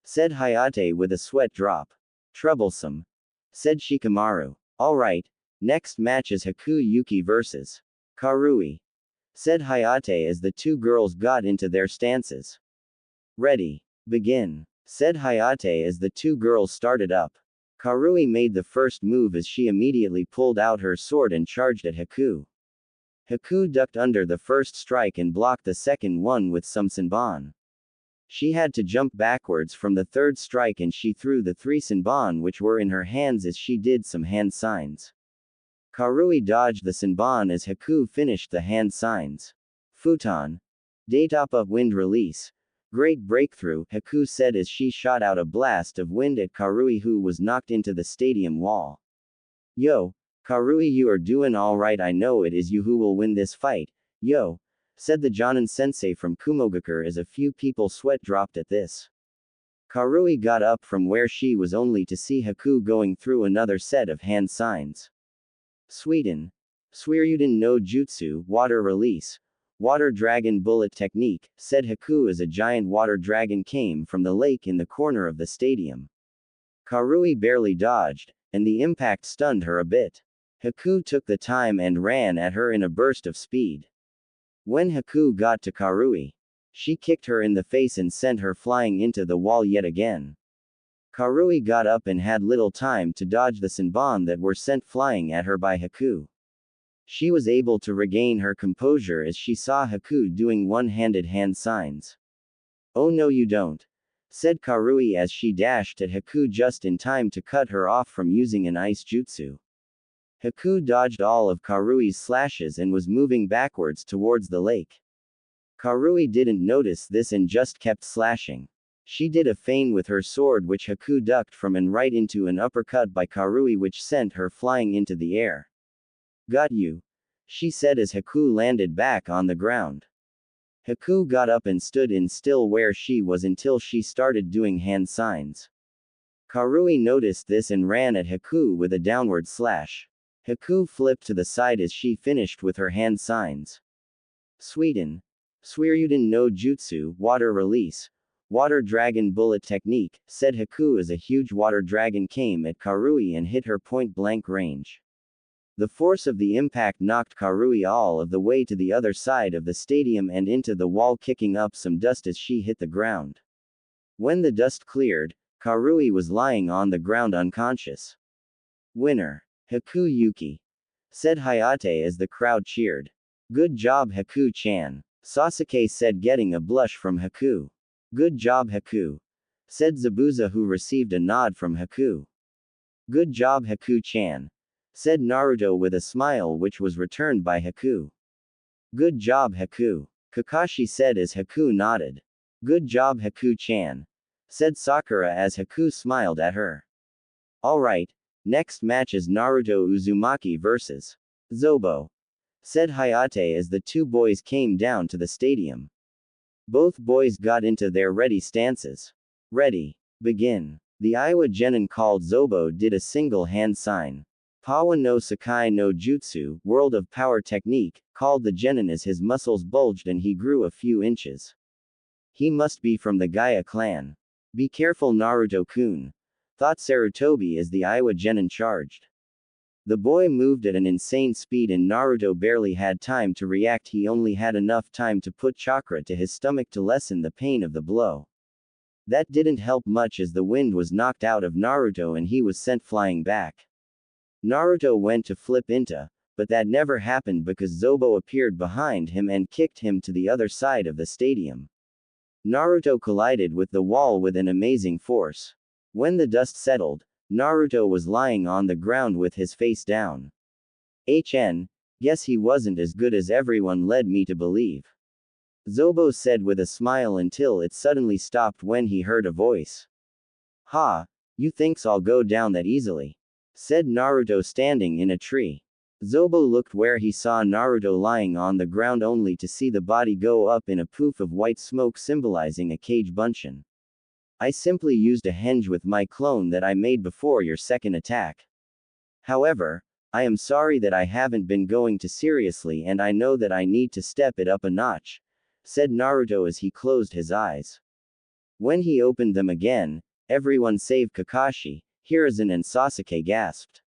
said Hayate with a sweat drop. Troublesome, said Shikamaru. Alright, next match is Haku Yuki vs. Karui, said Hayate as the two girls got into their stances. Ready, begin, said Hayate as the two girls started up. Karui made the first move as she immediately pulled out her sword and charged at Haku. Haku ducked under the first strike and blocked the second one with some senbon. She had to jump backwards from the third strike and she threw the three senbon which were in her hands as she did some hand signs. Karui dodged the senbon as Haku finished the hand signs. Futon. Datapa wind release. Great breakthrough, Haku said as she shot out a blast of wind at Karui, who was knocked into the stadium wall. Yo, Karui, you are doing alright. I know it is you who will win this fight, yo, said the Jonin sensei from Kumogakure as a few people sweat dropped at this. Karui got up from where she was only to see Haku going through another set of hand signs. Sweden. Suiryuden no Jutsu, water release. Water dragon bullet technique, said Haku as a giant water dragon came from the lake in the corner of the stadium. Karui barely dodged, and the impact stunned her a bit. Haku took the time and ran at her in a burst of speed. When Haku got to Karui, she kicked her in the face and sent her flying into the wall yet again. Karui got up and had little time to dodge the senbon that were sent flying at her by Haku. She was able to regain her composure as she saw Haku doing one-handed hand signs. Oh no you don't, said Karui as she dashed at Haku just in time to cut her off from using an ice jutsu. Haku dodged all of Karui's slashes and was moving backwards towards the lake. Karui didn't notice this and just kept slashing. She did a feint with her sword which Haku ducked from and right into an uppercut by Karui which sent her flying into the air. Got you, she said as Haku landed back on the ground. Haku got up and stood in still where she was until she started doing hand signs. Karui noticed this and ran at Haku with a downward slash. Haku flipped to the side as she finished with her hand signs. Sweden. Suiryuden no Jutsu, water release. Water dragon bullet technique, said Haku as a huge water dragon came at Karui and hit her point blank range. The force of the impact knocked Karui all of the way to the other side of the stadium and into the wall, kicking up some dust as she hit the ground. When the dust cleared, Karui was lying on the ground unconscious. Winner, Haku Yuki, said Hayate as the crowd cheered. Good job Haku-chan, Sasuke said, getting a blush from Haku. Good job, Haku, said Zabuza, who received a nod from Haku. Good job, Haku-chan, said Naruto with a smile, which was returned by Haku. Good job, Haku, Kakashi said as Haku nodded. Good job, Haku-chan, said Sakura as Haku smiled at her. Alright, next match is Naruto Uzumaki vs. Zobo, said Hayate as the two boys came down to the stadium. Both boys got into their ready stances. Ready. Begin. The Iwa Genin called Zobo did a single hand sign. Pawa no Sakai no Jutsu, world of power technique, called the Genin as his muscles bulged and he grew a few inches. He must be from the Gaia clan. Be careful, Naruto-kun, thought Sarutobi as the Iwa Genin charged. The boy moved at an insane speed and Naruto barely had time to react. He only had enough time to put chakra to his stomach to lessen the pain of the blow. That didn't help much as the wind was knocked out of Naruto and he was sent flying back. Naruto went to flip into, but that never happened because Zobo appeared behind him and kicked him to the other side of the stadium. Naruto collided with the wall with an amazing force. When the dust settled, Naruto was lying on the ground with his face down. Guess he wasn't as good as everyone led me to believe, Zobo said with a smile until it suddenly stopped when he heard a voice. Ha! You thinks I'll go down that easily? Said Naruto standing in a tree. Zobo looked where he saw Naruto lying on the ground only to see the body go up in a poof of white smoke symbolizing a cage bunchen. I simply used a henge with my clone that I made before your second attack. However, I am sorry that I haven't been going too seriously and I know that I need to step it up a notch, said Naruto as he closed his eyes. When he opened them again, everyone save Kakashi, Hiruzen and Sasuke gasped.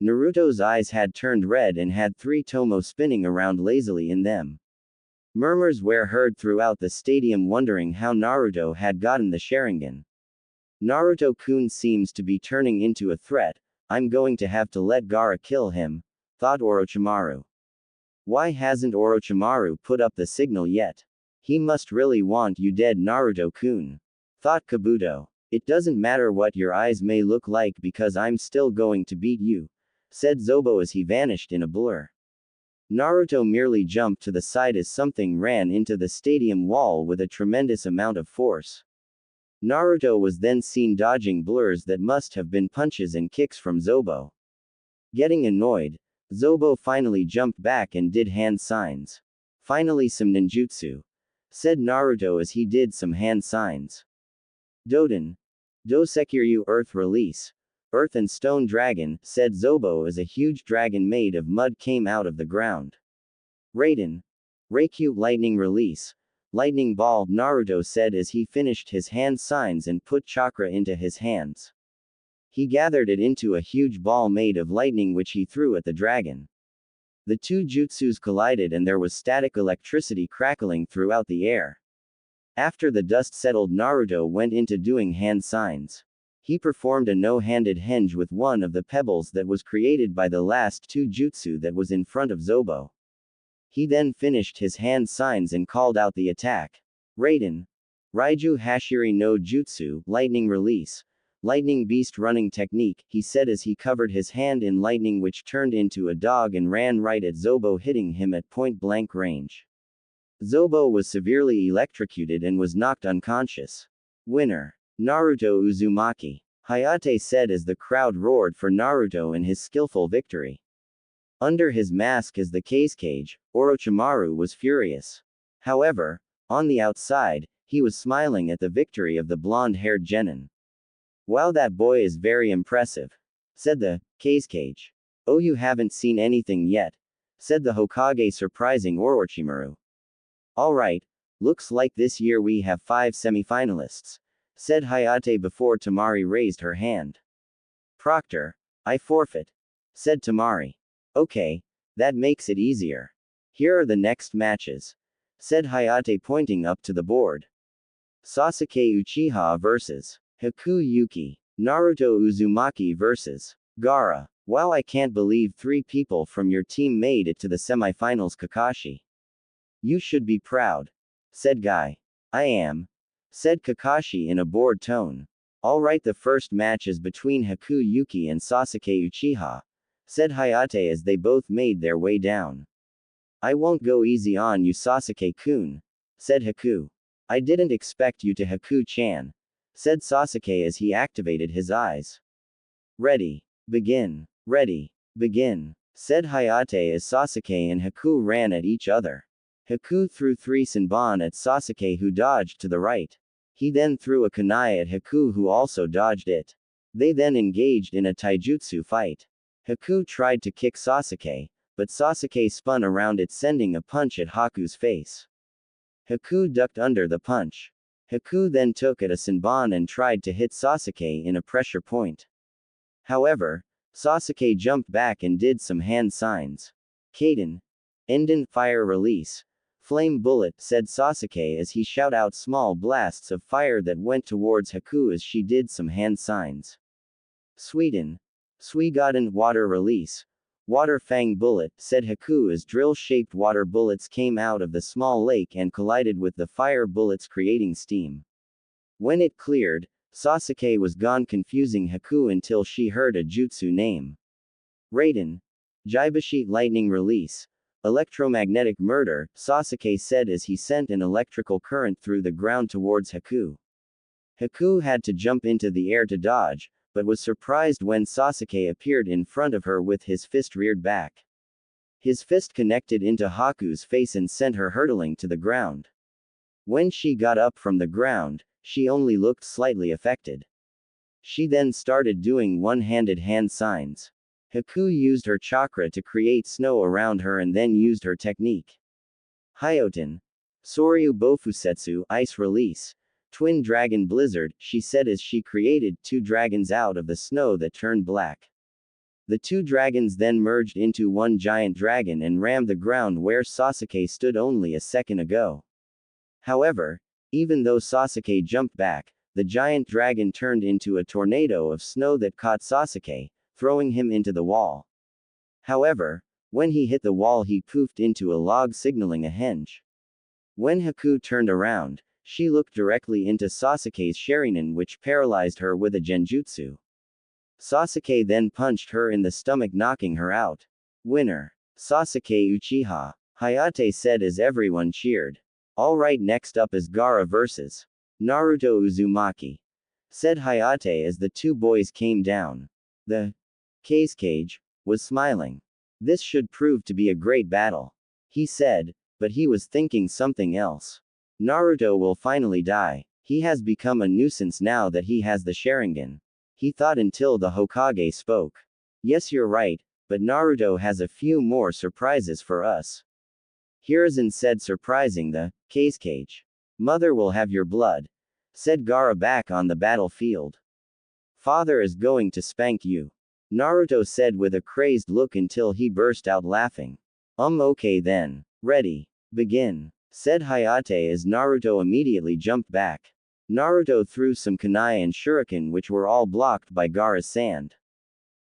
Naruto's eyes had turned red and had 3 tomo spinning around lazily in them. Murmurs were heard throughout the stadium wondering how Naruto had gotten the Sharingan. Naruto-kun seems to be turning into a threat. I'm going to have to let Gaara kill him, thought Orochimaru. Why hasn't Orochimaru put up the signal yet? He must really want you dead, Naruto-kun, thought Kabuto. It doesn't matter what your eyes may look like because I'm still going to beat you, said Zobo as he vanished in a blur. Naruto merely jumped to the side as something ran into the stadium wall with a tremendous amount of force. Naruto was then seen dodging blurs that must have been punches and kicks from Zobo. Getting annoyed, Zobo finally jumped back and did hand signs. Finally some ninjutsu, said Naruto as he did some hand signs. Doden. Dosekiryu Earth Release. Earth and Stone Dragon, said Zobo as a huge dragon made of mud came out of the ground. Raiden. Reikyu Lightning Release. Lightning Ball, Naruto said as he finished his hand signs and put chakra into his hands. He gathered it into a huge ball made of lightning which he threw at the dragon. The two jutsus collided and there was static electricity crackling throughout the air. After the dust settled, Naruto went into doing hand signs. He performed a no-handed henge with one of the pebbles that was created by the last 2 jutsu that was in front of Zobo. He then finished his hand signs and called out the attack. Raiden. Raiju Hashiri no Jutsu, Lightning Release. Lightning Beast Running Technique, he said as he covered his hand in lightning which turned into a dog and ran right at Zobo, hitting him at point-blank range. Zobo was severely electrocuted and was knocked unconscious. Winner. Naruto Uzumaki. Hayate said as the crowd roared for Naruto and his skillful victory. Under his mask as the cage, Orochimaru was furious. However, on the outside, he was smiling at the victory of the blonde-haired genin. Wow, that boy is very impressive, said the cage. Oh, you haven't seen anything yet, said the Hokage, surprising Orochimaru. Alright, looks like this year we have 5 semifinalists, said Hayate before Tamari raised her hand. Proctor, I forfeit, said Tamari. Okay, that makes it easier. Here are the next matches, said Hayate pointing up to the board. Sasuke Uchiha vs. Haku Yuki. Naruto Uzumaki vs. Gaara. Wow, I can't believe 3 people from your team made it to the semifinals, Kakashi. You should be proud, said Guy. I am, said Kakashi in a bored tone. Alright, the first match is between Haku Yuki and Sasuke Uchiha, said Hayate as they both made their way down. I won't go easy on you, Sasuke-kun, said Haku. I didn't expect you to, Haku-chan, said Sasuke as he activated his eyes. Ready. Begin. Ready. Begin, said Hayate as Sasuke and Haku ran at each other. Haku threw 3 Senbon at Sasuke, who dodged to the right. He then threw a kunai at Haku, who also dodged it. They then engaged in a taijutsu fight. Haku tried to kick Sasuke, but Sasuke spun around it, sending a punch at Haku's face. Haku ducked under the punch. Haku then took at a Senbon and tried to hit Sasuke in a pressure point. However, Sasuke jumped back and did some hand signs. Kaden. Enden, fire release. Flame bullet, said Sasuke as he shot out small blasts of fire that went towards Haku as she did some hand signs. Sweden. Suigaden, water release. Water fang bullet, said Haku as drill-shaped water bullets came out of the small lake and collided with the fire bullets, creating steam. When it cleared, Sasuke was gone, confusing Haku until she heard a jutsu name. Raiden. Jaibashi, lightning release. Electromagnetic murder, Sasuke said as he sent an electrical current through the ground towards Haku. Haku had to jump into the air to dodge, but was surprised when Sasuke appeared in front of her with his fist reared back. His fist connected into Haku's face and sent her hurtling to the ground. When she got up from the ground, she only looked slightly affected. She then started doing one-handed hand signs. Haku used her chakra to create snow around her and then used her technique. Hyoten. Soryu Bofusetsu, ice release. Twin dragon blizzard, she said as she created 2 dragons out of the snow that turned black. The 2 dragons then merged into one giant dragon and rammed the ground where Sasuke stood only a second ago. However, even though Sasuke jumped back, the giant dragon turned into a tornado of snow that caught Sasuke, throwing him into the wall. However, when he hit the wall, he poofed into a log, signaling a henge. When Haku turned around, she looked directly into Sasuke's Sharingan, which paralyzed her with a genjutsu. Sasuke then punched her in the stomach, knocking her out. Winner. Sasuke Uchiha. Hayate said as everyone cheered. Alright, next up is Gaara vs. Naruto Uzumaki, said Hayate as the 2 boys came down. The Cage was smiling. This should prove to be a great battle, he said, but he was thinking something else. Naruto will finally die. He has become a nuisance now that he has the Sharingan, he thought until the Hokage spoke. Yes, you're right, but Naruto has a few more surprises for us. Hiruzen said, surprising the Cage. Mother will have your blood, said Gaara back on the battlefield. Father is going to spank you, Naruto said with a crazed look until he burst out laughing. Okay then. Ready. Begin, said Hayate as Naruto immediately jumped back. Naruto threw some kunai and shuriken, which were all blocked by Gaara's sand.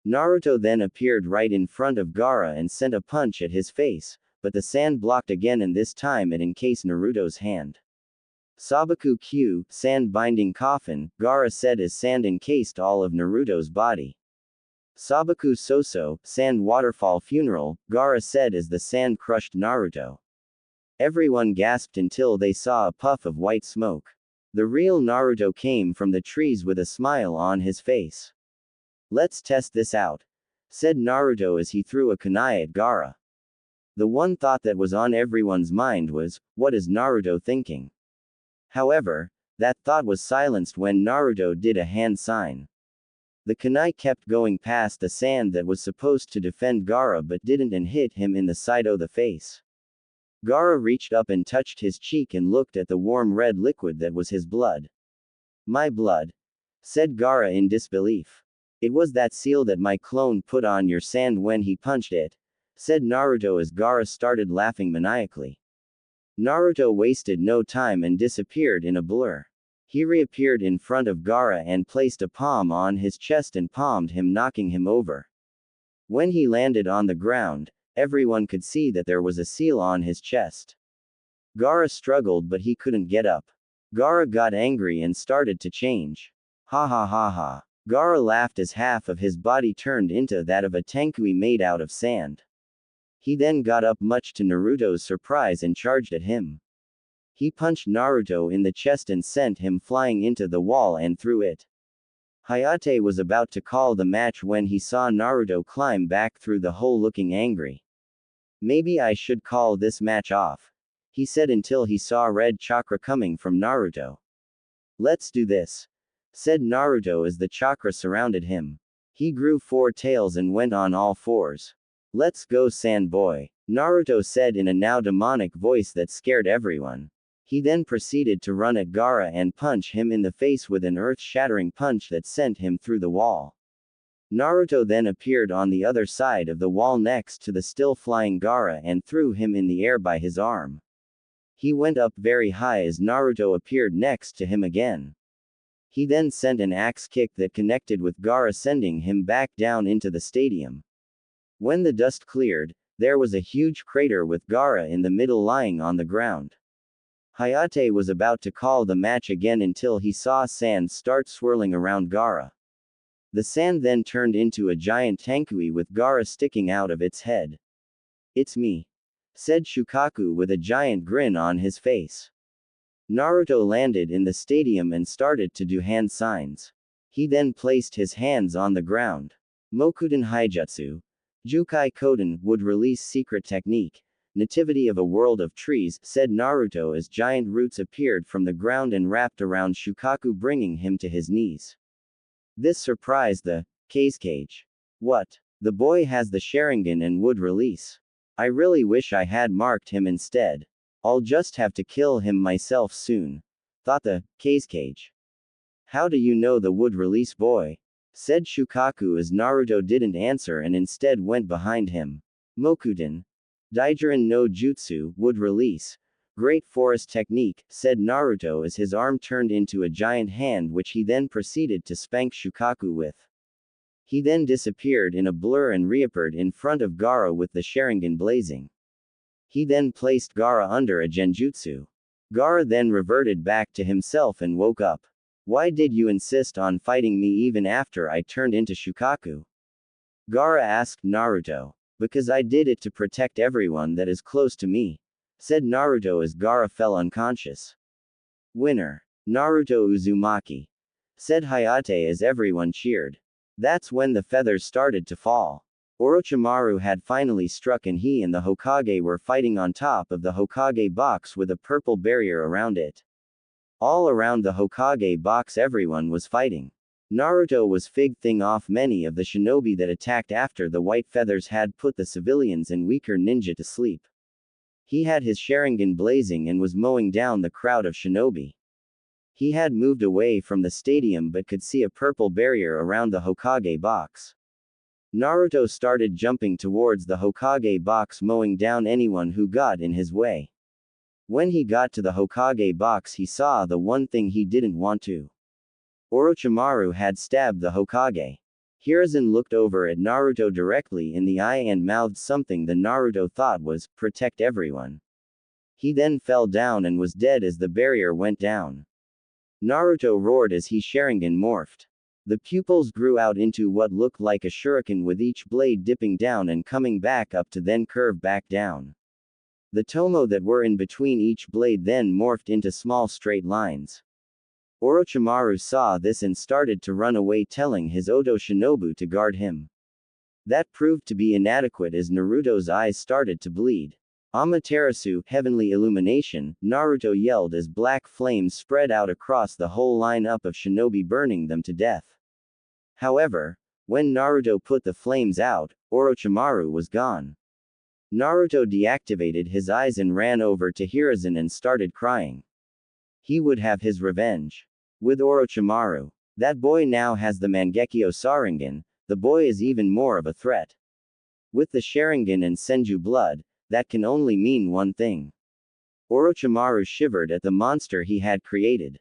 Naruto then appeared right in front of Gaara and sent a punch at his face, but the sand blocked again, and this time it encased Naruto's hand. Sabaku Q, sand binding coffin, Gaara said as sand encased all of Naruto's body. Sabaku Soso, sand waterfall funeral, Gaara said as the sand crushed Naruto. Everyone gasped until they saw a puff of white smoke. The real Naruto came from the trees with a smile on his face. Let's test this out, said Naruto as he threw a kunai at Gaara. The one thought that was on everyone's mind was, what is Naruto thinking? However, that thought was silenced when Naruto did a hand sign. The kunai kept going past the sand that was supposed to defend Gaara but didn't, and hit him in the side of the face. Gaara reached up and touched his cheek and looked at the warm red liquid that was his blood. My blood, said Gaara in disbelief. It was that seal that my clone put on your sand when he punched it, said Naruto as Gaara started laughing maniacally. Naruto wasted no time and disappeared in a blur. He reappeared in front of Gaara and placed a palm on his chest and palmed him, knocking him over. When he landed on the ground, everyone could see that there was a seal on his chest. Gaara struggled but he couldn't get up. Gaara got angry and started to change. Ha ha ha ha. Gaara laughed as half of his body turned into that of a tankui made out of sand. He then got up much to Naruto's surprise and charged at him. He punched Naruto in the chest and sent him flying into the wall and through it. Hayate was about to call the match when he saw Naruto climb back through the hole looking angry. Maybe I should call this match off, he said until he saw red chakra coming from Naruto. Let's do this, said Naruto as the chakra surrounded him. He grew 4 tails and went on all 4s. Let's go sand boy, Naruto said in a now demonic voice that scared everyone. He then proceeded to run at Gaara and punch him in the face with an earth-shattering punch that sent him through the wall. Naruto then appeared on the other side of the wall next to the still flying Gaara and threw him in the air by his arm. He went up very high as Naruto appeared next to him again. He then sent an axe kick that connected with Gaara, sending him back down into the stadium. When the dust cleared, there was a huge crater with Gaara in the middle lying on the ground. Hayate was about to call the match again until he saw sand start swirling around Gaara. The sand then turned into a giant tankui with Gaara sticking out of its head. It's me, said Shukaku with a giant grin on his face. Naruto landed in the stadium and started to do hand signs. He then placed his hands on the ground. Mokuten Haijutsu. Jukai Koden would release secret technique. Nativity of a world of trees, said Naruto as giant roots appeared from the ground and wrapped around Shukaku, bringing him to his knees. This surprised the Kazekage. What? The boy has the Sharingan and would release. I really wish I had marked him instead. I'll just have to kill him myself soon, thought the Kazekage. How do you know the wood release boy? Said Shukaku as Naruto didn't answer and instead went behind him. Mokuten. Daijirin no Jutsu, would release. Great forest technique, said Naruto as his arm turned into a giant hand which he then proceeded to spank Shukaku with. He then disappeared in a blur and reappeared in front of Gaara with the Sharingan blazing. He then placed Gaara under a genjutsu. Gaara then reverted back to himself and woke up. Why did you insist on fighting me even after I turned into Shukaku? Gaara asked Naruto. Because I did it to protect everyone that is close to me, said Naruto as Gaara fell unconscious. Winner. Naruto Uzumaki, said Hayate as everyone cheered. That's when the feathers started to fall. Orochimaru had finally struck and he and the Hokage were fighting on top of the Hokage box with a purple barrier around it. All around the Hokage box everyone was fighting. Naruto was fighting off many of the shinobi that attacked after the white feathers had put the civilians and weaker ninja to sleep. He had his Sharingan blazing and was mowing down the crowd of shinobi. He had moved away from the stadium but could see a purple barrier around the Hokage box. Naruto started jumping towards the Hokage box, mowing down anyone who got in his way. When he got to the Hokage box, he saw the one thing he didn't want to. Orochimaru had stabbed the Hokage. Hiruzen looked over at Naruto directly in the eye and mouthed something the Naruto thought was, protect everyone. He then fell down and was dead as the barrier went down. Naruto roared as he Sharingan morphed. The pupils grew out into what looked like a shuriken with each blade dipping down and coming back up to then curve back down. The tomo that were in between each blade then morphed into small straight lines. Orochimaru saw this and started to run away, telling his Oto Shinobu to guard him. That proved to be inadequate as Naruto's eyes started to bleed. Amaterasu, heavenly illumination, Naruto yelled as black flames spread out across the whole line-up of shinobi, burning them to death. However, when Naruto put the flames out, Orochimaru was gone. Naruto deactivated his eyes and ran over to Hiruzen and started crying. He would have his revenge. With Orochimaru. That boy now has the Mangekyo Sharingan, the boy is even more of a threat. With the Sharingan and Senju blood, that can only mean one thing. Orochimaru shivered at the monster he had created.